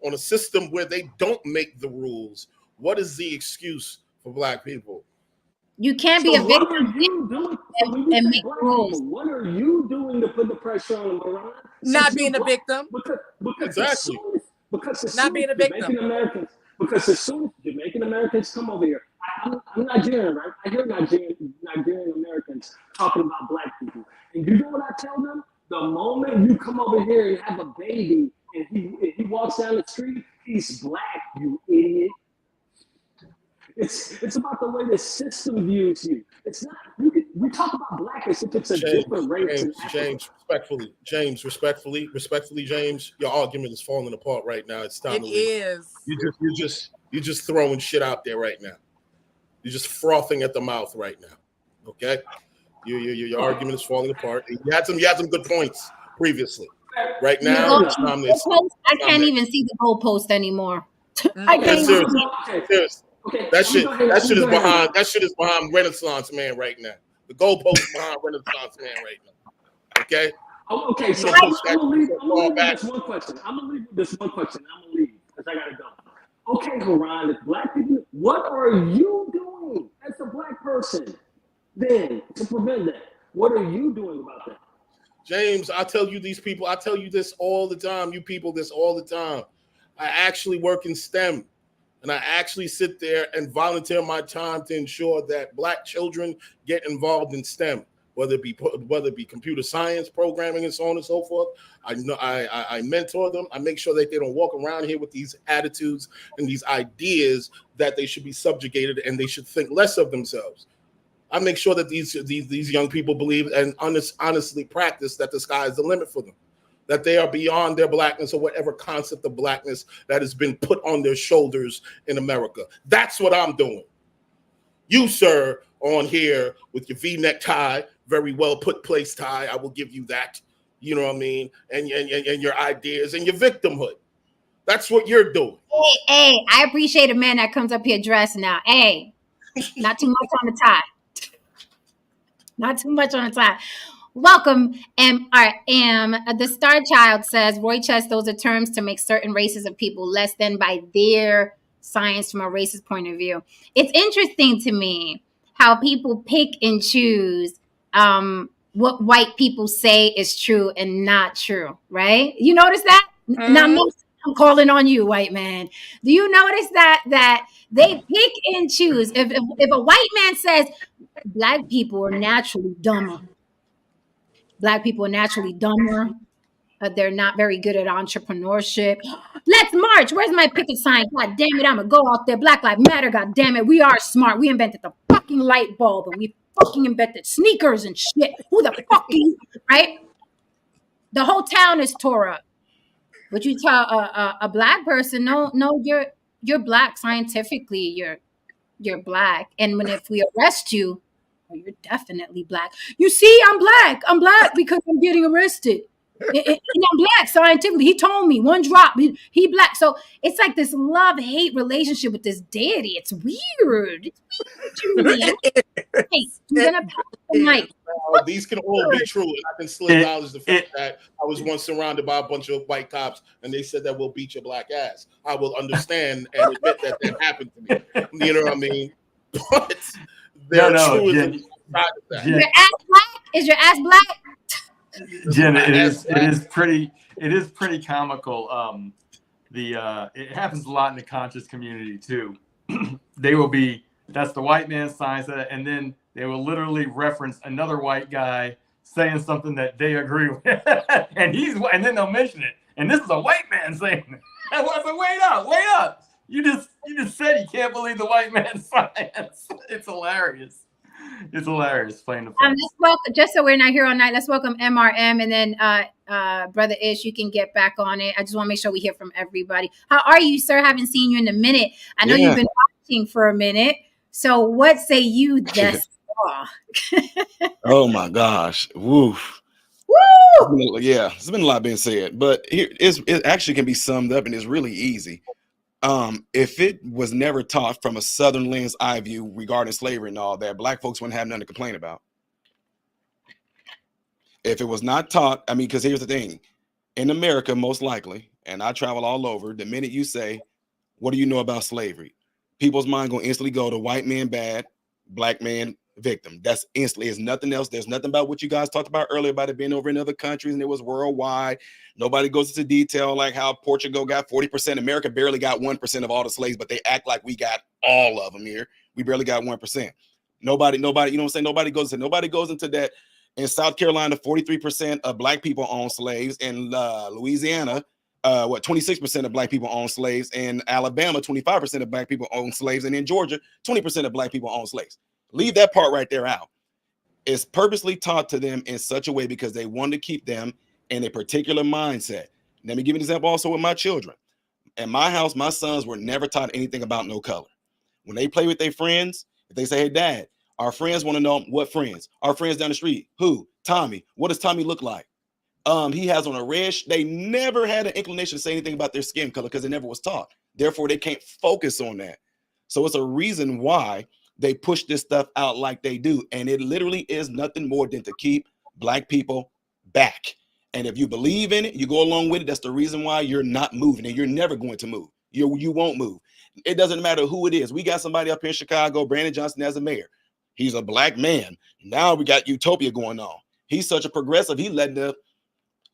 a system where they don't make the rules, what is the excuse for black people? You can't be a victim and make rules. What are you doing to put the pressure on them, Moran? Not being a victim. Because exactly. Not being a victim. Because as soon as Jamaican Americans come over here, I'm Nigerian, right? I hear Nigerian Americans talking about black people. And you know what I tell them? The moment you come over here and have a baby and he walks down the street, he's black, you idiot. It's about the way the system views you. It's not. We talk about black as if it's a different race. James, respectfully, James, your argument is falling apart right now. It's time to leave. It is. You're just throwing shit out there right now. You're just frothing at the mouth right now. Okay, your argument is falling apart. You had some good points previously. Right now, it's time to. I can't even see the goalpost anymore. I can't even see it. Seriously. Okay, that shit is behind Renaissance Man right now. The goalpost is behind Renaissance Man right now. Okay. Okay. So I'm gonna leave with this one question. I'm gonna leave because I gotta go. Okay, Haran, if black people, what are you doing as a black person then to prevent that? What are you doing about that? James, I tell you this all the time. You people this all the time. I actually work in STEM. And I actually sit there and volunteer my time to ensure that black children get involved in STEM, whether it be computer science, programming, and so on and so forth. I mentor them. I make sure that they don't walk around here with these attitudes and these ideas that they should be subjugated and they should think less of themselves. I make sure that these young people believe and honestly practice that the sky is the limit for them, that they are beyond their blackness or whatever concept of blackness that has been put on their shoulders in America. That's what I'm doing. You, sir, on here with your V-neck tie, very well put place tie, I will give you that. You know what I mean? And your ideas and your victimhood. That's what you're doing. Hey, I appreciate a man that comes up here dressed now. Hey, not too much on the tie. Not too much on the tie. Welcome, the Star Child says, Roy Chess, those are terms to make certain races of people less than by their science from a racist point of view. It's interesting to me how people pick and choose what white people say is true and not true, right? You notice that? Now, I'm calling on you, white man. Do you notice that they pick and choose? If a white man says black people are naturally dumber, black people are naturally dumber. They're not very good at entrepreneurship. Let's march. Where's my picket sign? God damn it, I'm gonna go out there. Black Lives Matter. God damn it, we are smart. We invented the fucking light bulb, and we fucking invented sneakers and shit. Who the fuck are you? Right? The whole town is tore up. Would you tell a black person, no, you're black scientifically. You're black, and if we arrest you, oh, you're definitely black. You see, I'm black. I'm black because I'm getting arrested. And I'm black scientifically. He told me one drop. He black. So it's like this love-hate relationship with this deity. It's weird. It's weird to me. Hey, I'm gonna pass the mic. Well, these can all be true, and I can still acknowledge the fact that I was once surrounded by a bunch of white cops, and they said that we'll beat your black ass. I will understand and admit that happened to me. You know what I mean? But there are truisms outside of that. Your ass black? Is your ass black? Jen, it is pretty comical. It happens a lot in the conscious community too. They will be, that's the white man's science, and then they will literally reference another white guy saying something that they agree with, and then they'll mention it. And this is a white man saying it. I was like, wait up! You just said you can't believe the white man's science. It's hilarious. It's hilarious playing the Let's welcome, just so we're not here all night, let's welcome MRM, and then Brother Ish, you can get back on it. I just want to make sure we hear from everybody. How are you, sir? Haven't seen you in a minute. I know you've been watching for a minute. So what say you thus far? Oh my gosh. Woof. Woo! Yeah, there's been a lot being said, but it actually can be summed up and it's really easy. If it was never taught from a Southern lens eye view regarding slavery and all that, black folks wouldn't have nothing to complain about. If it was not taught, I mean, because here's the thing, in America, most likely, and I travel all over, the minute you say, what do you know about slavery? People's mind gonna instantly go to white man bad, black man victim. That's instantly, it's nothing else. There's nothing about what you guys talked about earlier about it being over in other countries and it was worldwide. Nobody goes into detail like how Portugal got 40%. America barely got 1% of all the slaves, but they act like we got all of them here. We barely got 1%. Nobody, you know what I'm saying? Nobody goes into that. In South Carolina, 43% of black people own slaves. In Louisiana, 26% of black people own slaves. In Alabama, 25% of black people own slaves. And in Georgia, 20% of black people own slaves. Leave that part right there out. It's purposely taught to them in such a way because they want to keep them in a particular mindset. Let me give you an example also with my children. In my house, my sons were never taught anything about no color. When they play with their friends, if they say, hey, dad, our friends want to know what friends. Our friends down the street. Who? Tommy. What does Tommy look like? He has on a red. They never had an inclination to say anything about their skin color because it never was taught. Therefore, they can't focus on that. So it's a reason why they push this stuff out like they do. And it literally is nothing more than to keep black people back. And if you believe in it, you go along with it. That's the reason why you're not moving and you're never going to move. You won't move. It doesn't matter who it is. We got somebody up here in Chicago, Brandon Johnson as a mayor. He's a black man. Now we got utopia going on. He's such a progressive. He let the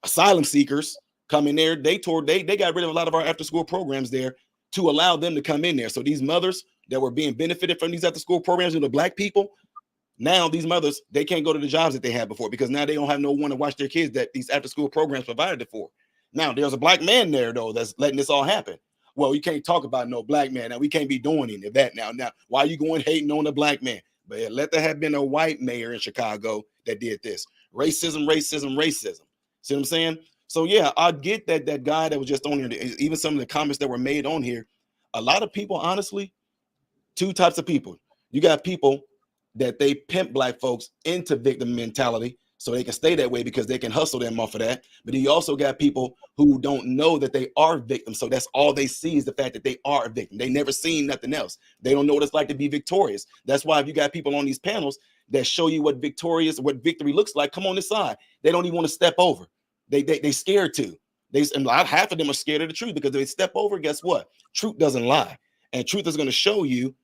asylum seekers come in there. They got rid of a lot of our after school programs there to allow them to come in there. So these mothers that were being benefited from these after school programs and the black people, now these mothers, they can't go to the jobs that they had before because now they don't have no one to watch their kids that these after school programs provided it for. Now there's a black man there though that's letting this all happen. Well, you can't talk about no black man. Now we can't be doing any of that now. Now, why are you going hating on the black man? But let there have been a white mayor in Chicago that did this. Racism. See what I'm saying? So yeah, I get that guy that was just on here, even some of the comments that were made on here. A lot of people, honestly, two types of people. You got people that they pimp black folks into victim mentality so they can stay that way because they can hustle them off of that. But you also got people who don't know that they are victims. So that's all they see is the fact that they are a victim. They never seen nothing else. They don't know what it's like to be victorious. That's why if you got people on these panels that show you what victory looks like, come on this side. They don't even want to step over. They scared to. Half of them are scared of the truth because if they step over, guess what? Truth doesn't lie. And truth is going to show you,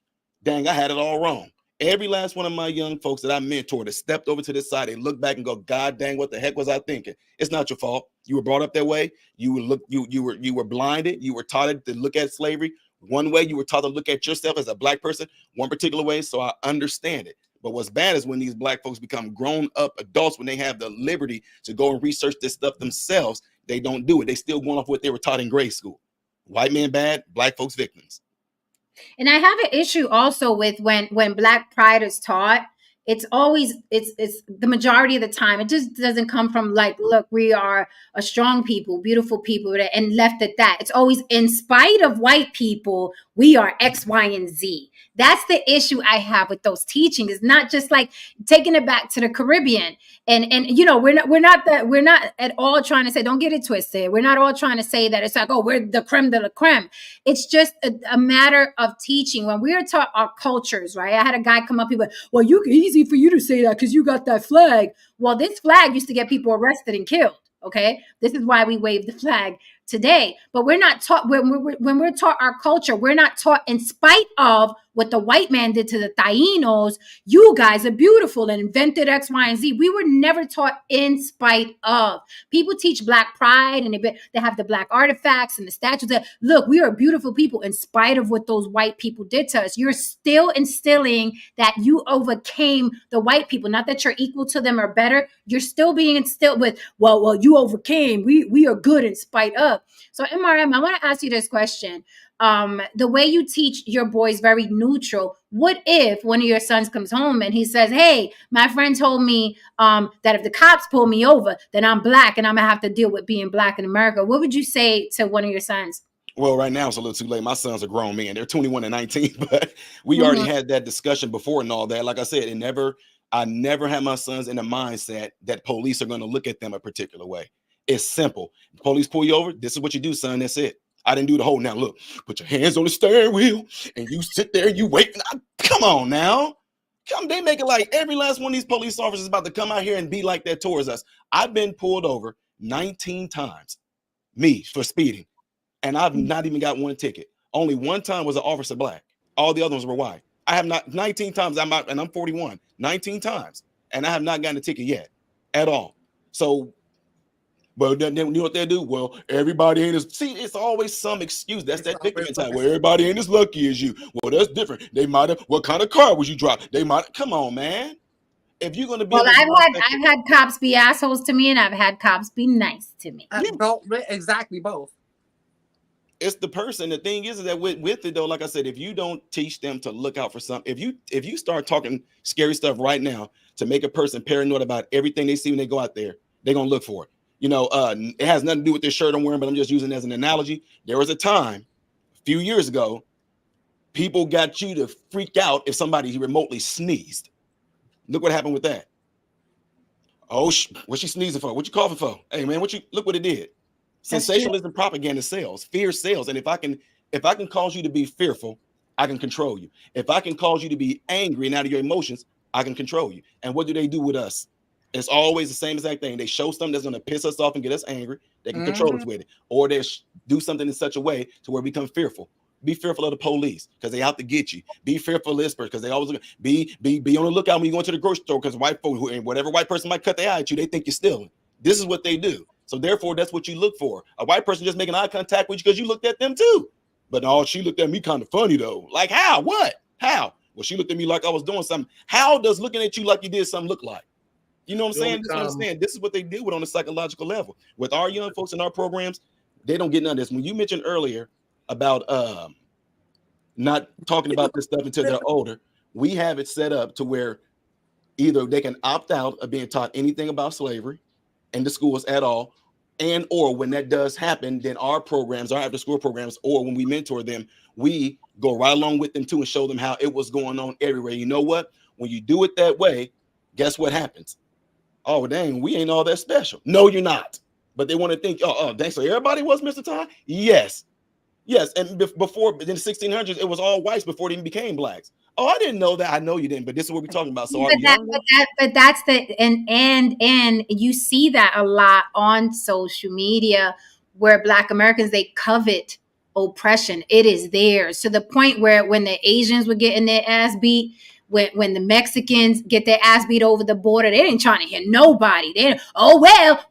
dang, I had it all wrong. Every last one of my young folks that I mentored that stepped over to this side, they look back and go, God dang, what the heck was I thinking? It's not your fault. You were brought up that way. You were blinded. You were taught to look at slavery one way. You were taught to look at yourself as a black person one particular way. So I understand it. But what's bad is when these black folks become grown up adults, when they have the liberty to go and research this stuff themselves, They don't do it. They still going off what they were taught in grade school. White man bad, black folks victims. And I have an issue also with when Black pride is taught. It's always it's the majority of the time. It just doesn't come from like, look, we are a strong people, beautiful people, and left at that. It's always in spite of white people, we are X, Y, and Z. That's the issue I have with those teachings. It's not just like taking it back to the Caribbean. And you know, we're not at all trying to say, don't get it twisted. We're not all trying to say that it's like, oh, we're the creme de la creme. It's just a matter of teaching. When we are taught our cultures, right? I had a guy come up here, well, easy for you to say that because you got that flag. Well, this flag used to get people arrested and killed. Okay, this is why we wave the flag today. But we're not taught when we're taught our culture. We're not taught in spite of what the white man did to the Tainos. You guys are beautiful and invented X, Y, and Z. We were never taught in spite of. People teach Black pride and they have the Black artifacts and the statues that look, we are beautiful people in spite of what those white people did to us. You're still instilling that you overcame the white people. Not that you're equal to them or better. You're still being instilled with, well, you overcame. We are good in spite of. So MRM, I want to ask you this question. The way you teach your boys very neutral. What if one of your sons comes home and he says, hey, my friend told me that if the cops pull me over, then I'm Black and I'm gonna have to deal with being Black in America. What would you say to one of your sons? Well, right now it's a little too late. My sons are grown men. They're 21 and 19, but we already had that discussion before and all that. Like I said, I never had my sons in the mindset that police are going to look at them a particular way. It's simple. Police pull you over. This is what you do, son. That's it. I didn't do the whole, now look, put your hands on the steering wheel and you sit there and you wait. Come on now. They make it like every last one of these police officers is about to come out here and be like that towards us. I've been pulled over 19 times, me, for speeding. And I've not even got one ticket. Only one time was an officer Black. All the others were white. I have not 19 times. I'm 41, 19 times. And I have not gotten a ticket yet at all. So, but then you know what they do? Well, everybody ain't as, see, it's always some excuse. That's that victim mentality. Well, everybody ain't as lucky as you. Well, that's different. They might have, what kind of car was you driving? They might, come on, man. If you're gonna be, well, I've had cops be assholes to me, and I've had cops be nice to me. Exactly, both. It's the person. The thing is that with it though, like I said, if you don't teach them to look out for something, if you start talking scary stuff right now to make a person paranoid about everything they see when they go out there, they're gonna look for it. You know, it has nothing to do with this shirt I'm wearing, but I'm just using it as an analogy. There was a time a few years ago, people got you to freak out if somebody remotely sneezed. Look what happened with that. Oh, what she sneezing for? What you coughing for? Hey man, look what it did. Sensationalism, propaganda sells, fear sells. And if I can cause you to be fearful, I can control you. If I can cause you to be angry and out of your emotions, I can control you. And what do they do with us? It's always the same exact thing. They show something that's going to piss us off and get us angry. They can control us with it. Or they do something in such a way to where we become fearful. Be fearful of the police because they out to get you. Be fearful of this person because they always be on the lookout when you go into the grocery store because white folk, whatever white person might cut their eye at you, they think you're stealing. This is what they do. So therefore, that's what you look for. A white person just making eye contact with you because you looked at them too. But no, she looked at me kind of funny though. Like how? What? How? Well, she looked at me like I was doing something. How does looking at you like you did something look like? You know what I'm saying? This is what they deal with on a psychological level. With our young folks in our programs, they don't get none of this. When you mentioned earlier about not talking about this stuff until they're older, we have it set up to where either they can opt out of being taught anything about slavery in the schools at all, and or when that does happen, then our programs, our after school programs, or when we mentor them, we go right along with them too and show them how it was going on everywhere. You know what? When you do it that way, guess what happens? Oh, dang, we ain't all that special. No, you're not. But they want to think, dang, so everybody was Mr. Ty? Yes. And before, in the 1600s, it was all whites before they even became Blacks. Oh, I didn't know that. I know you didn't, but this is what we're talking about. So that's the and you see that a lot on social media where Black Americans, they covet oppression. It is theirs to the point where when the Asians were getting their ass beat, when the Mexicans get their ass beat over the border, they ain't trying to hear nobody.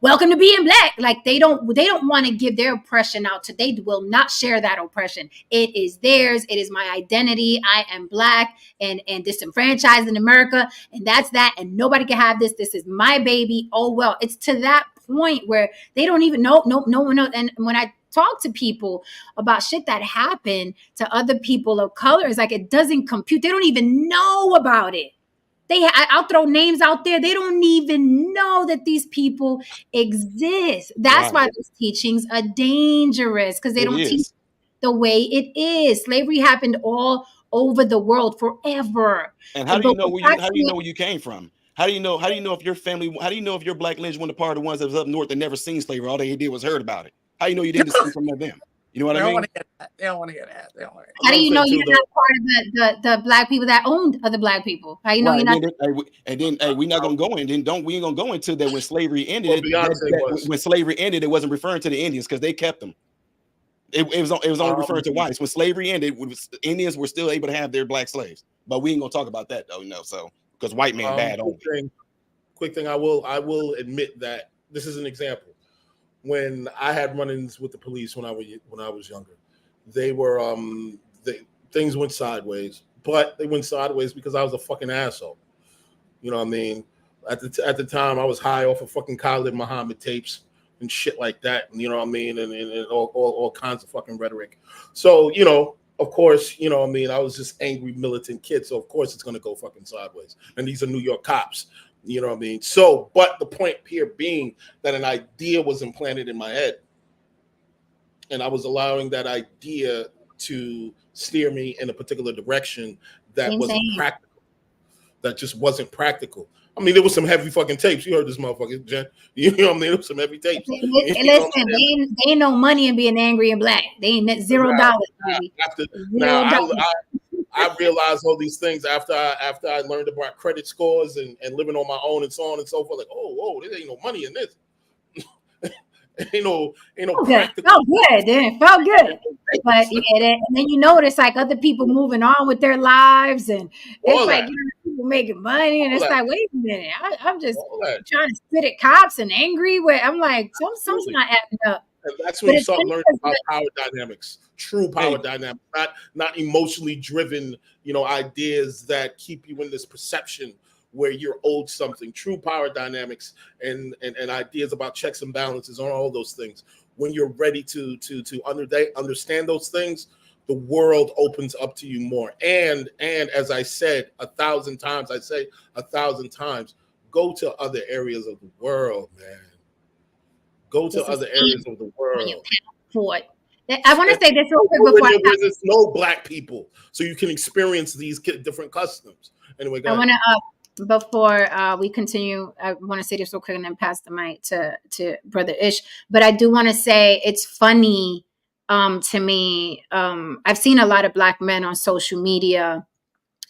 Welcome to being Black. Like they don't want to give their oppression out to. They will not share that oppression. It is theirs. It is my identity. I am Black and disenfranchised in America, and that's that. And nobody can have this. This is my baby. Oh well, it's to that point where they don't even know, no one knows. And when I talk to people about shit that happened to other people of color, it's like it doesn't compute. They don't even know about it. I'll throw names out there. They don't even know that these people exist. That's why those teachings are dangerous, because they don't teach the way it is. Slavery happened all over the world forever. And how do you know where you came from? How do you know if your family? How do you know if your black lineage wasn't a part of the ones that was up north that never seen slavery? All they did was heard about it. How do you know you didn't see from them? You know what I mean? They don't want to hear that. How do you know you're not part of the black people that owned other black people? How you know you're not? And then we're not gonna go in. We ain't gonna go into that when slavery ended. When slavery ended, it wasn't referring to the Indians because they kept them. It was only referring to whites. When slavery ended, Indians were still able to have their black slaves. But we ain't gonna talk about that though, So because white man bad only. Quick thing, I will admit that this is an example. When I had run-ins with the police when I was younger, they were things went sideways, but they went sideways because I was a fucking asshole. You know what I mean? At the time, I was high off of fucking Khalid Muhammad tapes and shit like that. You know what I mean? And all kinds of fucking rhetoric. So, of course, I was just angry militant kid. So of course it's gonna go fucking sideways. And these are New York cops. You know what I mean? So, but the point here being that an idea was implanted in my head, and I was allowing that idea to steer me in a particular direction that wasn't practical. That just wasn't practical. I mean, there was some heavy fucking tapes. You heard this motherfucker, Jen. You know what I mean? There was some heavy tapes. Listen, they ain't no money in being angry and black. They ain't $0. I realized all these things after I learned about credit scores and living on my own and so on and so forth. Like, whoa, there ain't no money in this. ain't no practical. Felt good. It felt good. But and then you notice like other people moving on with their lives, and it's like people making money, and it's like, wait a minute, I'm just trying to spit at cops and angry. I'm like, something's not adding up. And that's when you start learning about power dynamics, true power dynamics, not emotionally driven, ideas that keep you in this perception where you're owed something. True power dynamics and ideas about checks and balances on all those things. When you're ready to understand those things, the world opens up to you more. And as I said 1,000 times, go to other areas of the world, man. Go to other areas of the world. I want to say this real quick before there's no black people, so you can experience these different customs. Anyway, go ahead. Before we continue, I want to say this real quick and then pass the mic to Brother Ish. But I do want to say it's funny to me. I've seen a lot of black men on social media.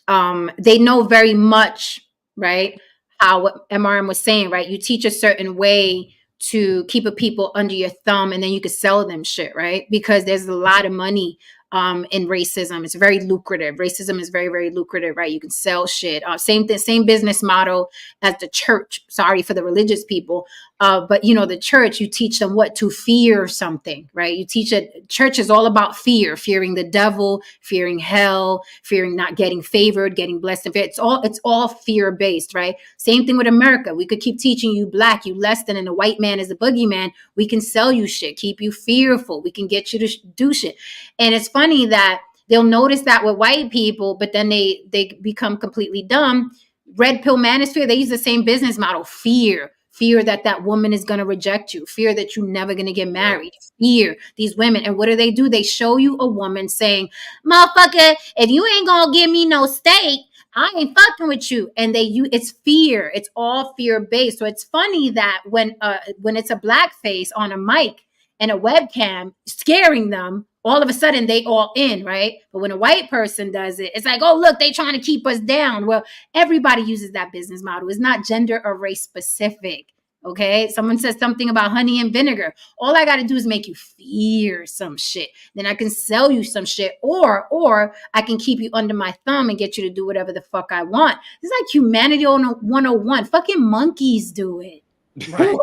They know very much, right? How what MRM was saying, right? You teach a certain way to keep a people under your thumb, and then you could sell them shit, right? Because there's a lot of money in racism. It's very lucrative. Racism is very, very lucrative, right? You can sell shit. Same business model as the church. Sorry for the religious people. But the church, you teach them what to fear something, right? You teach it. Church is all about fear, fearing the devil, fearing hell, fearing not getting favored, getting blessed. It's all fear based, right? Same thing with America. We could keep teaching you black, you less than, and the white man is a boogeyman. We can sell you shit, keep you fearful. We can get you to do shit. And it's funny that they'll notice that with white people, but then they become completely dumb. Red pill manosphere, they use the same business model. Fear that woman is going to reject you. Fear that you're never going to get married. Fear these women. And what do? They show you a woman saying, motherfucker, if you ain't going to give me no steak, I ain't fucking with you. And it's fear. It's all fear based. So it's funny that when it's a black face on a mic and a webcam scaring them, all of a sudden they all in, right? But when a white person does it, it's like, oh, look, they trying to keep us down. Well, everybody uses that business model. It's not gender or race specific, okay? Someone says something about honey and vinegar. All I got to do is make you fear some shit. Then I can sell you some shit, or I can keep you under my thumb and get you to do whatever the fuck I want. It's like humanity on 101. Fucking monkeys do it. Right.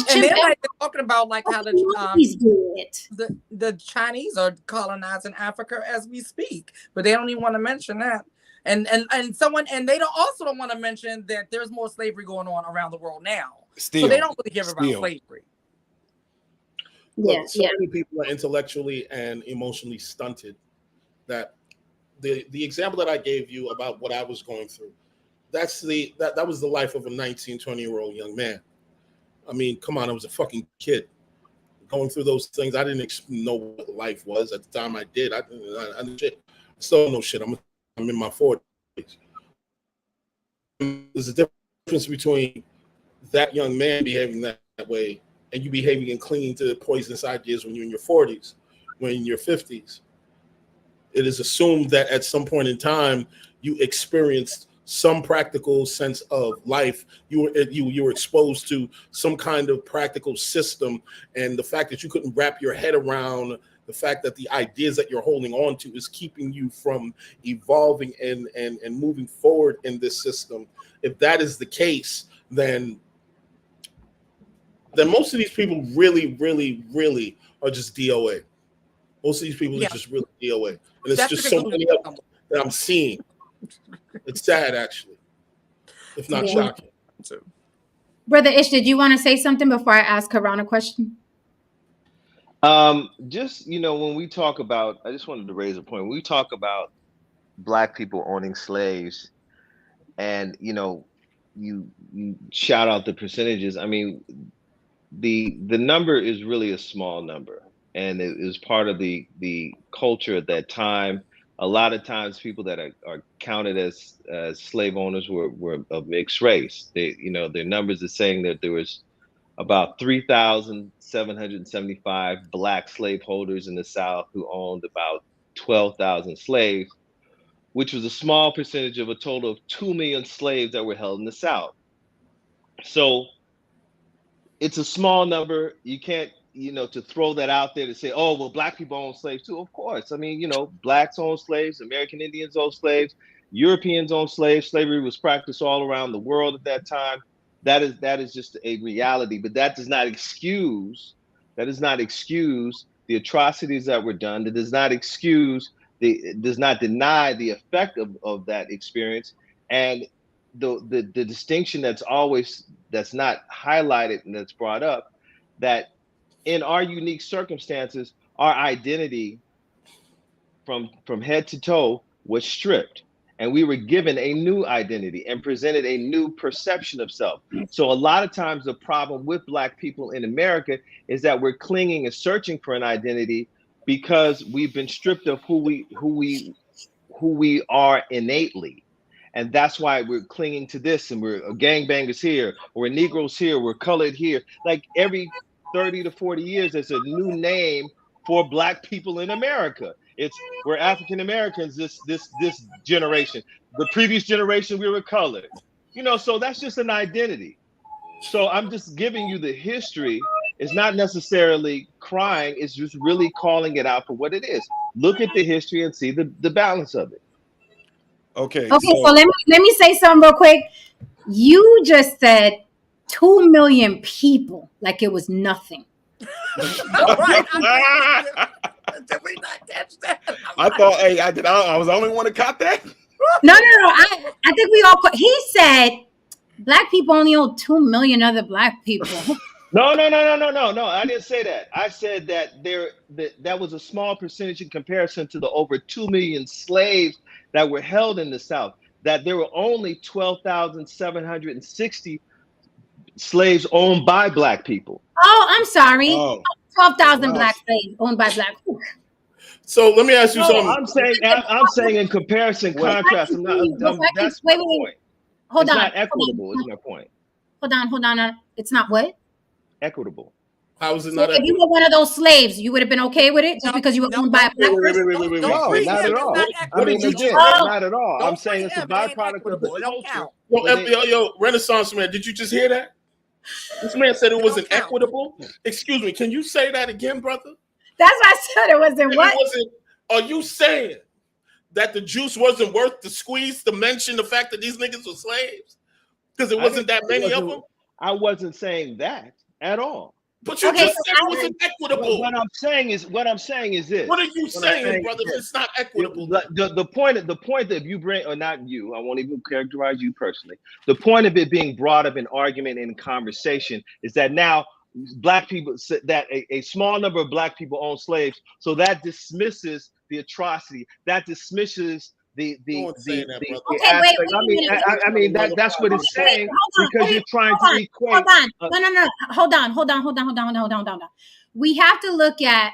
And then they're talking about like how the Chinese are colonizing Africa as we speak, but they don't even want to mention that. And they don't want to mention that there's more slavery going on around the world now. Still, so they don't really care about slavery. Yeah, Look, so many people are intellectually and emotionally stunted that the example that I gave you about what I was going through, that was the life of a 19, 20-year-old young man. I mean, come on, I was a fucking kid going through those things. I didn't know what life was at the time. I did. I still don't know shit. I'm in my 40s. There's a difference between that young man behaving that way and you behaving and clinging to poisonous ideas when you're in your 40s, when in your 50s. It is assumed that at some point in time you experienced some practical sense of life. You were exposed to some kind of practical system, and the fact that you couldn't wrap your head around the fact that the ideas that you're holding on to is keeping you from evolving and moving forward in this system. If that is the case, then most of these people really, really, really are just DOA. Most of these people are just really DOA. And it's just so many of them that I'm seeing. It's sad, actually, if not shocking. Brother Ish, did you want to say something before I ask Karan a question? Just, when we talk about, I just wanted to raise a point. When we talk about Black people owning slaves and, you shout out the percentages. I mean, the number is really a small number, and it is part of the culture at that time. A lot of times people that are counted as slave owners were of mixed race. Their numbers are saying that there was about 3,775 Black slaveholders in the South who owned about 12,000 slaves, which was a small percentage of a total of 2 million slaves that were held in the South. So it's a small number. You can't, to throw that out there to say, oh, well, Black people own slaves too. Of course. I mean, Blacks own slaves, American Indians own slaves, Europeans own slaves. Slavery was practiced all around the world at that time. That is just a reality, but that does not excuse the atrocities that were done. That does not does not deny the effect of that experience. And the distinction that's not highlighted and that's brought up, that in our unique circumstances, our identity from head to toe was stripped, and we were given a new identity and presented a new perception of self. So a lot of times the problem with Black people in America is that we're clinging and searching for an identity because we've been stripped of who we are innately. And that's why we're clinging to this, and we're gangbangers here, or we're Negroes here, we're colored here. Like every 30 to 40 years, there's a new name for Black people in America. We're African Americans this generation. The previous generation, we were colored. So that's just an identity. So I'm just giving you the history. It's not necessarily crying, it's just really calling it out for what it is. Look at the history and see the balance of it. Okay, so let me say something real quick. You just said 2 million people like it was nothing. Did we not catch that? I thought, I was the only one that caught that. No. I think we all. He said Black people only own 2 million other Black people. No. I didn't say that. I said that that was a small percentage in comparison to the over 2 million slaves that were held in the South. That there were only 12,760 slaves owned by Black people. Oh, I'm sorry. 12,000 Black slaves owned by Black people. So let me ask you something. I'm saying in comparison, contrast. That's my point. Hold on. It's not equitable. Is my point. Hold on. It's not what? Equitable. How is it not? If you were one of those slaves, you would have been okay with it just because you were owned by a Black person? Wait. No, not at all. I mean, again, not at all. I'm saying it's a byproduct of the culture. Yo, Renaissance man, did you just hear that? This man said it wasn't equitable. Excuse me, can you say that again, brother? That's why I said it wasn't what? Are you saying that the juice wasn't worth the squeeze to mention the fact that these niggas were slaves? Because it wasn't that many of them? I wasn't saying that at all. But you Okay, just so said it wasn't equitable. What I'm saying is this. What are you saying, brother? If it's not equitable, The point that if you bring, or not you, I won't even characterize you personally. The point of it being brought up in argument and conversation is that now black people, that a small number of black people own slaves, so that dismisses the atrocity, that dismisses the Okay, aspect. wait I mean that's what it's saying, because you're trying to equate. Hold on. We have to look at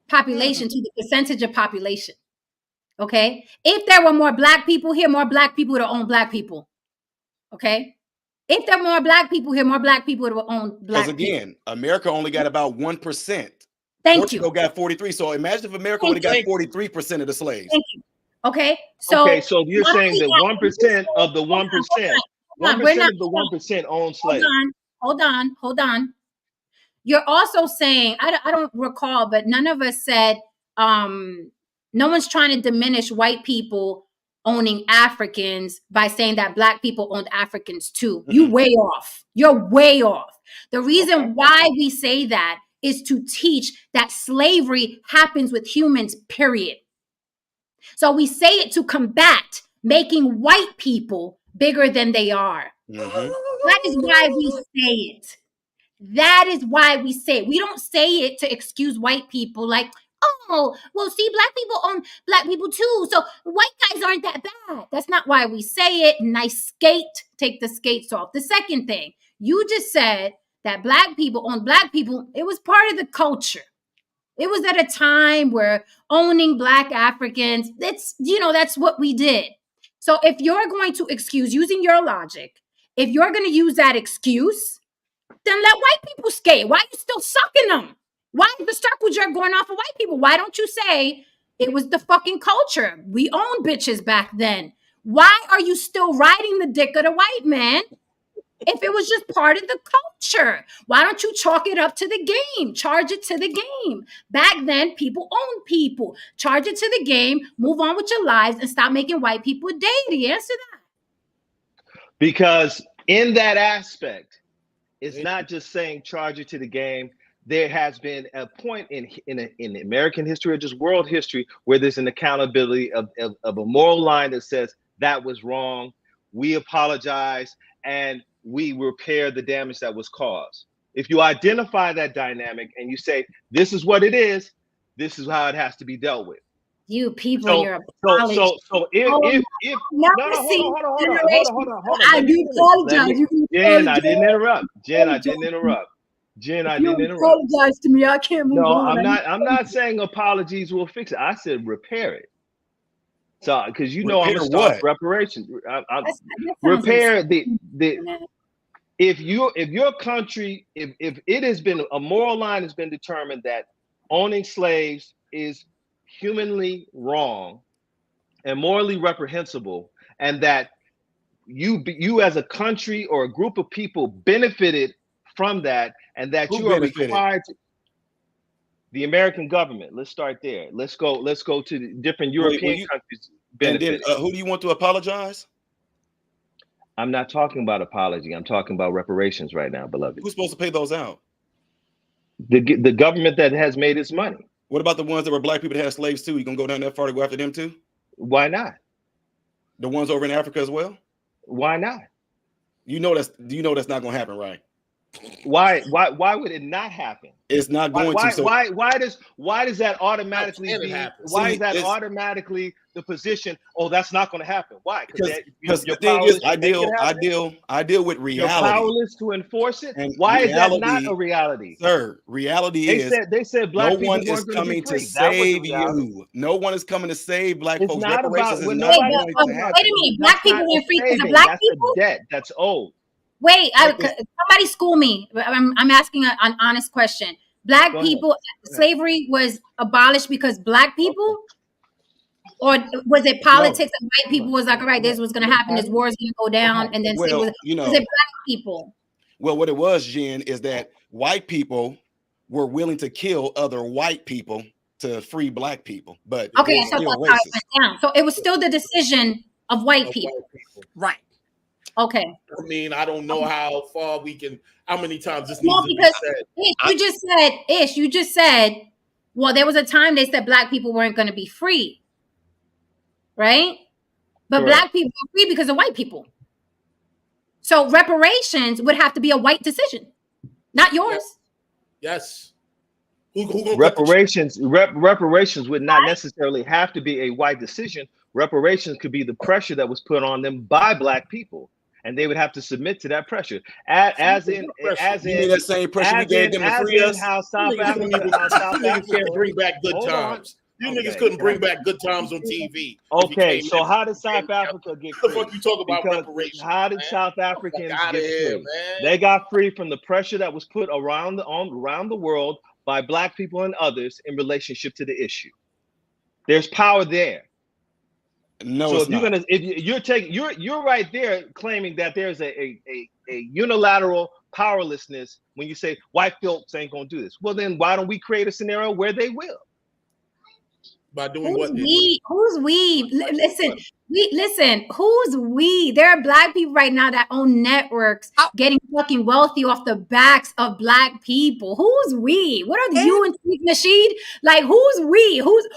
population to the percentage of population. Okay, if there were more black people here, more black people would own black people. Okay, if there were more black people here, more black people would own black people. Because again, America only got about 1%. Thank Portugal you. got 43. So imagine if America would have got 43% of the slaves. Thank you. Okay, so you're saying that 1% of the 1%, 1% of the 1% own slaves. Hold on. You're also saying, I don't recall, but none of us said, no one's trying to diminish white people owning Africans by saying that black people owned Africans too. Mm-hmm. You're way off. The reason why we say that is to teach that slavery happens with humans, period. So we say it to combat making white people bigger than they are. Mm-hmm. That is why we say it. That is why we say it. We don't say it to excuse white people like, oh, well, see, black people own black people too. So white guys aren't that bad. That's not why we say it. Nice skate. Take the skates off. The second thing, you just said that black people own black people. It was part of the culture. It was at a time where owning black Africans, that's what we did. So if you're going to excuse, using your logic, if you're going to use that excuse, then let white people skate. Why are you still sucking them? Why is the circle jerk going off of white people? Why don't you say it was the fucking culture? We owned bitches back then. Why are you still riding the dick of the white man? If it was just part of the culture, why don't you chalk it up to the game? Charge it to the game. Back then, people owned people. Charge it to the game, move on with your lives, and stop making white people a deity. Answer that. Because in that aspect, it's not just saying charge it to the game. There has been a point in American history or just world history where there's an accountability of a moral line that says that was wrong. We apologize and we repair the damage that was caused. If you identify that dynamic and you say, this is what it is, this is how it has to be dealt with. You people, you're apology. So if hold on. Jen, I didn't interrupt. Jen, I didn't interrupt. Apologize to me. I can't move on. I'm not saying apologies will fix it. I said repair it. So, because I'm gonna start reparations. Repair if your country, if it has been a moral line has been determined that owning slaves is humanly wrong and morally reprehensible, and that you as a country or a group of people benefited from that, and that you are required to, the American government. Let's start there. Let's go to the different European countries. And then who do you want to apologize? I'm not talking about apology. I'm talking about reparations right now, beloved. Who's supposed to pay those out? The government that has made its money. What about the ones that were black people that had slaves too? You gonna go down that far to go after them too? Why not? The ones over in Africa as well? Why not? Do you know that's not gonna happen, right? Why would it not happen? It's not going to. So why does that automatically automatically the position? Oh, that's not going to happen. Why? Because the thing is, I deal with reality. You're powerless to enforce it. And why is that not a reality, sir? Reality they said black no one is coming to save you. No one is coming to save black folks. Wait a minute, black people were free because of black people. That's a debt. That's old. Wait, somebody school me. I'm asking an honest question. Black people, slavery was abolished because black people, or was it politics and white people was like, all right, this was going to happen, this war is going to go down, and then was it black people? Well, what it was, Jen, is that white people were willing to kill other white people to free black people, but okay, so that's how it went down. So it was still the decision of white people, right? Okay. I mean, I don't know how far we can, how many times this No, needs to be because said. you just said, well, there was a time they said black people weren't going to be free, right? But Correct. black people are free because of white people. So reparations would have to be a white decision, not yours. Yes. Who gonna Reparations would not necessarily have to be a white decision. Reparations could be the pressure that was put on them by black people, and they would have to submit to that pressure. As in that same pressure we gave them to free us. How South Africa can't bring back good times. You niggas couldn't bring back good times on TV. Okay, so how did South Africa get free? What the fuck you talk about reparations? How did South Africans get free? They got free from the pressure that was put around the world by black people and others in relationship to the issue. There's power there. No, so it's if you're not. gonna, if you're right there claiming that there's a unilateral powerlessness when you say white folks ain't gonna do this. Well, then why don't we create a scenario where they will? By doing Who's we? Who's we? Listen. Who's we? There are black people right now that own networks, getting fucking wealthy off the backs of black people. Who's we? What are you and Steve Nasheed? Like, who's we? Who's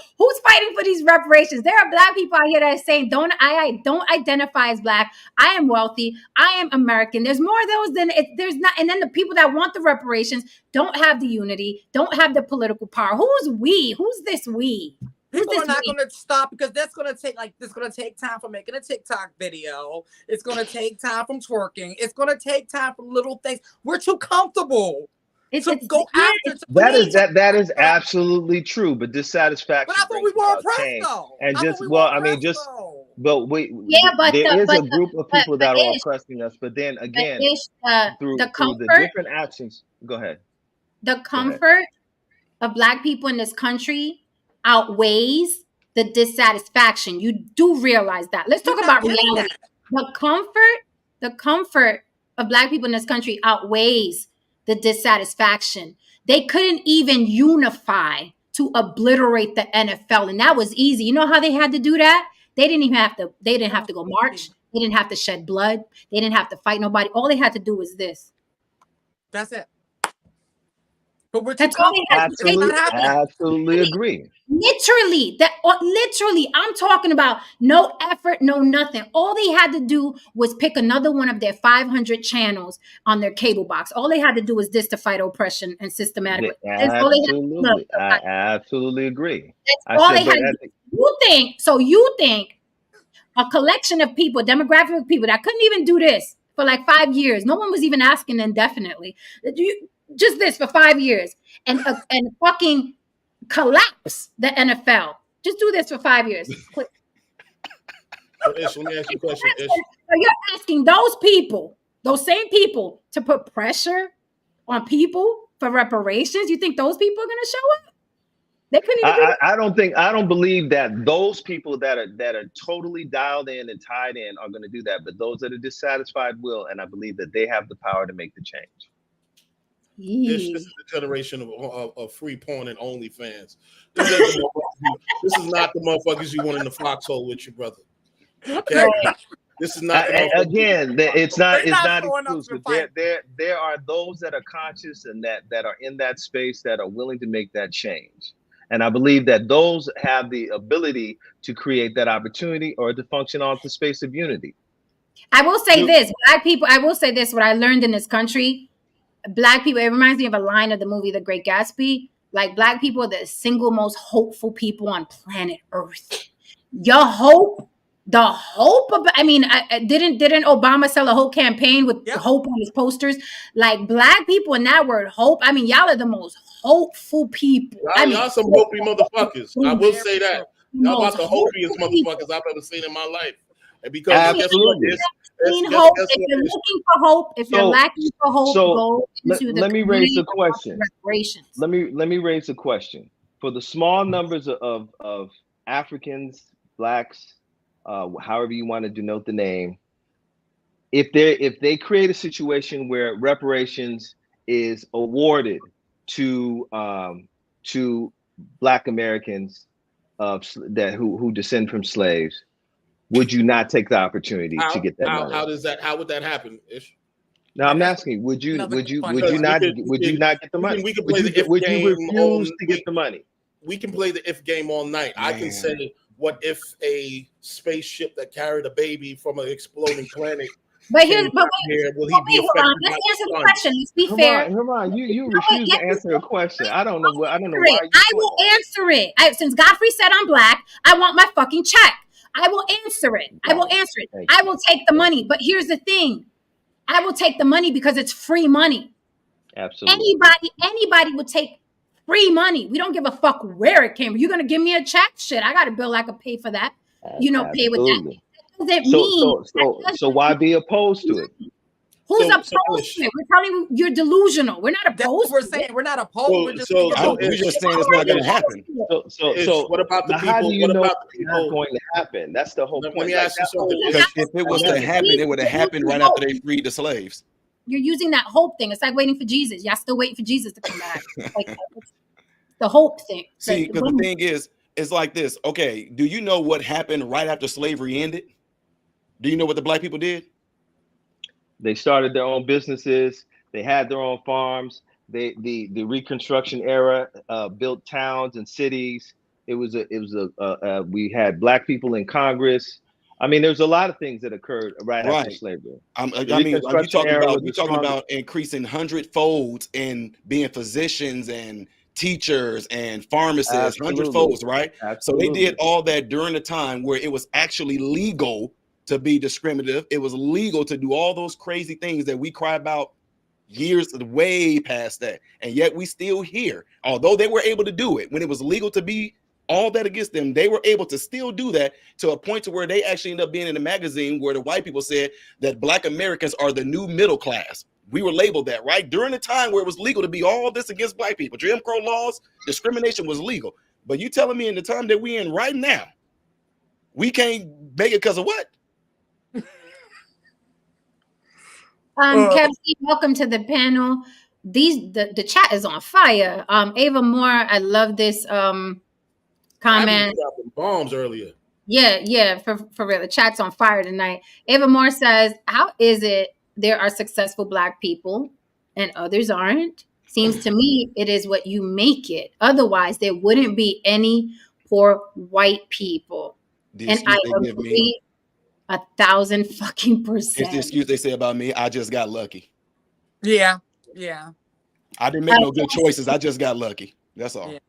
fighting for these reparations? There are black people out here that are saying, I don't identify as black. I am wealthy. I am American. There's more of those than there's not. And then the people that want the reparations don't have the unity, don't have the political power. Who's we? Who's this we? People are not going to stop because that's going to take time from making a TikTok video. It's going to take time from twerking. It's going to take time from little things. We're too comfortable to go after. That is absolutely true, but dissatisfaction. But I thought we were oppressed though. And there is a group of people that are oppressing us. But then again, through the different actions. Go ahead. The comfort of black people in this country outweighs the dissatisfaction. You do realize that. Let's talk about reality. The comfort of black people in this country outweighs the dissatisfaction. They couldn't even unify to obliterate the NFL, and that was easy. You know how they had to do that? They didn't have to go march. They didn't have to shed blood. They didn't have to fight nobody. All they had to do was this. That's it. But we're absolutely agree. Literally, I'm talking about no effort, no nothing. All they had to do was pick another one of their 500 channels on their cable box. All they had to do was this to fight oppression and systematically. I absolutely agree. That's all they had to do. You think a collection of people, a demographic of people that couldn't even do this for like 5 years. No one was even asking indefinitely. Just this for 5 years and fucking collapse the NFL. Just do this for 5 years. Ish, let me ask you a question. Ish. So you're asking those same people to put pressure on people for reparations? You think those people are going to show up? They couldn't even I don't believe that those people that are totally dialed in and tied in are going to do that, but those that are dissatisfied will, and I believe that they have the power to make the change. This is the generation of free porn and OnlyFans. This is not the motherfuckers you want in the foxhole with you, brother. Okay, this is not. Again, it's not exclusive. There are those that are conscious and that are in that space that are willing to make that change, and I believe that those have the ability to create that opportunity or to function off the space of unity. I will say this, black people. I will say this. What I learned in this country. Black people, it reminds me of a line of the movie The Great Gatsby. Like, black people are the single most hopeful people on planet Earth. Your hope, the hope of, didn't Obama sell a whole campaign with hope on his posters? Like, black people in that word, hope. Y'all are the most hopeful people. Y'all some hopey motherfuckers. I will say that. Y'all about the hopiest motherfuckers I've ever seen in my life. And because absolutely. If you're looking for hope, if you're lacking for hope, go into the let me raise a question. Reparations. Let me raise a question. For the small numbers of Africans, blacks, however you want to denote the name, if they create a situation where reparations is awarded to Black Americans who descend from slaves, would you not take the opportunity to get that money? How would that happen, Ish? Now I'm asking, would you not get the money? We can play the if would game. You refuse to get the money? We can play the if game all night. Man. I can say, what if a spaceship that carried a baby from an exploding planet? But here's, will he be affected? Let's answer the question. Let's be fair. You refuse to answer a question. I don't know why. I will answer it. Since Godfrey said I'm black, I want my fucking check. I will answer it. I will take the money. But here's the thing. I will take the money because it's free money. Absolutely. Anybody would take free money. We don't give a fuck where it came from. You're gonna give me a check? Shit, I got a bill I could pay for that. Pay with that. That doesn't mean. So why be opposed to it? Who's opposed to it? We're telling you you're delusional. We're not opposed. We're saying we're not opposed. We're just saying it's not going to happen. So what about the people? How do you know it's not going to happen? That's the whole point. Let me ask you something. Because if it was to happen, it would have happened right after they freed the slaves. You're using that hope thing. It's like waiting for Jesus. Y'all still waiting for Jesus to come back. Like, the hope thing. See, because the thing is, it's like this. Okay, do you know what happened right after slavery ended? Do you know what the black people did? They started their own businesses. They had their own farms. The Reconstruction era built towns and cities. We had black people in Congress. I mean, there's a lot of things that occurred right after slavery. I mean, you talking about increasing 100-folds in being physicians and teachers and pharmacists, 100-folds, right? Absolutely. So they did all that during the time where it was actually legal to be discriminative. It was legal to do all those crazy things that we cry about years way past that. And yet we still here. Although they were able to do it when it was legal to be all that against them, they were able to still do that to a point to where they actually ended up being in a magazine where the white people said that black Americans are the new middle class. We were labeled that, right? During the time where it was legal to be all this against black people. Jim Crow laws, discrimination was legal. But you telling me in the time that we're in right now, we can't make it because of what? Kev, welcome to the panel. The chat is on fire. Ava Moore, I love this comment. Bombs earlier. Yeah, for real. The chat's on fire tonight. Ava Moore says, how is it there are successful black people and others aren't? Seems to me it is what you make it. Otherwise, there wouldn't be any poor white people. And I agree 1,000% It's the excuse they say about me. I just got lucky. Yeah. I didn't make no good choices. I just got lucky. That's all. Yeah.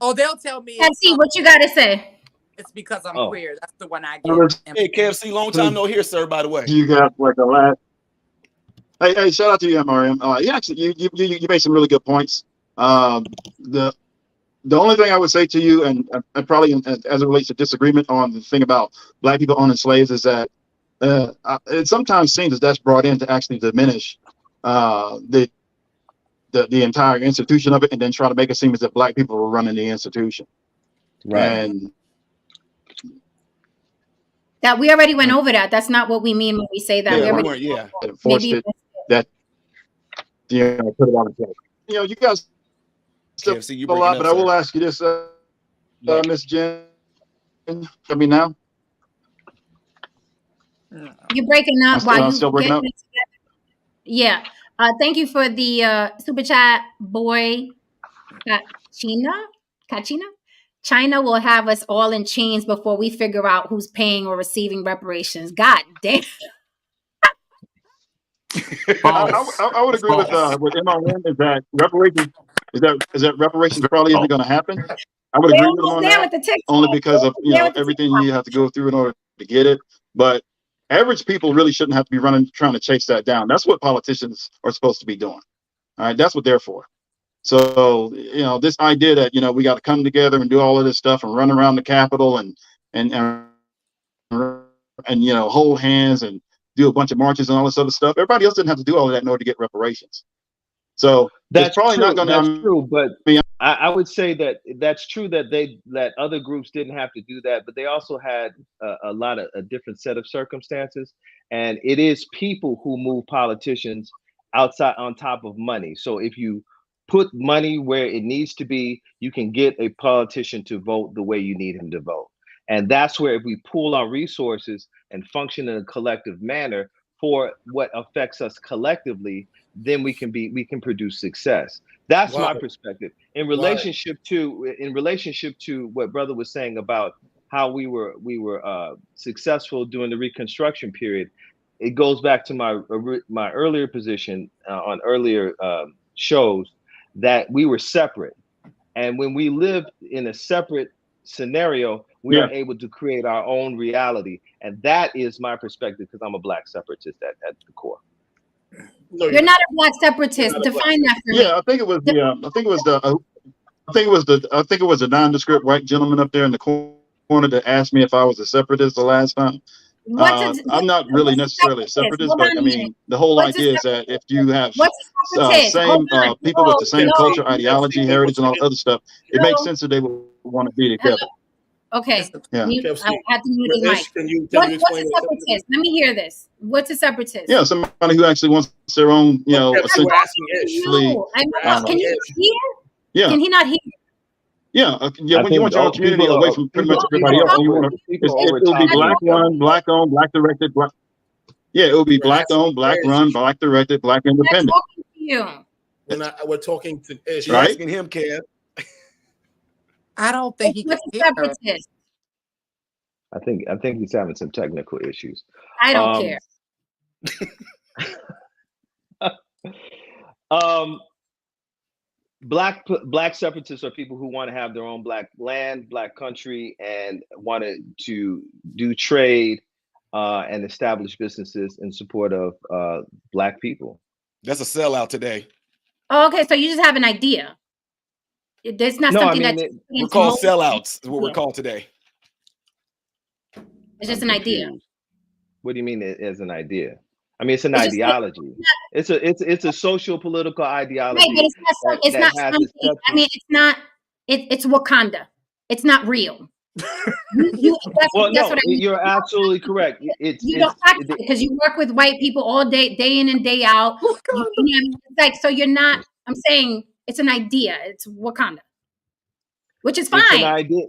They'll tell me. KFC, what you got to say? It's because I'm queer. That's the one I get. Hey, KFC, long time no here, sir. By the way, you got like the last. Hey, shout out to you, MRM. You made some really good points. The only thing I would say to you, and probably as it relates to disagreement on the thing about black people owning slaves, is that it sometimes seems that that's brought in to actually diminish the entire institution of it, and then try to make it seem as if black people were running the institution. Right. And that we already went over that. That's not what we mean when we say that. Enforced it. That put it on the table. You guys. Still KFC, a lot, but I will ask you this, Miss Jen. Hear me now? You're breaking up while still breaking up. Yeah. Thank you for the super chat, boy. Kachina. China will have us all in chains before we figure out who's paying or receiving reparations. God damn. I would agree with MRN is that reparations. Is that reparations probably isn't going to happen? I would agree with them on that, only because of everything you have to go through in order to get it. But average people really shouldn't have to be trying to chase that down. That's what politicians are supposed to be doing. All right, that's what they're for. So this idea that we got to come together and do all of this stuff and run around the Capitol and hold hands and do a bunch of marches and all this other stuff. Everybody else didn't have to do all of that in order to get reparations. So that's probably not going to. That's true, but I would say that that's true that other groups didn't have to do that, but they also had a lot of a different set of circumstances, and it is people who move politicians outside on top of money. So if you put money where it needs to be, you can get a politician to vote the way you need him to vote. And that's where, if we pool our resources and function in a collective manner for what affects us collectively, then we can produce success. That's my perspective. In relationship to what brother was saying about how we were successful during the Reconstruction period, it goes back to my earlier position on earlier shows, that we were separate. And when we lived in a separate scenario, we are able to create our own reality. And that is my perspective, because I'm a Black separatist at the core. No, you're not a Black separatist. Define that for me. Yeah, I think it was the nondescript white gentleman up there in the corner that asked me if I was a separatist the last time. I'm not really necessarily a separatist, but I mean, the whole idea is that if you have same people with the same culture, ideology, heritage, and all other stuff, it makes sense that they would want to be together. Okay. Yeah. I had to mute his mic. What's a separatist? Let me hear this. What's a separatist? Yeah, somebody who actually wants their own, essentially. Can you hear? Yeah. Can he not hear? Yeah, when you want your own community away from pretty much everybody else, you want to, it will be Black run, Black owned, Black directed, Black. Yeah, it will be Black owned, Black run, Black directed, Black independent. We're talking to Ish. Right? Asking him, Kev. I don't think he can hear. I think he's having some technical issues. I don't care. Black separatists are people who want to have their own Black land, Black country, and wanted to do trade and establish businesses in support of Black people. That's a sellout today. Oh, okay, so you just have an idea. It's not something we're called sellouts. Is what we're called today. It's just an idea. What do you mean as an idea? I mean, it's an ideology. It's a social political ideology. Right, but it's not something. I mean, it's not. It's Wakanda. It's not real. That's what I mean. You're absolutely correct. You don't practice it because you work with white people all day in and day out. It's like, so you're not. I'm saying it's an idea. It's Wakanda, which is fine. It's an idea.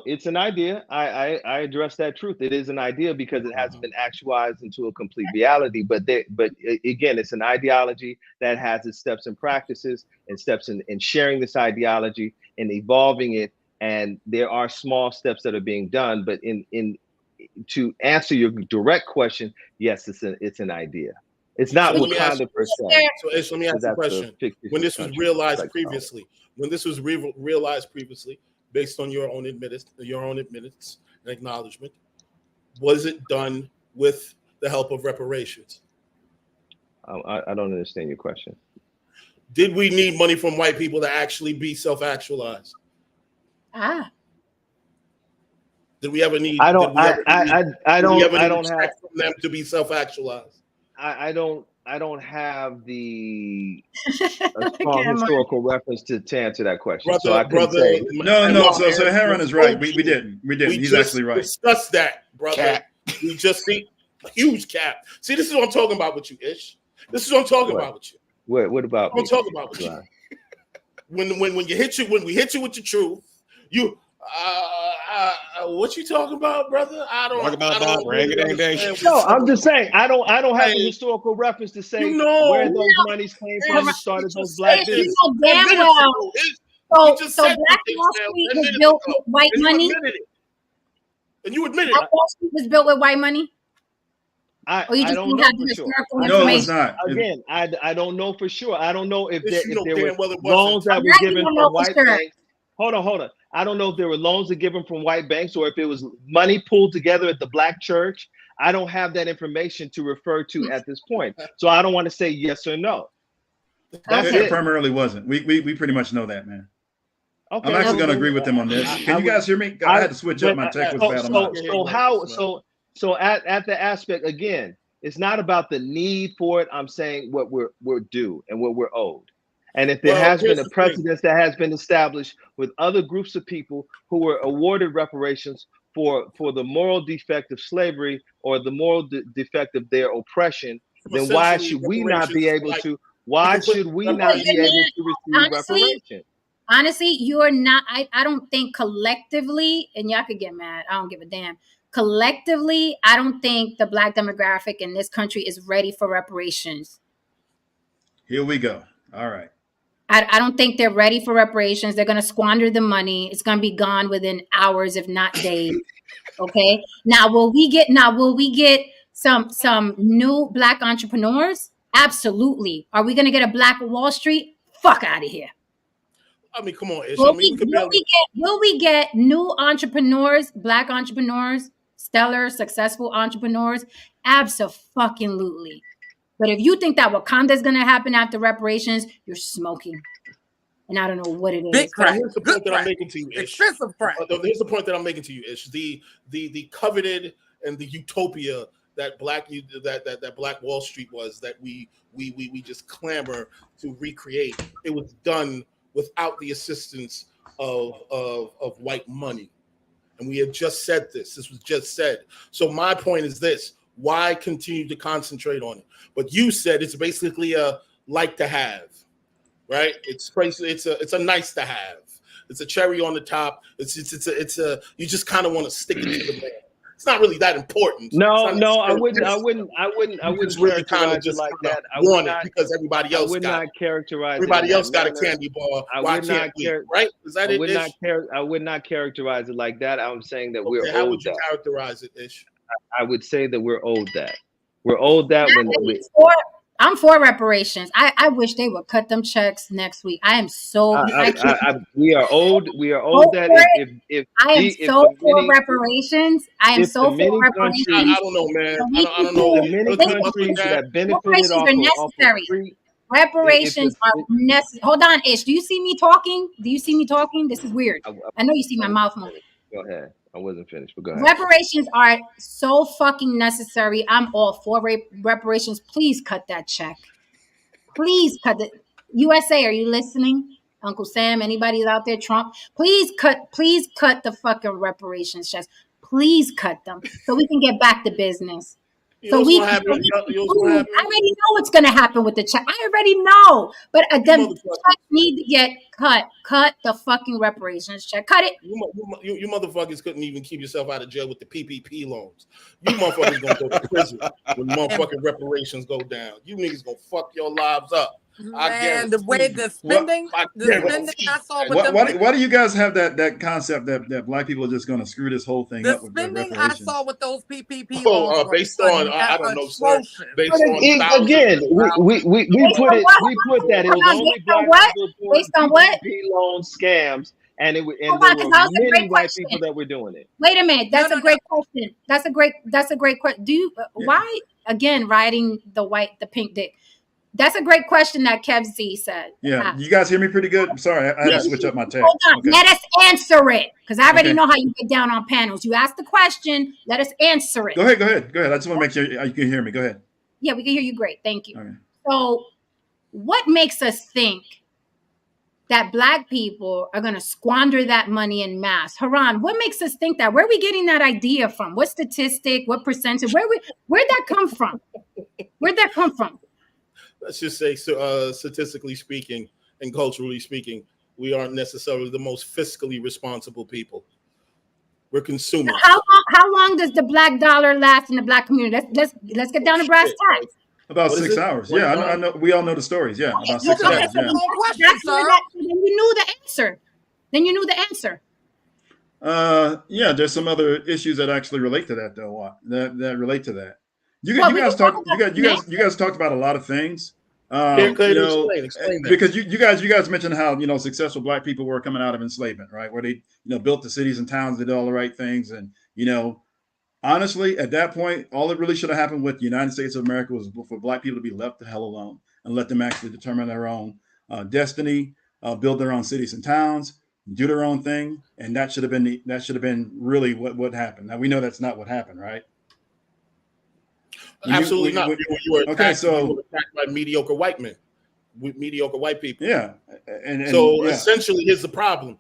It's an idea. I address that truth. It is an idea because it hasn't been actualized into a complete reality. But again, it's an ideology that has its steps and practices and steps in sharing this ideology and evolving it. And there are small steps that are being done. But to answer your direct question, yes, it's an idea. It's not Wakanda per se. So Ish, let me ask you a question. When this was realized previously, based on your own admittance and acknowledgement, was it done with the help of reparations? I don't understand your question. Did we need money from white people to actually be self-actualized? Did we ever need? I don't have from them to be self-actualized. I don't have the strong historical reference to answer that question. Brother, so I couldn't say. No. So Heron is right. We didn't. He's actually right. Discuss that, brother. Cap. We just see a huge cap. See, this is what I'm talking about with you, Ish. This is what I'm talking about with you. What about? I'm talking about with you. When we hit you with your truth, you. What you talking about, brother? I don't really no, I'm just saying I don't have a historical reference to say where those monies came from and started those Black businesses. Damn well. So Black Wall Street was built with white money. And you admitted Black Wall Street was built with white money. I don't know for sure. No, it's not. Again, I don't know for sure. I don't know if there were loans that were given from white banks. Hold on. I don't know if there were loans that given from white banks or if it was money pulled together at the Black church. I don't have that information to refer to at this point. So I don't want to say yes or no. It primarily wasn't. We pretty much know that, man. Okay, I'm actually going to agree with them on this. Can you guys hear me? I had to switch up. My tech was bad. So at the aspect, again, it's not about the need for it. I'm saying what we're due and what we're owed. And if there has been a precedent that has been established with other groups of people who were awarded reparations for the moral defect of slavery or the moral defect of their oppression, then why should we not be able to? Why should we not be able to receive reparations? Honestly, you're not. I don't think collectively, and y'all could get mad. I don't give a damn. Collectively, I don't think the Black demographic in this country is ready for reparations. Here we go. All right. I don't think they're ready for reparations. They're going to squander the money. It's going to be gone within hours, if not days. Okay. Now, will we get some new Black entrepreneurs? Absolutely. Are we going to get a Black Wall Street? Fuck out of here. I mean, come on, Ish. Will we get new entrepreneurs, Black entrepreneurs, stellar, successful entrepreneurs? Abso-fucking-lutely. But if you think that Wakanda is going to happen after reparations, you're smoking. And I don't know what it is. Big crack. Here's the point that I'm making to you, Ish. Expensive crack. Here's the point that I'm making to you, Ish. The coveted and the utopia that Black Wall Street was, that we just clamor to recreate. It was done without the assistance of white money. And we had just said this. This was just said. So my point is this. Why continue to concentrate on it? But you said it's basically a like to have, right? It's a nice to have. It's a cherry on the top. It's you just kind of want to stick it to the man. It's not really that important. No, I wouldn't really kind of characterize it like that. I want it because everybody else got it. Everybody else got a candy bar. Why can't we? Right? Is that it? I would not characterize it like that. I'm saying that we're owed that. How would you characterize it, Ish? I would say that we're owed that. We're owed that I'm for reparations. I wish they would cut them checks next week. I am so. We are owed that. I am so for reparations. I am so for reparations. I don't know, man. I don't know. The many countries that benefited off necessary. Reparations are necessary. Hold on, Ish. Do you see me talking? This is weird. I know you see my mouth moving. Go ahead. I wasn't finished, but go ahead. Reparations are so fucking necessary. I'm all for reparations. Please cut that check. Please cut it. USA, are you listening? Uncle Sam, anybody's out there? Trump, please cut the fucking reparations checks. Please cut them so we can get back to business. I already know what's going to happen with the check. I already know. But the check need to get cut. Cut the fucking reparations check. Cut it. You motherfuckers couldn't even keep yourself out of jail with the PPP loans. You motherfuckers going to go to prison when motherfucking reparations go down. You niggas going to fuck your lives up. Man, the way the spending I saw with why do you guys have that concept that Black people are just going to screw this whole thing up with reparations? I saw with those PPP loans based on I don't know, sir. Based on again, we put that it was only Black people based on what PPP loan scams, and there were many white people that were doing it. Wait a minute, that's a great question. That's a great question. Do you why again riding the pink dick? That's a great question that Kev Z said. Yeah, you guys hear me pretty good? I'm sorry, I had to switch up my text. Hold on, let us answer it because I already know how you get down on panels. You ask the question, let us answer it. Go ahead. I just want to make sure you can hear me. Go ahead. Yeah, we can hear you great. Thank you. Okay. So, what makes us think that Black people are going to squander that money in mass? Haran, what makes us think that? Where are we getting that idea from? What statistic? What percentage? Where'd that come from? Where'd that come from? Let's just say, statistically speaking and culturally speaking, we aren't necessarily the most fiscally responsible people. We're consumers. How long does the Black dollar last in the Black community? Let's get down to brass tacks. About 6 hours. Yeah, I know. We all know the stories. Yeah, about 6 hours. Yeah. Then you knew the answer. Yeah, there's some other issues that actually relate to that, though. That relate to that. You guys talked about a lot of things. Explain because you guys mentioned how successful Black people were coming out of enslavement, right? Where they built the cities and towns, did all the right things, and honestly, at that point, all that really should have happened with the United States of America was for Black people to be left the hell alone and let them actually determine their own destiny, build their own cities and towns, do their own thing, and that should have been really what happened. Now we know that's not what happened, right? Absolutely not. You were attacked by mediocre white men, with mediocre white people. Yeah, essentially, here's the problem.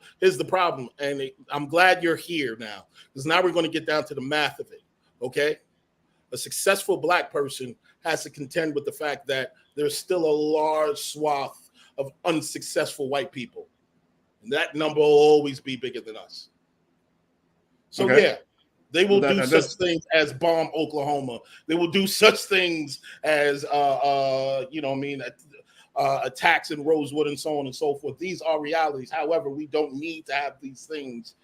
And I'm glad you're here now because now we're going to get down to the math of it. Okay, A successful black person has to contend with the fact that there's still a large swath of unsuccessful white people. And that number will always be bigger than us. So yeah, they will do such things as bomb Oklahoma. They will do such things as attacks in Rosewood and so on and so forth. These are realities. However, we don't need to have these things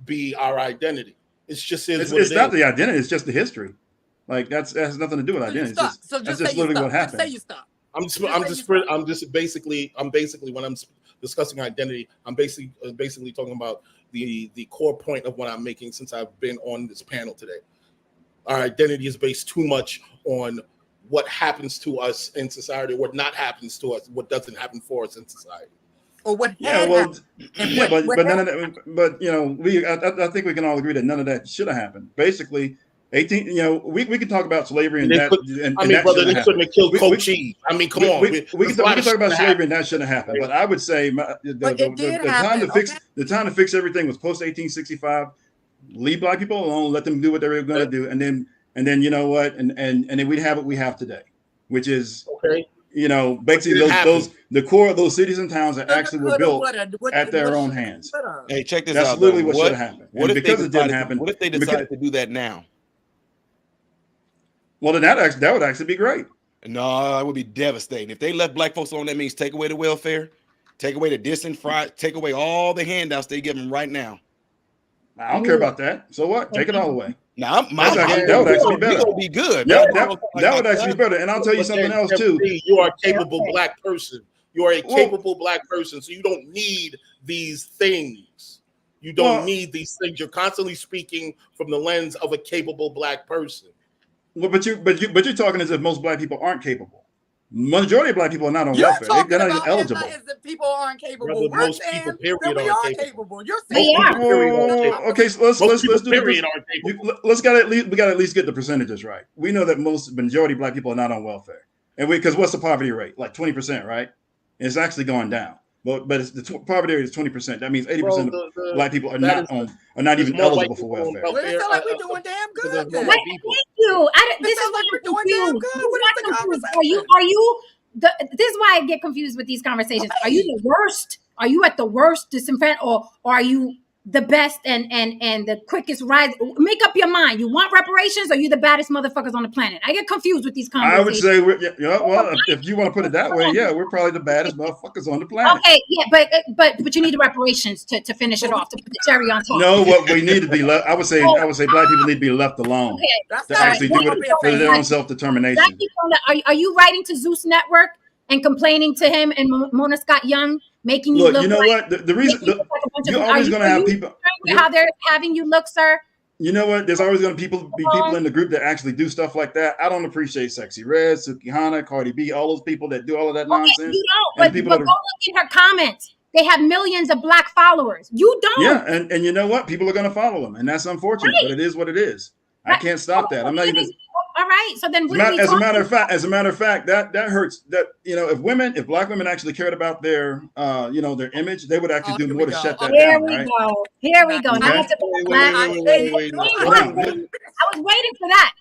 be our identity. It's just it's not the identity. It's just the history. Like that has nothing to do with identity. That's just literally what happened. Say you stop. I'm basically when I'm discussing identity, I'm basically talking about the core point of what I'm making since I've been on this panel today. Our identity is based too much on what happens to us in society, what not happens to us, what doesn't happen for us in society. Or what but you know, I think we can all agree that none of that should have happened. Basically, 18, you know, we can talk about slavery and that. Brother, they couldn't have killed Cochise. I mean, come on. We can talk about slavery and that shouldn't have happened. But I would say the time to fix everything was post 1865. Leave black people alone. Let them do what they were going to do, and then you know what, and then we'd have what we have today, which is you know, basically the core of those cities and towns that actually were built at their own hands. Hey, check this out. That's literally what should have happened. What if because it didn't happen? What if they decided to do that now? Well, then that would actually be great. No, it would be devastating. If they left black folks alone, that means take away the welfare, take away the disenfranchised, take away all the handouts they give them right now. I don't care about that. So what? Take it all away. Now, that would actually be better. That would be good. Yeah, that would actually be better. And I'll tell you something else too. You are a capable black person. You are a capable black person, so you don't need these things. You don't need these things. You're constantly speaking from the lens of a capable black person. Well, but you're talking as if most black people aren't capable. Majority of black people are not on welfare. They're not even eligible. As if people aren't capable. Brother, most people, period, aren't capable. You're saying okay, so let's do the we got to at least get the percentages right. We know that majority of black people are not on welfare, and because what's the poverty rate? Like 20%, right? It's actually going down. But it's the poverty rate is 20%. That means 80% of black people are not even eligible for welfare. Well, it sounds like we're doing damn good. Thank you. This is like we're doing damn good. What is the conversation? This is why I get confused with these conversations. Are you the worst? Are you at the worst disenfranchised, or are you the best and the quickest rise? Make up your mind. You want reparations, or are you the baddest motherfuckers on the planet? I get confused with these conversations. I would say, if you want to put it that way, yeah, we're probably the baddest motherfuckers on the planet. Okay, yeah, but you need the reparations to finish it off, to put the cherry on top. No, what we need to be left. I would say black people need to be left alone. Okay, to actually do it for their own self-determination. Are you writing to Zeus Network and complaining to him and Mona Scott Young? Making you look. You know what? The reason you're always going to have people. How they're having you look, sir. You know what? There's always going to be people in the group that actually do stuff like that. I don't appreciate Sexy Red, Sukihana, Cardi B, all those people that do all of that nonsense. You don't. But go look in her comments. They have millions of black followers. You don't. Yeah, and you know what? People are going to follow them, and that's unfortunate. Right. But it is what it is. I can't stop that. I'm not even. All right. So then, as a matter of fact, that hurts. That if black women actually cared about their their image, they would actually do more to shut that down. Here we go. I was waiting for that.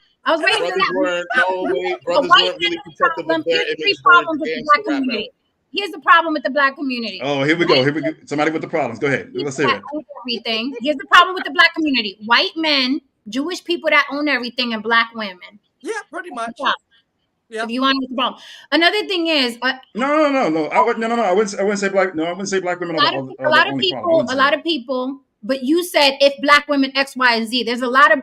Brothers weren't really protective of their image. Here's the problem with the black community. Oh, here we go. Somebody with the problems. Go ahead. Let's say that. Everything. Here's the problem with the black community. White men, Jewish people that own everything, and black women. Yeah, pretty much. Yeah. If you want to the problem. Another thing is no. I wouldn't say black. No, I wouldn't say black women. A lot of people. But you said if black women X, Y, and Z. There's a lot of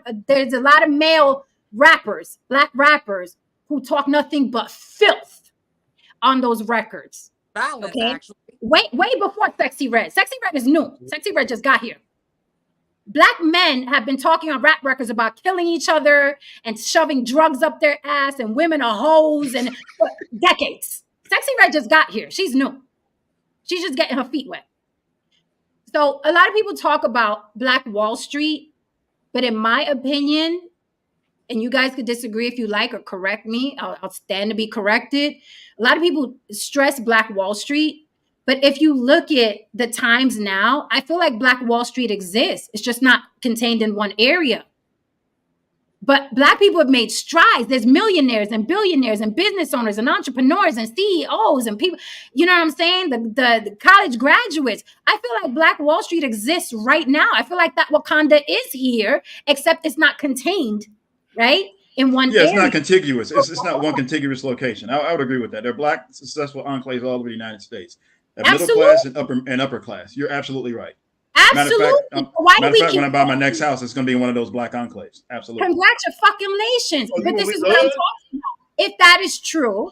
male rappers, black rappers, who talk nothing but filth on those records. Violence, okay, actually. Way before Sexy Red. Sexy Red is new. Sexy Red just got here. Black men have been talking on rap records about killing each other and shoving drugs up their ass, and women are hoes and decades. Sexy Red just got here. She's new. She's just getting her feet wet. So a lot of people talk about Black Wall Street, but in my opinion, and you guys could disagree if you like or correct me, I'll stand to be corrected. A lot of people stress Black Wall Street. But if you look at the times now, I feel like Black Wall Street exists. It's just not contained in one area. But Black people have made strides. There's millionaires and billionaires and business owners and entrepreneurs and CEOs and people, you know what I'm saying? The college graduates. I feel like Black Wall Street exists right now. I feel like that Wakanda is here, except it's not contained, right? In one Yeah, it's area. not contiguous. It's not one contiguous location. I would agree with that. There are Black successful enclaves all over the United States. Middle class and upper class. You're absolutely right. Absolutely. Matter of fact, when I buy my next house, it's going to be one of those Black enclaves. Absolutely. Congratulations. But this is what I'm talking about. If that is true,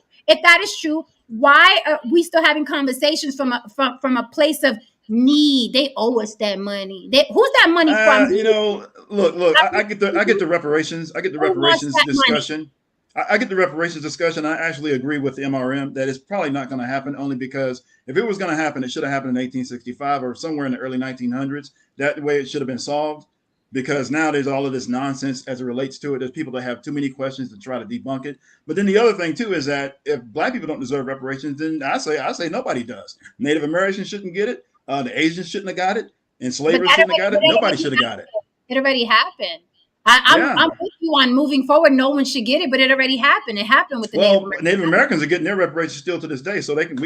why are we still having conversations from a place of need? They owe us that money. Who's that money from? You know, look. I get the reparations. I get the reparations discussion. I get the reparations discussion. I actually agree with the MRM that it's probably not going to happen, only because if it was going to happen, it should have happened in 1865 or somewhere in the early 1900s. That way it should have been solved, because now there's all of this nonsense as it relates to it. There's people that have too many questions to try to debunk it. But then the other thing too is that if Black people don't deserve reparations, then I say nobody does. Native Americans shouldn't get it. The Asians shouldn't have got it. Enslavers shouldn't have got it. Nobody should have got it. It already happened. I'm with you on moving forward. No one should get it, but it already happened. It happened with the Native Americans are getting their reparations still to this day, so we can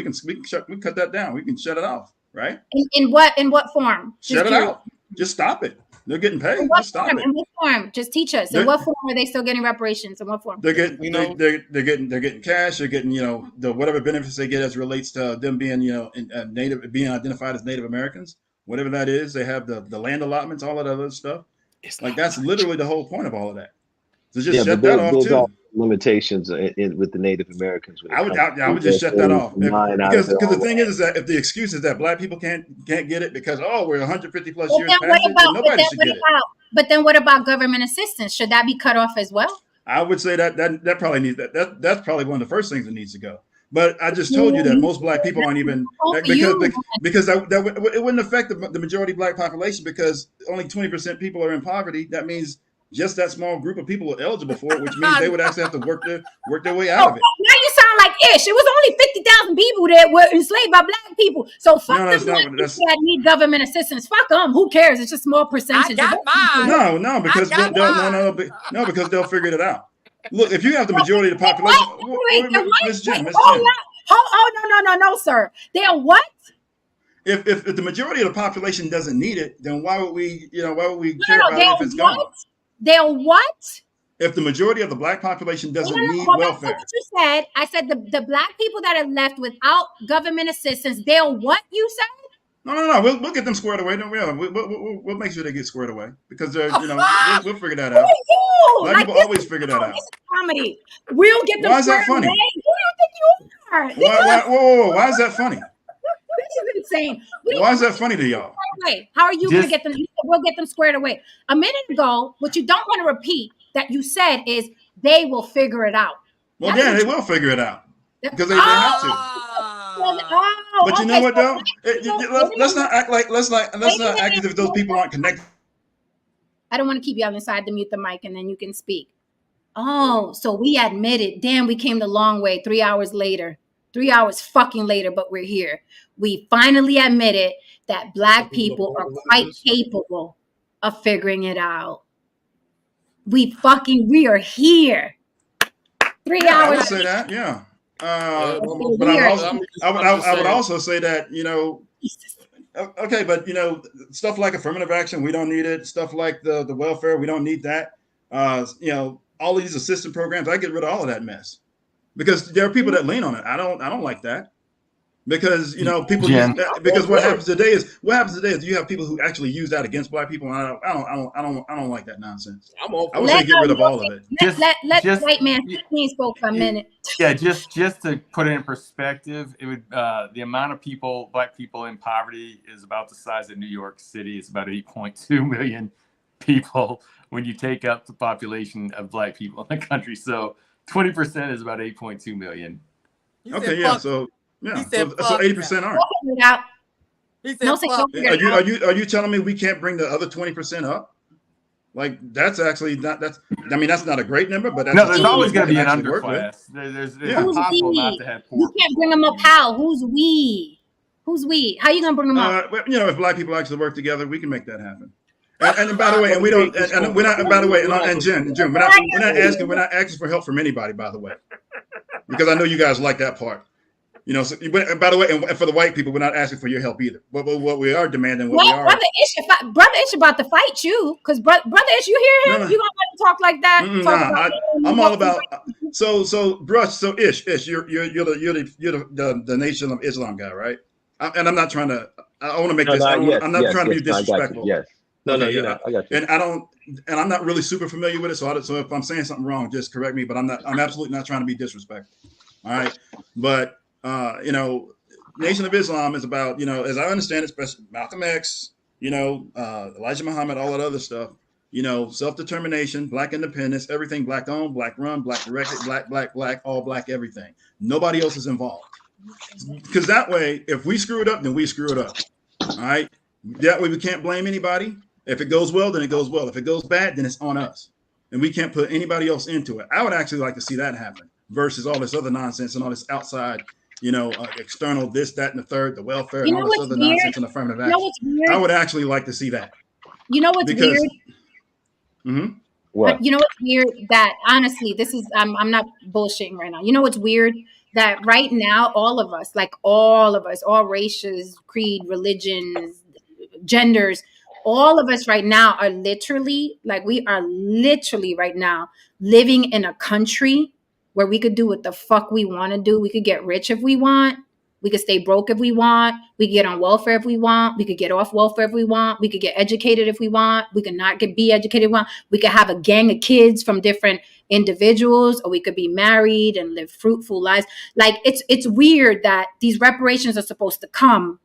cut that down. We can shut it off, right? In what form? Shut it out. Just stop it. They're getting paid. Just stop it. In what form? Just teach us. In what form are they still getting reparations? In what form? They're getting cash. They're getting the whatever benefits they get as it relates to them being native, being identified as Native Americans, whatever that is. They have the land allotments, all of that other stuff. That's literally the whole point of all of that. So just shut that off too. Limitations with the Native Americans. I would just shut that off because the thing is that if the excuse is that Black people can't get it because we're 150 plus years past it, then nobody should get it. But then what about government assistance? Should that be cut off as well? I would say that probably needs that's probably one of the first things that needs to go. But I just told you that most Black people aren't even because it wouldn't affect the majority Black population, because only 20% people are in poverty. That means just that small group of people are eligible for it, which means they would actually have to work their way out of it. Now you sound like Ish. It was only 50,000 people that were enslaved by Black people. So fuck the Black people that need government assistance. Fuck them. Who cares? It's a small percentage. I got mine. No, because because they'll figure it out. Look, if you have the majority of the population, Miss Jen. Oh, no, sir. They're what? If the majority of the population doesn't need it, then why would we care about it if it's gone? They're what? If the majority of the Black population doesn't need welfare. That's what you said. I said the Black people that are left without government assistance, they're what you said? No. We'll get them squared away. Don't we? We'll make sure they get squared away, because they're we'll figure that out. Black people always figure that out. This is comedy. We'll get them. Why is that funny? Who do you think you are? Whoa! Why is that funny? This is insane. Why is that funny to y'all? How are you going to get them? We'll get them squared away. A minute ago, what you don't want to repeat that you said is they will figure it out. Well, yeah, they will figure it out because they have to. But you know what though? Let's not act as if those people aren't connected. I don't want to keep you on the side to mute the mic and then you can speak. Oh, so we admitted, damn, we came the long way 3 hours later. 3 hours fucking later, but we're here. We finally admitted that Black people are quite capable of figuring it out. We are here. 3 hours. I would say that, yeah. But I would also say that, okay, but stuff like affirmative action, we don't need it. Stuff like the welfare, we don't need that. All these assistance programs, I get rid of all of that mess, because there are people that lean on it. I don't like that, because people because what happens today is you have people who actually use that against Black people, and I don't like that nonsense. I would say get rid of all of it. Let the white man spoke for a minute. Yeah, just to put it in perspective, it would the amount of Black people in poverty is about the size of New York City. It's about 8.2 million people when you take up the population of Black people in the country. So 20% is about 8.2 million. Okay, yeah. So 80% aren't. He said, Are you telling me we can't bring the other 20% up? Like that's actually not that's not a great number, but that's no. There's always going to be an underclass. There's impossible not to have poor. You can't bring them up. How? Who's we? How you gonna bring them up? If Black people actually work together, we can make that happen. And by the way, and we don't, and we're not. By the way, and Jen, we're not asking for help from anybody. By the way, because I know you guys like that part. You know, so, by the way, and for the white people, we're not asking for your help either. But what we are demanding, Brother Ish about to fight you, because brother Ish, you hear him? You gonna let him talk like that? I'm all about. So Brush. So Ish, you're the Nation of Islam guy, right? And I'm not trying to. I want to make this. I'm not trying to be disrespectful. Yes. No, okay, you're not. I got you. And I'm not really super familiar with it. So if I'm saying something wrong, just correct me. But I'm absolutely not trying to be disrespectful. All right. But you know, Nation of Islam is about, you know, as I understand it, especially Malcolm X, you know, Elijah Muhammad, all that other stuff, you know, self-determination, black independence, everything black owned, black run, black directed, black, all black, everything. Nobody else is involved. Because that way, if we screw it up, then we screw it up. All right. That way we can't blame anybody. If it goes well, then it goes well. If it goes bad, then it's on us. And we can't put anybody else into it. I would actually like to see that happen versus all this other nonsense and all this outside, you know, external this, that, and the third, the welfare, and all this other nonsense and affirmative action. I would actually like to see that. You know what's weird? What? You know what's weird? That honestly, this is I'm not bullshitting right now. You know what's weird? That right now, all of us, all races, creed, religions, genders, all of us right now are literally right now living in a country where we could do what the fuck we want to do. We could get rich if we want. We could stay broke if we want. We could get on welfare if we want. We could get off welfare if we want. We could get educated if we want. We could not be educated if we want. We could have a gang of kids from different individuals, or we could be married and live fruitful lives. Like it's weird that these reparations are supposed to come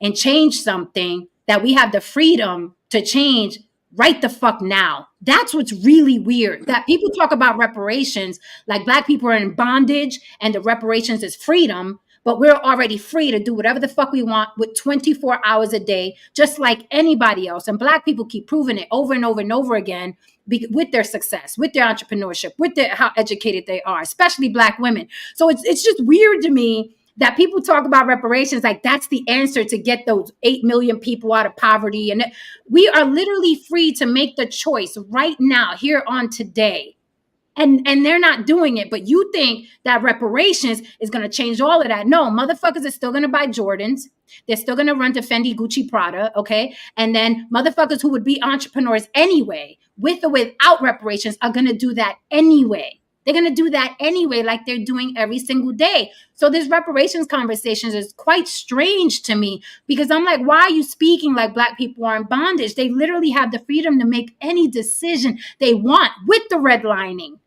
and change something that we have the freedom to change right the fuck now. That's what's really weird. That people talk about reparations like black people are in bondage and the reparations is freedom, but we're already free to do whatever the fuck we want with 24 hours a day, just like anybody else. And black people keep proving it over and over and over again with their success, with their entrepreneurship, with how educated they are, especially black women. So it's just weird to me that people talk about reparations like that's the answer to get those 8 million people out of poverty. And we are literally free to make the choice right now, here on today. And they're not doing it. But you think that reparations is going to change all of that. No, motherfuckers are still going to buy Jordans. They're still going to run to Fendi, Gucci, Prada. Okay. And then motherfuckers who would be entrepreneurs anyway, with or without reparations, are going to do that anyway. They're going to do that anyway, like they're doing every single day. So this reparations conversations is quite strange to me, because I'm like, why are you speaking like black people are in bondage? They literally have the freedom to make any decision they want with the redlining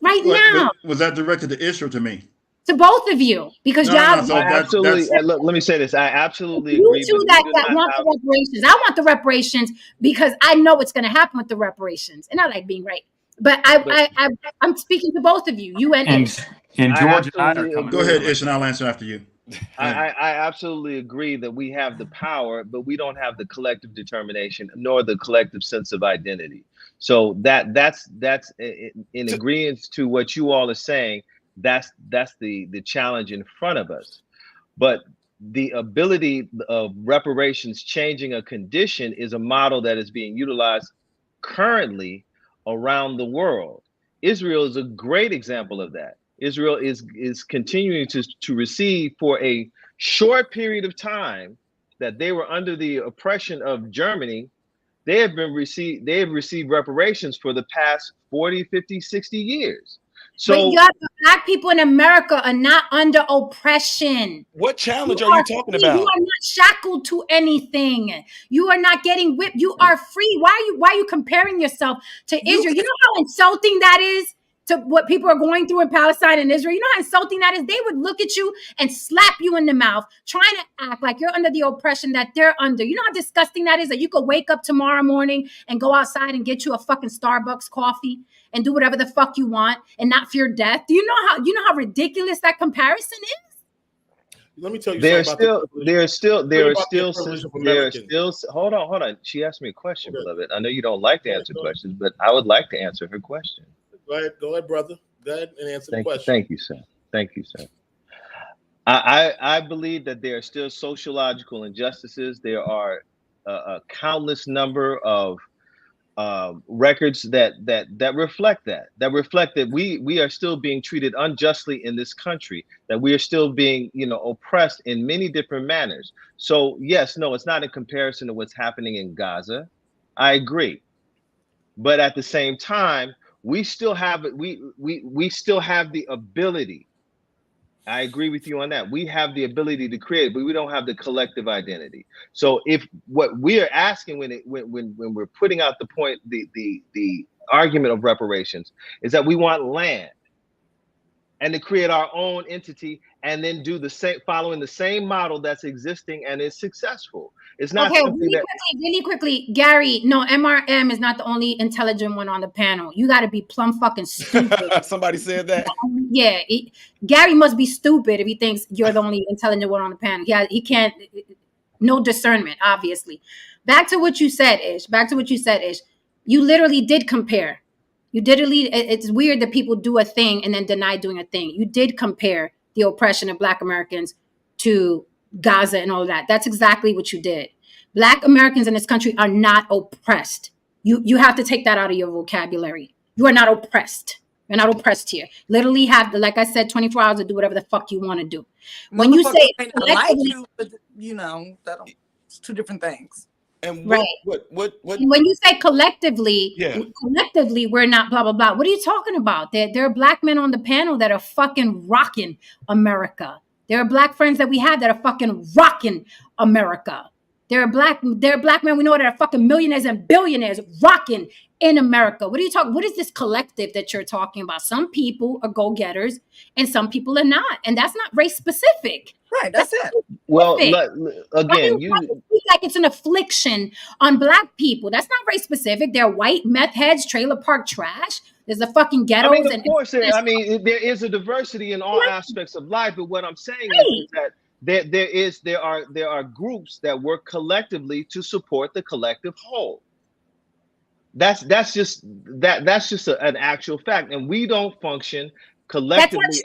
right now. Was that directed to Ish or to me? To both of you, because absolutely. Let me say this. I absolutely agree. You two that want the reparations. I want the reparations because I know what's going to happen with the reparations, and I like being right. But I'm speaking to both of you. You and Ish. And George and I are coming. Go ahead, Ish, and I'll answer after you. I absolutely agree that we have the power, but we don't have the collective determination nor the collective sense of identity. So that's in agreement to what you all are saying. That's the challenge in front of us. But the ability of reparations changing a condition is a model that is being utilized currently around the world. Israel is a great example of that. Israel is continuing to receive for a short period of time that they were under the oppression of Germany. They have received reparations for the past 40, 50, 60 years. So black people in America are not under oppression. What challenge are you talking about? You are not shackled to anything. You are not getting whipped. You are free. Why are you comparing yourself to Israel? You know how insulting that is to what people are going through in Palestine and Israel? You know how insulting that is? They would look at you and slap you in the mouth, trying to act like you're under the oppression that they're under. You know how disgusting that is, that you could wake up tomorrow morning and go outside and get you a fucking Starbucks coffee and do whatever the fuck you want and not fear death? Do you know how ridiculous that comparison is? Let me tell you hold on. She asked me a question, beloved. I know you don't like to answer questions, but I would like to answer her question. Go ahead, brother. Go ahead and answer the question. Thank you, sir. I believe that there are still sociological injustices. There are a countless number of records that reflect that we are still being treated unjustly in this country, that we are still being, oppressed in many different manners. So yes, no, it's not in comparison to what's happening in Gaza. I agree, but at the same time, we still have we still have the ability. I agree with you on that. We have the ability to create, but we don't have the collective identity. So if what we are asking when we're putting out the point, the argument of reparations is that we want land and to create our own entity and then do the same, following the same model that's existing and is successful. It's not okay. Really quickly, Gary. No, MRM is not the only intelligent one on the panel. You got to be plumb fucking stupid. Somebody said that. Yeah, Gary must be stupid if he thinks you're the only intelligent one on the panel. Yeah, he can't. No discernment, obviously. Back to what you said, Ish. You literally did compare. It's weird that people do a thing and then deny doing a thing. You did compare the oppression of Black Americans to Gaza and all of that. That's exactly what you did. Black Americans in this country are not oppressed. You have to take that out of your vocabulary. You are not oppressed. You're not oppressed here. Literally have, like I said, 24 hours to do whatever the fuck you want to do. When you say like you, but it's two different things. And right. What? When you say collectively, collectively, we're not blah, blah, blah. What are you talking about? There are Black men on the panel that are fucking rocking America. There are Black friends that we have that are fucking rocking America. There are black men we know that are fucking millionaires and billionaires rocking in America. What are you talking? What is this collective that you're talking about? Some people are go-getters and some people are not. And that's not race specific. Right, that's it. Well, again, you like it's an affliction on Black people. That's not race specific. They're white meth heads, trailer park trash. There's the fucking ghettos. I mean, of course, there is a diversity in all aspects of life. But what I'm saying is that there are groups that work collectively to support the collective whole. That's just an actual fact, and we don't function collectively as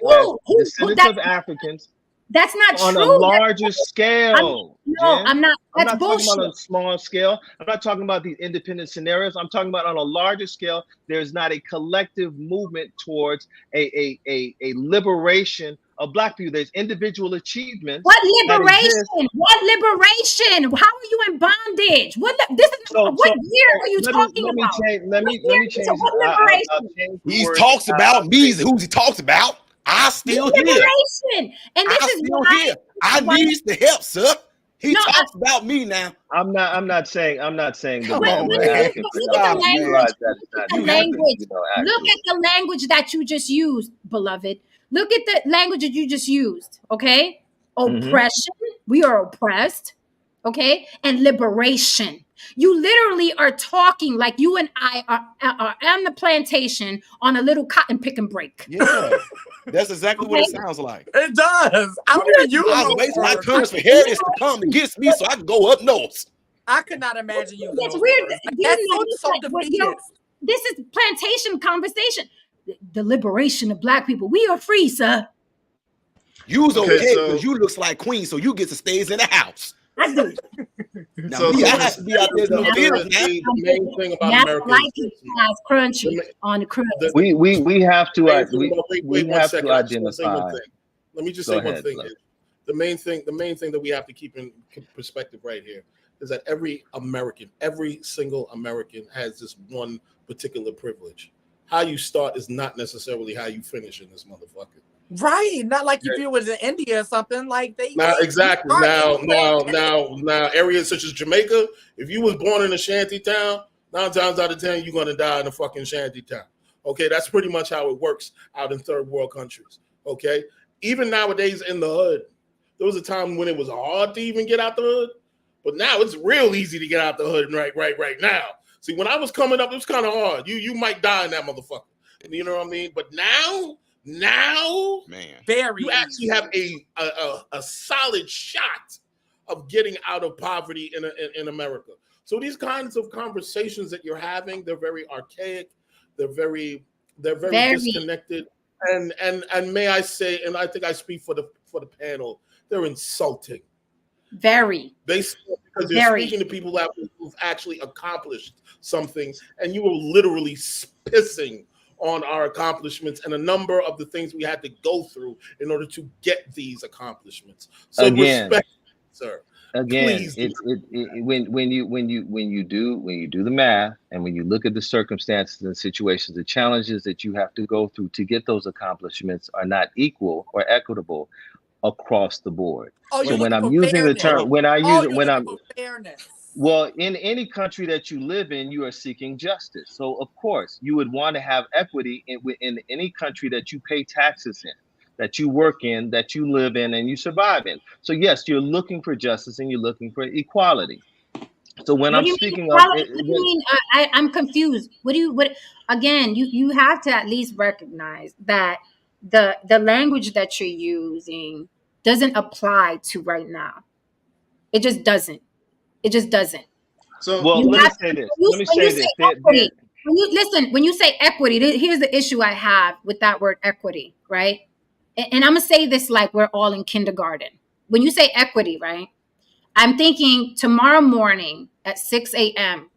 descendants of Africans. That's not on true. A larger scale. I'm not. That's I'm not bullshit. talking about on a small scale. I'm not talking about these independent scenarios. I'm talking about on a larger scale. There's not a collective movement towards a liberation of Black people. There's individual achievements. What liberation? What liberation? How are you in bondage? What year are you talking about? Let me change. What liberation? He talks about me. Who's he talks about? I still here. And this is why I need the help, sir. He talks about me now. I'm not saying the wrong way. Look at the language that you just used, beloved. Look at the language that you just used. Okay, oppression. We are oppressed. Okay, and liberation. You literally are talking like you and I are on the plantation on a little cotton pick and break. Yeah, that's exactly what it sounds like. It does. I was waiting my turns for Harris to come against me so I can go up north. I could not imagine you. It's weird. This is plantation conversation. The liberation of Black people. We are free, sir. You's okay because you looks like Queen, so you get to stays in the house. I do. Now, I have to be out there. The main thing about America is crunchy on the crust. We have to identify. Let me just say one thing. The main thing that we have to keep in perspective right here is that every single American has this one particular privilege. How you start is not necessarily how you finish in this motherfucker. Right, not like if you was in India or something like they. Now, exactly. Now, areas such as Jamaica, if you was born in a shanty town, 9 times out of 10 you're gonna die in a fucking shanty town. Okay, that's pretty much how it works out in third world countries. Okay, even nowadays in the hood, there was a time when it was hard to even get out the hood, but now it's real easy to get out the hood. Right now. See, when I was coming up, it was kind of hard. You might die in that motherfucker. You know what I mean? But now, man, you actually have a solid shot of getting out of poverty in America. So these kinds of conversations that you're having, they're very archaic. They're very disconnected. And may I say, and I think I speak for the panel, they're insulting. Very. Because you're speaking to people who've actually accomplished something, and you were literally pissing on our accomplishments and a number of the things we had to go through in order to get these accomplishments. So again, respect, sir. Again, when you do the math and when you look at the circumstances and situations, the challenges that you have to go through to get those accomplishments are not equal or equitable across the board. So when I'm using the term, fairness. Well, in any country that you live in, you are seeking justice. So of course, you would want to have equity in any country that you pay taxes in, that you work in, that you live in, and you survive in. So yes, you're looking for justice and you're looking for equality. So when I'm speaking of, I'm confused. Again, you have to at least recognize that the language that you're using doesn't apply to right now. It just doesn't. It just doesn't. So let me say this. When you say equity, here's the issue I have with that word equity, right? And I'm gonna say this like we're all in kindergarten. When you say equity, right? I'm thinking tomorrow morning at 6 a.m.,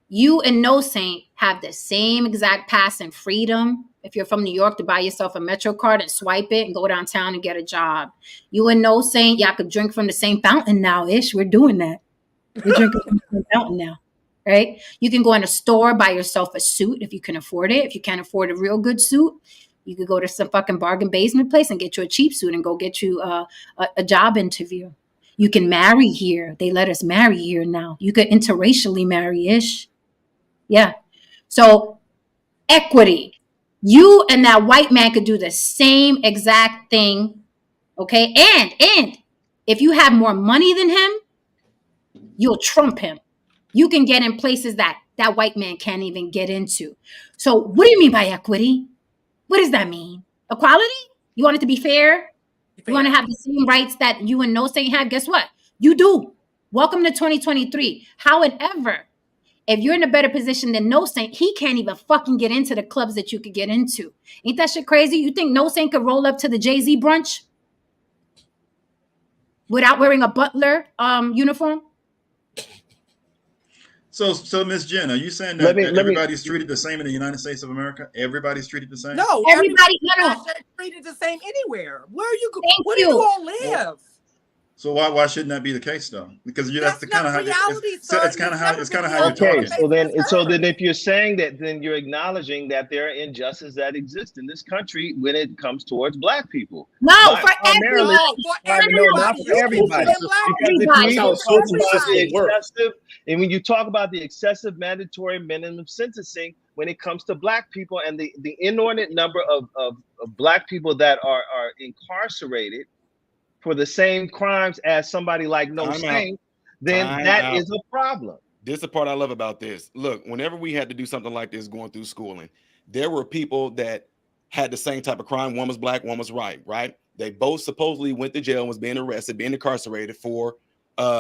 you and No Saint have the same exact pass and freedom. If you're from New York, to buy yourself a Metro card and swipe it and go downtown and get a job. You and No Saint, y'all could drink from the same fountain now-ish. We're doing that. We're drinking from the same fountain now, right? You can go in a store, buy yourself a suit if you can afford it. If you can't afford a real good suit, you could go to some fucking bargain basement place and get you a cheap suit and go get you a job interview. You can marry here. They let us marry here now. You could interracially marry-ish. Yeah. So equity. You and that white man could do the same exact thing. Okay. And if you have more money than him, you'll trump him. You can get in places that white man can't even get into. So what do you mean by equity? What does that mean? Equality? You want it to be fair? You want to have the same rights that you and No Saint have? Guess what? You do. Welcome to 2023. However, if you're in a better position than No Saint, he can't even fucking get into the clubs that you could get into. Ain't that shit crazy? You think No Saint could roll up to the Jay-Z brunch without wearing a butler uniform? So Ms. Jen, are you saying that everybody's treated the same in the United States of America? Everybody's treated the same? No, everybody's treated the same anywhere. Where are you going? Where do you all live? Well, so why shouldn't that be the case though? Because that's the kind of how it's kind of how you're talking. So then if you're saying that, then you're acknowledging that there are injustices that exist in this country when it comes towards Black people. No, for everybody. Not for everybody. And when you talk about the excessive mandatory minimum sentencing, when it comes to Black people and the inordinate number of Black people that are incarcerated for the same crimes as somebody like No Saint, then that is a problem. This is the part I love about this. Look, whenever we had to do something like this going through schooling, there were people that had the same type of crime. One was Black, one was white, right? They both supposedly went to jail and was being arrested, being incarcerated for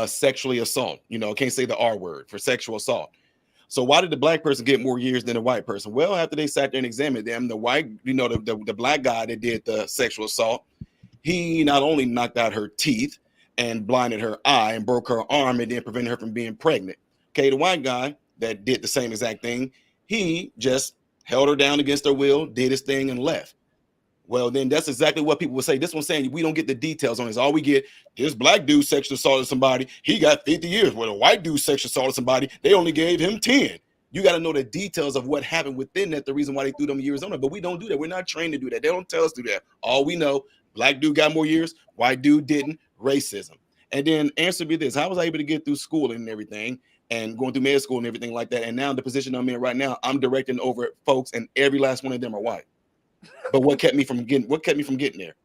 sexually assault. You know, can't say the R word, for sexual assault. So why did the Black person get more years than the white person? Well, after they sat there and examined them, the white, the Black guy that did the sexual assault, he not only knocked out her teeth and blinded her eye and broke her arm and then prevented her from being pregnant. Okay, the white guy that did the same exact thing, he just held her down against her will, did his thing, and left. Well, then that's exactly what people would say. This one's saying we don't get the details on this. All we get, this Black dude sexually assaulted somebody, he got 50 years. Well, a white dude sexually assaulted somebody, they only gave him 10. You got to know the details of what happened within that, the reason why they threw them years on it. But we don't do that. We're not trained to do that. They don't tell us to do that. All we know, Black dude got more years, white dude didn't, racism. And then answer me this, how was I able to get through school and everything and going through med school and everything like that? And now the position I'm in right now, I'm directing over folks and every last one of them are white. But what kept me from getting there?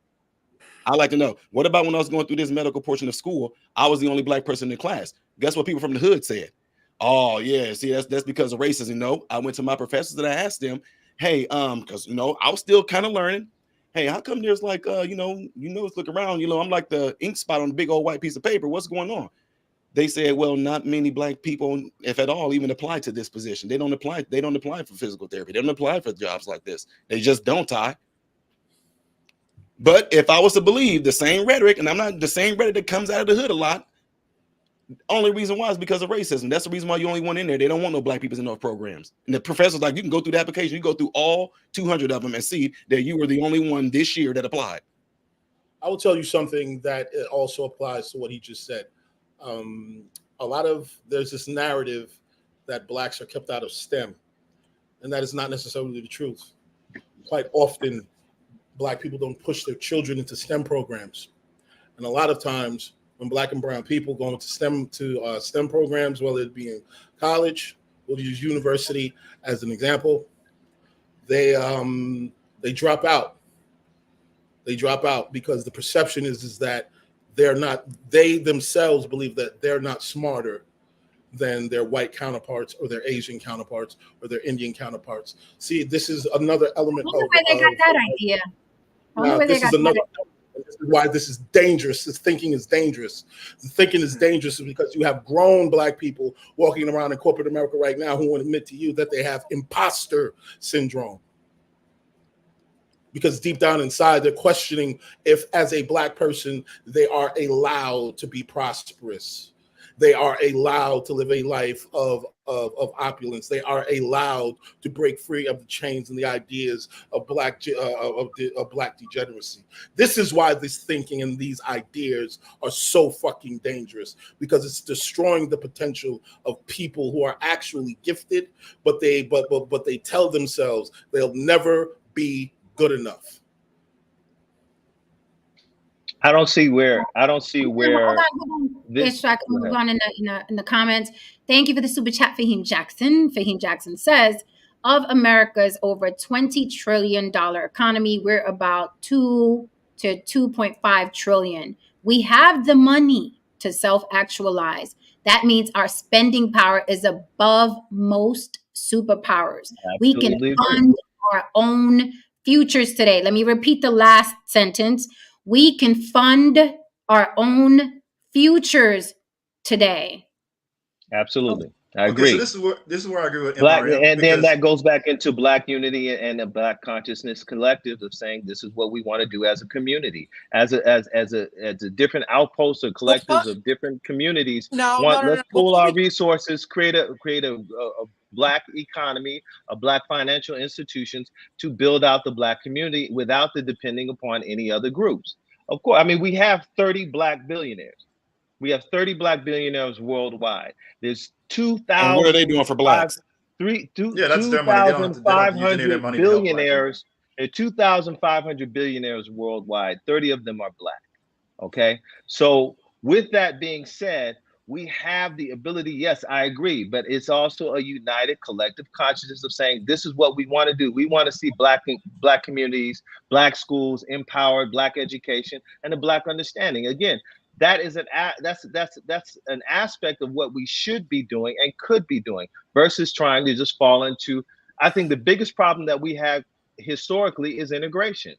I like to know, what about when I was going through this medical portion of school, I was the only Black person in the class. Guess what people from the hood said? Oh yeah, see, that's because of racism. No, I went to my professors and I asked them, hey, because I was still kind of learning. Hey, how come there's like, let's look around, I'm like the ink spot on a big old white piece of paper. What's going on? They said, well, not many Black people, if at all, even apply to this position. They don't apply for physical therapy. They don't apply for jobs like this. They just don't, Ty. But if I was to believe the same rhetoric, and I'm not the same rhetoric that comes out of the hood a lot, Only reason why is because of racism. That's the reason why you only want in there. They don't want no black people in those programs. And the professor's like, you can go through the application. You go through all 200 of them and see that you were the only one this year that applied. I will tell you something that it also applies to what he just said. There's this narrative that blacks are kept out of STEM, and that is not necessarily the truth. Quite often, black people don't push their children into STEM programs, and a lot of times, when black and brown people go into STEM programs, whether it be in college, we'll use university as an example, they drop out. They drop out because the perception is that they themselves believe that they're not smarter than their white counterparts or their Asian counterparts or their Indian counterparts. See, this is another element of where they got that idea. This is why this is dangerous. This thinking is dangerous. The thinking is dangerous because you have grown black people walking around in corporate America right now who won't admit to you that they have imposter syndrome. Because deep down inside, they're questioning if, as a black person, they are allowed to be prosperous. They are allowed to live a life of opulence. They are allowed to break free of the chains and the ideas of black degeneracy. This is why this thinking and these ideas are so fucking dangerous, because it's destroying the potential of people who are actually gifted, but they tell themselves they'll never be good enough. I don't see where this. So I can move on in the comments. Thank you for the super chat, Fahim Jackson. Fahim Jackson says, of America's over $20 trillion economy, we're about 2 to 2.5 trillion. We have the money to self-actualize. That means our spending power is above most superpowers. Absolutely. We can fund our own futures today. Let me repeat the last sentence. We can fund our own futures today. Absolutely. I agree. Okay, so this is where I agree with Black, MRM, and then that goes back into Black unity and the Black consciousness collective of saying this is what we want to do as a community, as a different outposts or collectives of different communities. Let's pool our resources, create a Black economy, a Black financial institutions to build out the Black community without the depending upon any other groups. Of course, I mean, we have 30 Black billionaires. We have 30 Black billionaires worldwide. There's 2,000. And what are they doing for blacks? That's their money. They don't use any of their money to help billionaires. There are 2,500 billionaires worldwide. 30 of them are Black. Okay. So with that being said, we have the ability. Yes, I agree, but it's also a united collective consciousness of saying this is what we want to do. We want to see Black communities, Black schools, empowered Black education, and a Black understanding. Again, that is that's an aspect of what we should be doing and could be doing versus trying to just fall into. I think the biggest problem that we have historically is integration.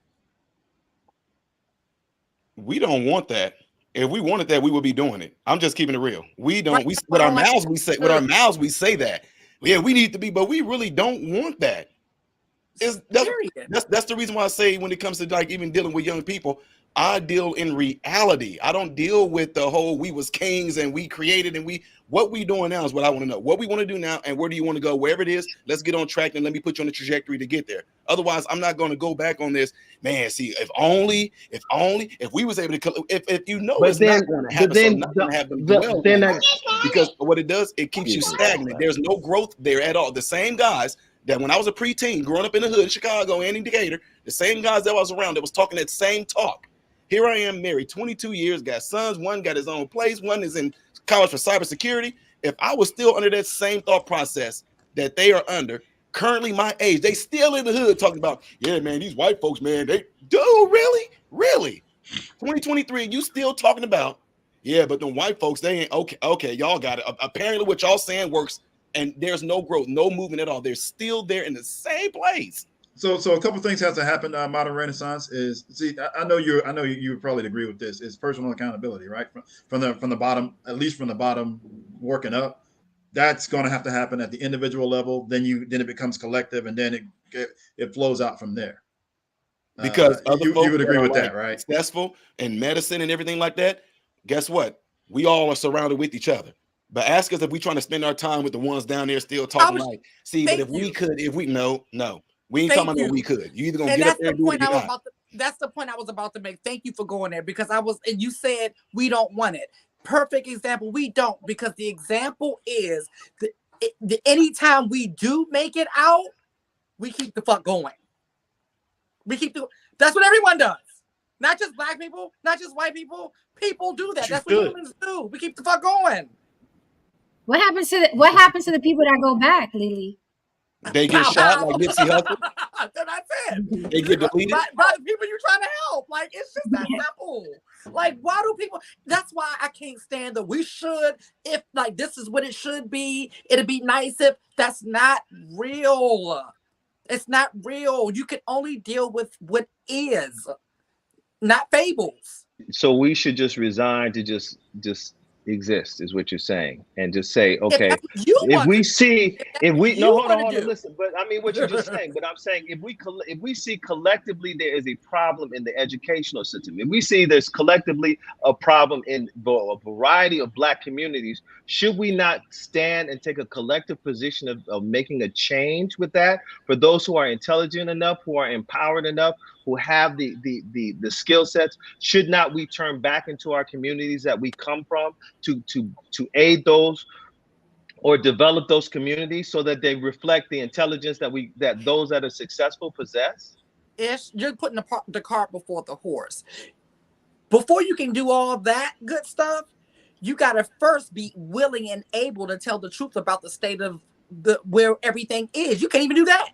We don't want that. If we wanted that, we would be doing it. I'm just keeping it real. We don't. We with our mouths we say that. Yeah, we need to be, but we really don't want that. That's the reason why I say when it comes to like even dealing with young people, I deal in reality. I don't deal with the whole we was kings and we created and what we doing now is what I want to know. What we want to do now and where do you want to go? Wherever it is, let's get on track and let me put you on the trajectory to get there. Otherwise, I'm not going to go back on this. Man, see, if we was able to, if you know it's not going to happen, so not going to happen because what it does, it keeps you stagnant. There's no growth there at all. The same guys that when I was a preteen growing up in the hood in Chicago and in Decatur, the same guys that I was around that was talking that same talk. Here I am married 22 years, got sons, one got his own place, one is in college for cybersecurity. If I was still under that same thought process that they are under, currently my age, they still in the hood talking about, yeah, man, these white folks, man, they do really? 2023, you still talking about, yeah, but the white folks, they ain't okay, y'all got it. Apparently what y'all saying works and there's no growth, no movement at all. They're still there in the same place. So a couple of things have to happen. Modern Renaissance is I know you would probably agree with this. Is personal accountability, right? From the bottom, at least from the bottom, working up. That's going to have to happen at the individual level. Then it becomes collective, and then it flows out from there. Because you would agree with that, right? Successful in medicine and everything like that. Guess what? We all are surrounded with each other. But ask us if we trying to spend our time with the ones down there still talking like, see, but if we could, if we no, we ain't talking about what we could. You either gonna get up there and do it or get out. That's the point I was about to make. Thank you for going there, because and you said we don't want it. Perfect example. We don't, because the example is anytime we do make it out, we keep the fuck going. That's what everyone does. Not just black people, not just white people. People do that. That's what humans do. We keep the fuck going. What happens to the people that go back, Lily? They get shot like Nipsey Hussle. That's it. They get deleted by the people you're trying to help. Like, it's just that simple. Like, why do people? That's why I can't stand the we should. If like this is what it should be, it'd be nice if. That's not real. It's not real. You can only deal with what is, not fables. So we should just resign to just exist, is what you're saying, and just say, okay, if listen, but I mean what you're just saying, but I'm saying if we see collectively there is a problem in the educational system, if we see there's collectively a problem in a variety of black communities, should we not stand and take a collective position of making a change with that? For those who are intelligent enough, who are empowered enough, who have the skill sets, should not we turn back into our communities that we come from to aid those or develop those communities so that they reflect the intelligence that those that are successful possess? You're putting the cart before the horse. Before you can do all that good stuff, you got to first be willing and able to tell the truth about the state of where everything is. You can't even do that.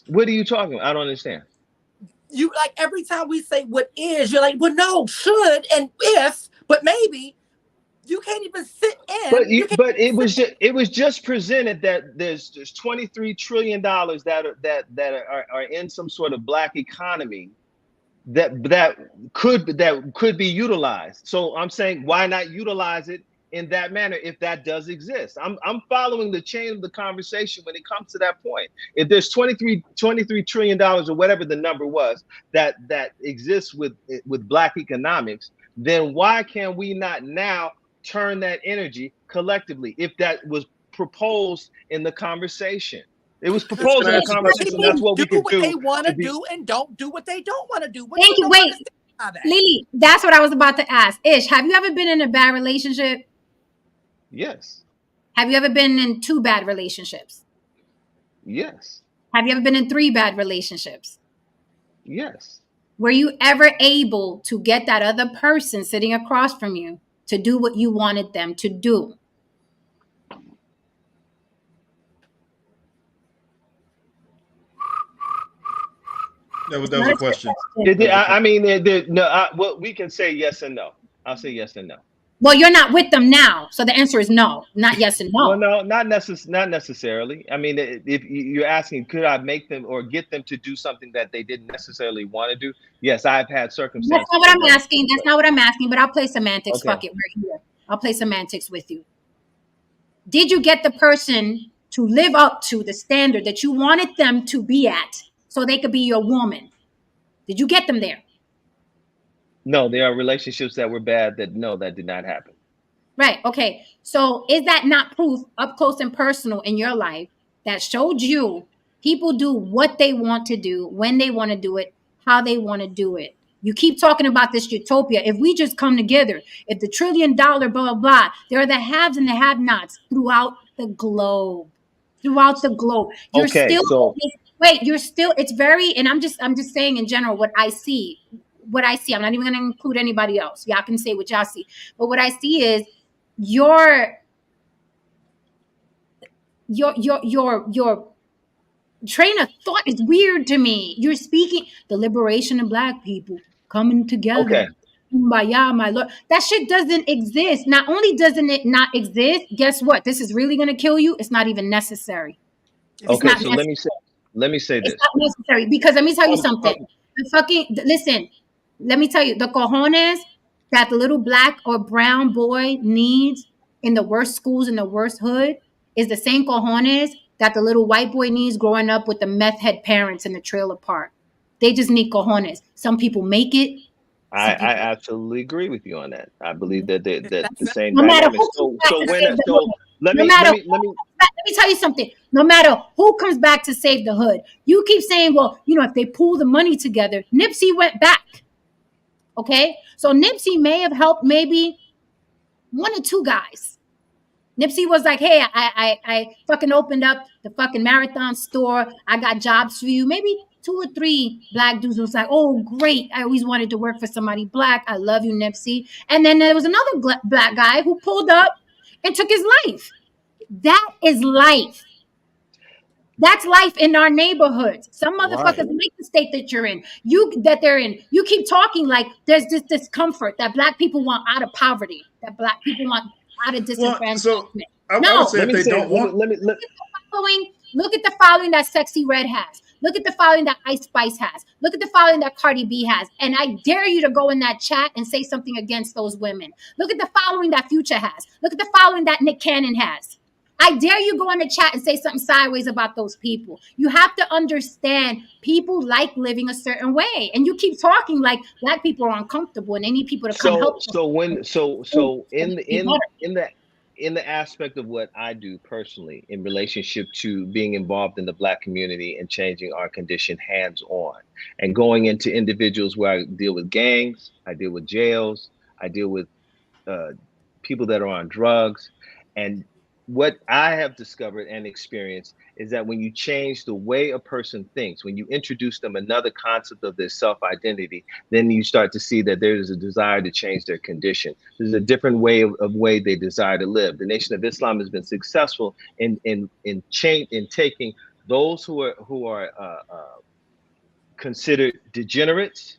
What are you talking about? I don't understand. You like every time we say what is, you're like, well, no, should and if, but maybe. You can't even sit in. But it was just presented that there's $23 trillion that are in some sort of black economy that could be utilized. So I'm saying, why not utilize it in that manner if that does exist? I'm following the chain of the conversation when it comes to that point. If there's $23 trillion or whatever the number was that exists with black economics, then why can we not now turn that energy collectively? If that was proposed in the conversation, it was proposed in the conversation. That's what we can do. They want to do and don't do what they don't want to do. Thank you. Wait, Lily, that's what I was about to ask. Ish, have you ever been in a bad relationship? Yes. Have you ever been in 2 bad relationships? Yes. Have you ever been in 3 bad relationships? Yes. Were you ever able to get that other person sitting across from you to do what you wanted them to do? That was a question. Well, we can say yes and no. I'll say yes and no. Well, you're not with them now, so the answer is no, not yes and no. Well, no, not necessarily. I mean, if you're asking, could I make them or get them to do something that they didn't necessarily want to do? Yes, I've had circumstances. That's not what I'm asking. That's not what I'm asking. But I'll play semantics. Okay. Fuck it, we're here. I'll play semantics with you. Did you get the person to live up to the standard that you wanted them to be at, so they could be your woman? Did you get them there? No, there are relationships that were bad that did not happen. Right. Okay. So is that not proof up close and personal in your life that showed you people do what they want to do, when they want to do it, how they want to do it? You keep talking about this utopia. If we just come together, if the $1 trillion, blah, blah, blah, there are the haves and the have-nots throughout the globe. Throughout the globe. You're still, it's very, and I'm just saying in general what I see. I'm not even going to include anybody else. Y'all can say what y'all see. But what I see is your train of thought is weird to me. You're speaking the liberation of black people coming together. Okay. Kumbaya, my Lord. That shit doesn't exist. Not only doesn't it not exist, guess what? This is really going to kill you. It's not even necessary. Okay, so let me say this. It's not necessary because let me tell you something. Listen. Let me tell you, the cojones that the little black or brown boy needs in the worst schools in the worst hood is the same cojones that the little white boy needs growing up with the meth head parents in the trailer park. They just need cojones. Some people make it. I absolutely agree with you on that. I believe that the same no matter dynamic. who Let me tell you something. No matter who comes back to save the hood, you keep saying, well, if they pool the money together, Nipsey went back. Okay, so Nipsey may have helped maybe 1 or 2 guys. Nipsey was like, hey, I fucking opened up the fucking Marathon store. I got jobs for you. Maybe 2 or 3 black dudes was like, oh, great. I always wanted to work for somebody black. I love you, Nipsey. And then there was another black guy who pulled up and took his life. That is life. That's life in our neighborhoods. Some motherfuckers like the state that you're in. They're in. You keep talking like there's this discomfort that black people want out of poverty. That black people want out of disenfranchisement. Look at the following that Sexy Red has. Look at the following that Ice Spice has. Look at the following that Cardi B has. And I dare you to go in that chat and say something against those women. Look at the following that Future has. Look at the following that Nick Cannon has. I dare you go in the chat and say something sideways about those people. You have to understand people like living a certain way. And you keep talking like black people are uncomfortable and they need people to come help them. So in the aspect of what I do personally in relationship to being involved in the black community and changing our condition hands-on and going into individuals where I deal with gangs, I deal with jails, I deal with people that are on drugs. And what I have discovered and experienced is that when you change the way a person thinks, when you introduce them another concept of their self-identity, then you start to see that there is a desire to change their condition. There's a different way of way they desire to live. The Nation of Islam has been successful in taking those who are considered degenerates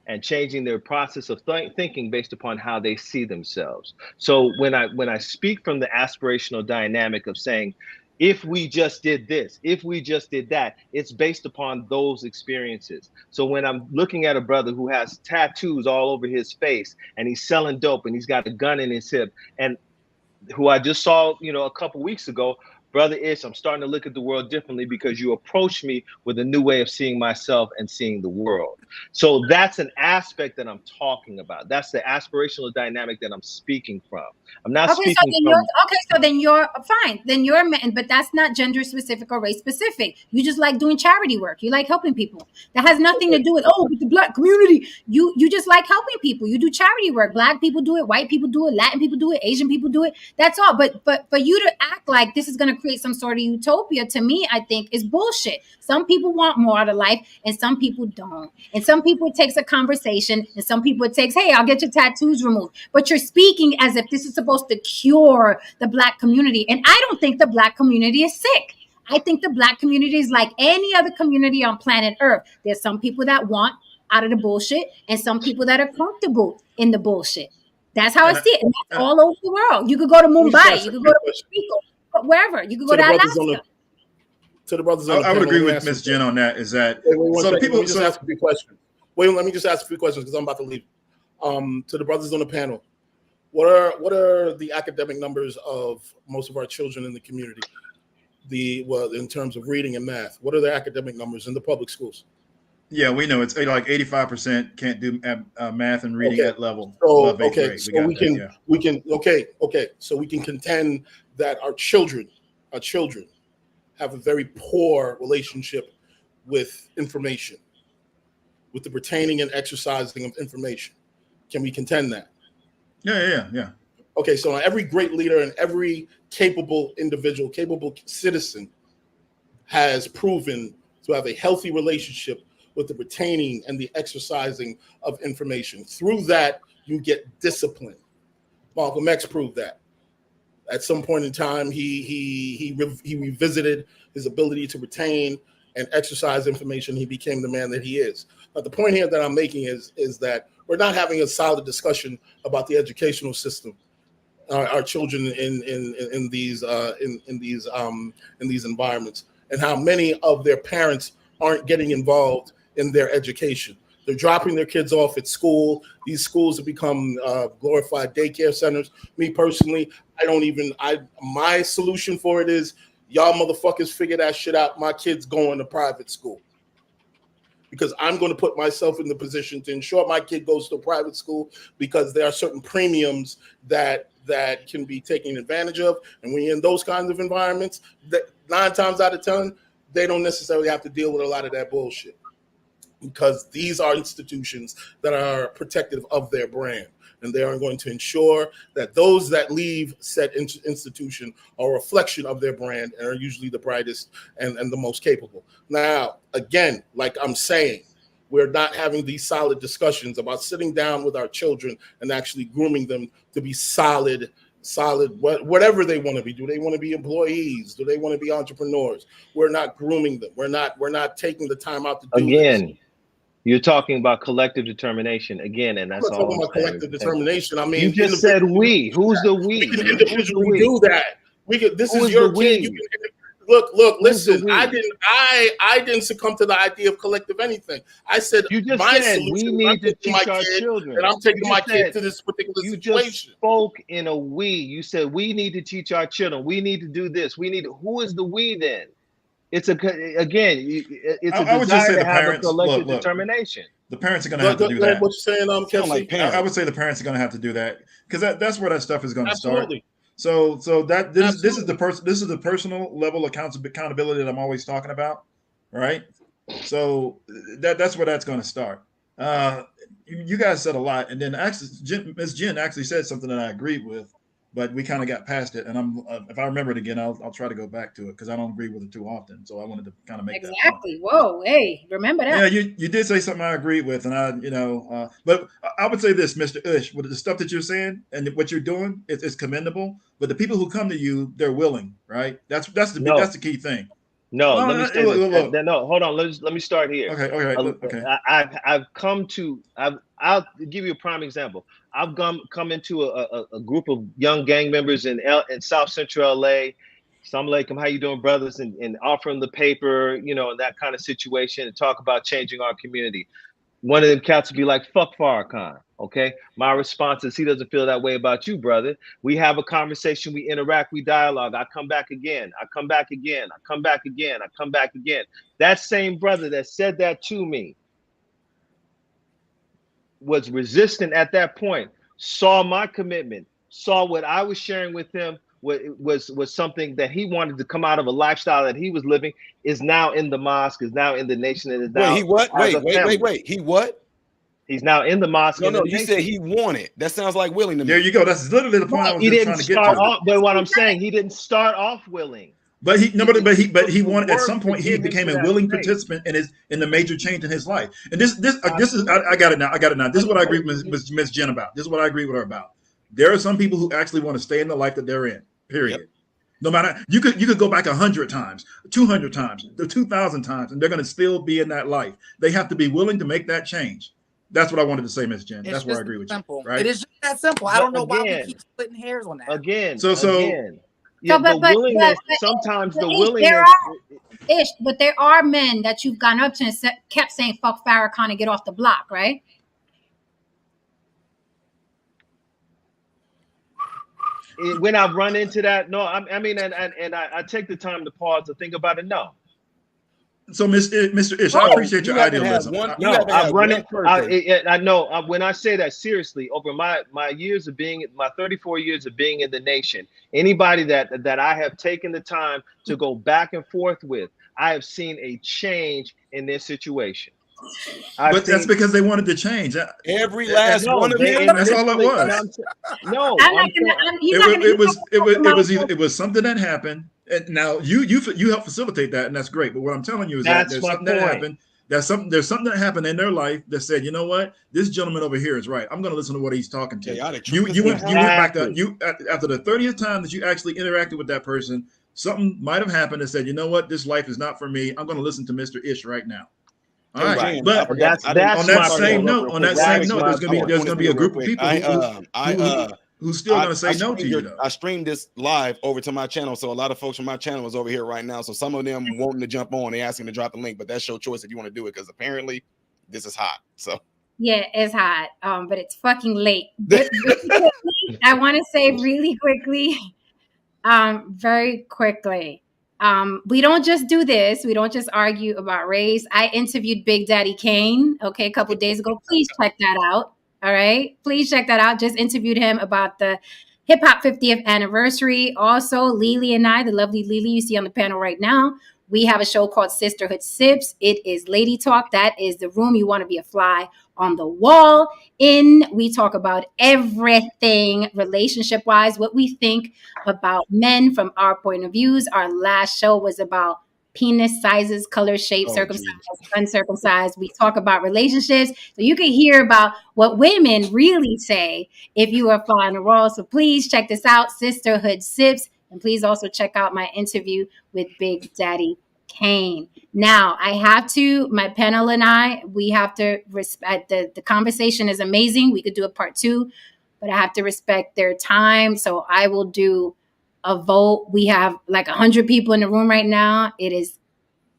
and changing their process of thinking based upon how they see themselves. So when I speak from the aspirational dynamic of saying, if we just did this, if we just did that, it's based upon those experiences. So when I'm looking at a brother who has tattoos all over his face and he's selling dope and he's got a gun in his hip, and who I just saw, a couple weeks ago, Brother Ish, I'm starting to look at the world differently because you approached me with a new way of seeing myself and seeing the world. So that's an aspect that I'm talking about. That's the aspirational dynamic that I'm speaking from. I'm not speaking from... So then you're fine. Then you're a man, but that's not gender specific or race specific. You just like doing charity work. You like helping people. That has nothing to do with, with the black community. You just like helping people. You do charity work. Black people do it. White people do it. Latin people do it. Asian people do it. That's all. But for you to act like this is going to create some sort of utopia, to me, I think is bullshit. Some people want more out of life and some people don't. And some people it takes a conversation and some people it takes, hey, I'll get your tattoos removed. But you're speaking as if this is supposed to cure the black community. And I don't think the black community is sick. I think the black community is like any other community on planet Earth. There's some people that want out of the bullshit and some people that are comfortable in the bullshit. That's how I see it. And that's all over the world. You could go to Mumbai. You could go to Puerto Rico, wherever. You could go to Alaska. To the brothers I would agree with Ms. Jen on that. Is that so? People just ask a few questions. Wait, let me just ask a few questions because I'm about to leave. To the brothers on the panel, what are the academic numbers of most of our children in the community? In terms of reading and math, what are their academic numbers in the public schools? Yeah, we know it's like 85% can't do math and reading at level. So we can contend that our children have a very poor relationship with information, with the retaining and exercising of information. Can we contend that? Yeah. Okay, so every great leader and every capable individual, capable citizen has proven to have a healthy relationship with the retaining and the exercising of information. Through that, you get discipline. Malcolm X proved that. At some point in time, he revisited his ability to retain and exercise information. He became the man that he is. But the point here that I'm making is that we're not having a solid discussion about the educational system. Our children in these environments, and how many of their parents aren't getting involved in their education. They're dropping their kids off at school. These schools have become glorified daycare centers. Me personally, my solution for it is y'all motherfuckers figure that shit out. My kids going to private school. because I'm going to put myself in the position to ensure my kid goes to a private school, because there are certain premiums that can be taken advantage of. And when you're in those kinds of environments, that 9 times out of 10, they don't necessarily have to deal with a lot of that bullshit, because these are institutions that are protective of their brand. And they are going to ensure that those that leave said institution are a reflection of their brand and are usually the brightest and the most capable. Now, again, like I'm saying, we're not having these solid discussions about sitting down with our children and actually grooming them to be solid, whatever they want to be. Do they want to be employees? Do they want to be entrepreneurs? We're not grooming them. We're not taking the time out to do this. You're talking about collective determination again, and that's all. I'm talking about collective determination. I mean, you just said we. Who's the we? We can individually do that. We can. This is your kid. You can look. Listen, I didn't succumb to the idea of collective anything. I said you just said we need to teach our children, and I'm taking my kid to this particular situation. You just spoke in a we. You said we need to teach our children. We need to do this. We need. Who is the we then? It's a I would just say the parents, look, determination. The parents are going to have to do that. What you're saying, I would say the parents are going to have to do that, because that's where that stuff is going to start. So that this is the personal level of accountability that I'm always talking about, right? So that's where that's going to start. You guys said a lot, and then actually, Ms. Jen actually said something that I agreed with, but we kind of got past it. And if I remember it again, I'll try to go back to it, because I don't agree with it too often. So I wanted to kind of make that exactly. Whoa, hey, remember that? Yeah, you did say something I agreed with, and but I would say this, Mr. Ish, with the stuff that you're saying and what you're doing is commendable. But the people who come to you, they're willing, right? That's the key thing. No, let me say this. No, hold on. Let me start here. Okay. I'll give you a prime example. I've come into a group of young gang members in South Central LA. Assalamu alaikum, how you doing, brothers? And offering the paper, and that kind of situation, and talk about changing our community. One of them cats will be like, "Fuck Farrakhan." Okay, my response is, he doesn't feel that way about you, brother. We have a conversation, we interact, we dialogue. I come back again. I come back again. I come back again. I come back again. That same brother that said that to me was resistant at that point, saw my commitment, saw what I was sharing with him was something that he wanted to come out of a lifestyle that he was living, is now in the mosque, is now in the nation, and is now. Wait, he what? Wait. He what? He's now in the mosque. No, you said he wanted. That sounds like willing to me. There you go. That's literally the point I was he just didn't trying to get start to. off, but what I'm saying, he didn't start off willing. But he wanted, at some point he became a willing participant in the major change in his life. And this is I got it now. This is what I agree with Ms. Jen about. This is what I agree with her about. There are some people who actually want to stay in the life that they're in. Period. Yep. No matter, you could go back 100 times, 200 times, 2,000 times, and they're going to still be in that life. They have to be willing to make that change. That's what I wanted to say, Ms. Jen. That's where I agree with you. Right? It is just that simple. I don't know why we keep splitting hairs on that. Sometimes the willingness. But there are men that you've gone up to and kept saying "fuck Farrakhan" and get off the block, right? When I've run into that, no, I mean, and I take the time to pause to think about it. No. So, Mr. Ish, I appreciate your idealism. I've run it. I know when I say that seriously, over my years of being, my 34 years of being in the nation, anybody that I have taken the time to go back and forth with, I have seen a change in their situation. But that's because they wanted to change. Every last one of them. That's all it was. No, it was something that happened. And now you help facilitate that, and that's great. But what I'm telling you is that there's something that happened. There's something that happened in their life that said, you know what, this gentleman over here is right. I'm going to listen to what he's talking to. You went back to after the 30th time that you actually interacted with that person. Something might have happened that said, you know what, this life is not for me. I'm going to listen to Mr. Ish right now. All right, but on that same note, there's going to be a group of people who's still going to say no to you. Though. I streamed this live over to my channel, so a lot of folks from my channel is over here right now. So some of them wanting to jump on, they asking to drop the link, but that's your choice if you want to do it, because apparently this is hot. So yeah, it's hot, but it's fucking late. I want to say really quickly, very quickly. We don't just do this. We don't just argue about race. I interviewed Big Daddy Kane, a couple of days ago. Please check that out. All right. Please check that out. Just interviewed him about the Hip Hop 50th anniversary. Also, Lily and I, the lovely Lily you see on the panel right now, we have a show called Sisterhood Sips. It is Lady Talk. That is the room you want to be a fly on the wall in. We talk about everything relationship-wise, what we think about men from our point of views. Our last show was about penis sizes, color, shape, circumcised, uncircumcised. We talk about relationships. So you can hear about what women really say if you are a fly on the wall. So please check this out, Sisterhood Sips. And please also check out my interview with Big Daddy Kane. Now, my panel and I, we have to respect the conversation is amazing. We could do a part 2, but I have to respect their time. So I will do a vote. We have like 100 people in the room right now. It is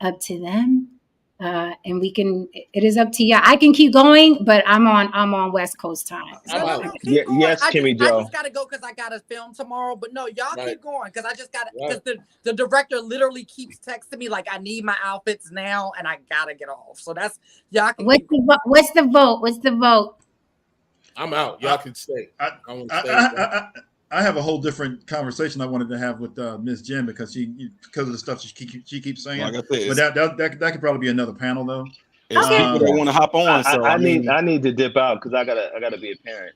up to them. And it is up to you. I can keep going, but I'm on West Coast time. Yes, Kimmy Joe. I just gotta go because I gotta film tomorrow. But no, y'all keep going because I just gotta because the director literally keeps texting me like I need my outfits now and I gotta get off. So that's y'all. What's the vote? What's the vote? I'm out. Y'all can stay. I have a whole different conversation I wanted to have with Ms. Jen because of the stuff she keeps saying. Like I said, but that could probably be another panel though. People that want to hop on. I need to dip out because I gotta be a parent.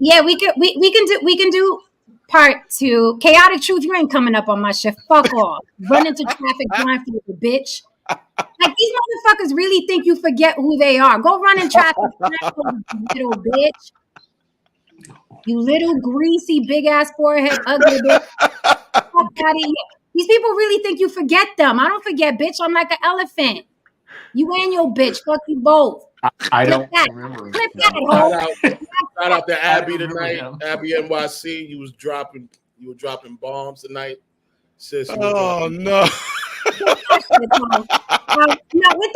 Yeah, we can do part 2. Chaotic Truth, you ain't coming up on my shit. Fuck off. Run into traffic blindfolded, bitch. Like these motherfuckers really think you forget who they are. Go run in traffic blindfolded, you little bitch. You little greasy big ass forehead ugly bitch. Fuck out of here. These people really think you forget them. I don't forget, bitch. I'm like an elephant. You and your bitch. Fuck you both. I don't remember. Clip that. Shout out to Abby tonight. Abby NYC. You were dropping bombs tonight. Sis. Oh no. Now, with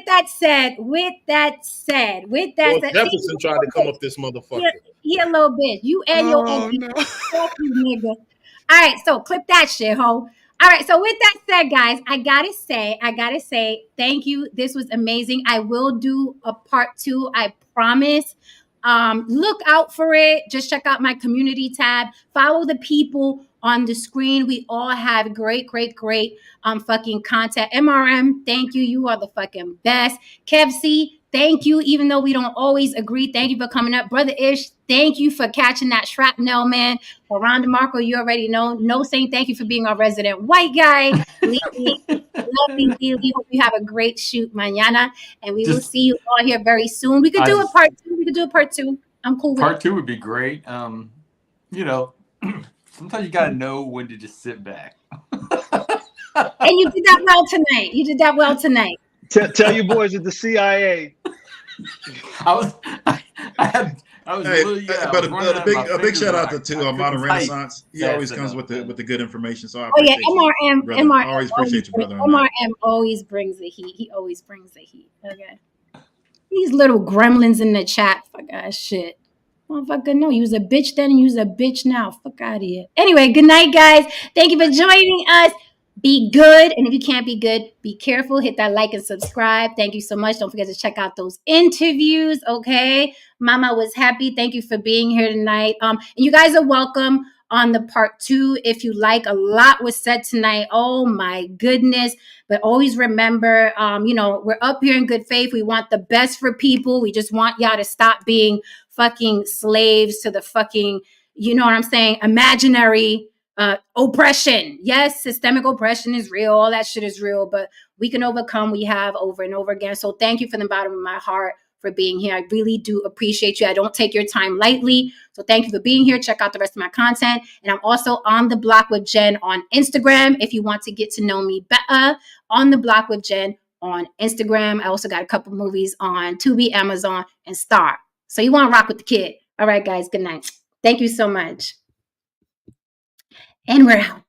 that said, Jefferson tried to come up this motherfucker. He a little bitch. You and your ugly nigga. All right, so clip that shit, ho. All right, so with that said, guys, I gotta say, thank you. This was amazing. I will do a part 2. I promise. Look out for it. Just check out my community tab. Follow the people on the screen. We all have great fucking content. MRM, thank you. You are the fucking best. Kev C, thank you. Even though we don't always agree, thank you for coming up. Brother Ish, thank you for catching that shrapnel, man. Rhonda Marco, you already know. No saying thank you for being our resident white guy. Lovely. Hope you have a great shoot mañana. And we will see you all here very soon. We could do a part 2. I'm cool with part 2 would be great. Sometimes you gotta know when to just sit back. And you did that well tonight. Tell your boys at the CIA. A big shout out to Modern Renaissance. He always comes with the good information. So MRM. I always appreciate you, brother. MRM always brings the heat. He always brings the heat. Okay. These little gremlins in the chat, fuck ass shit. Motherfucker, no, you was a bitch then and you was a bitch now. Fuck out of here. Anyway, good night, guys. Thank you for joining us. Be good. And if you can't be good, be careful. Hit that like and subscribe. Thank you so much. Don't forget to check out those interviews. Okay. Mama was happy. Thank you for being here tonight. And you guys are welcome on the part 2 if you like. A lot was said tonight. Oh my goodness. But always remember, we're up here in good faith. We want the best for people. We just want y'all to stop being fucking slaves to the fucking, you know what I'm saying, imaginary oppression. Yes, systemic oppression is real. All that shit is real, but we can overcome. We have over and over again. So thank you from the bottom of my heart for being here. I really do appreciate you. I don't take your time lightly. So thank you for being here. Check out the rest of my content. And I'm also on The Block with Jen on Instagram. If you want to get to know me better, on The Block with Jen on Instagram. I also got a couple movies on Tubi, Amazon, and Star. So you want to rock with the kid. All right, guys. Good night. Thank you so much. And we're out.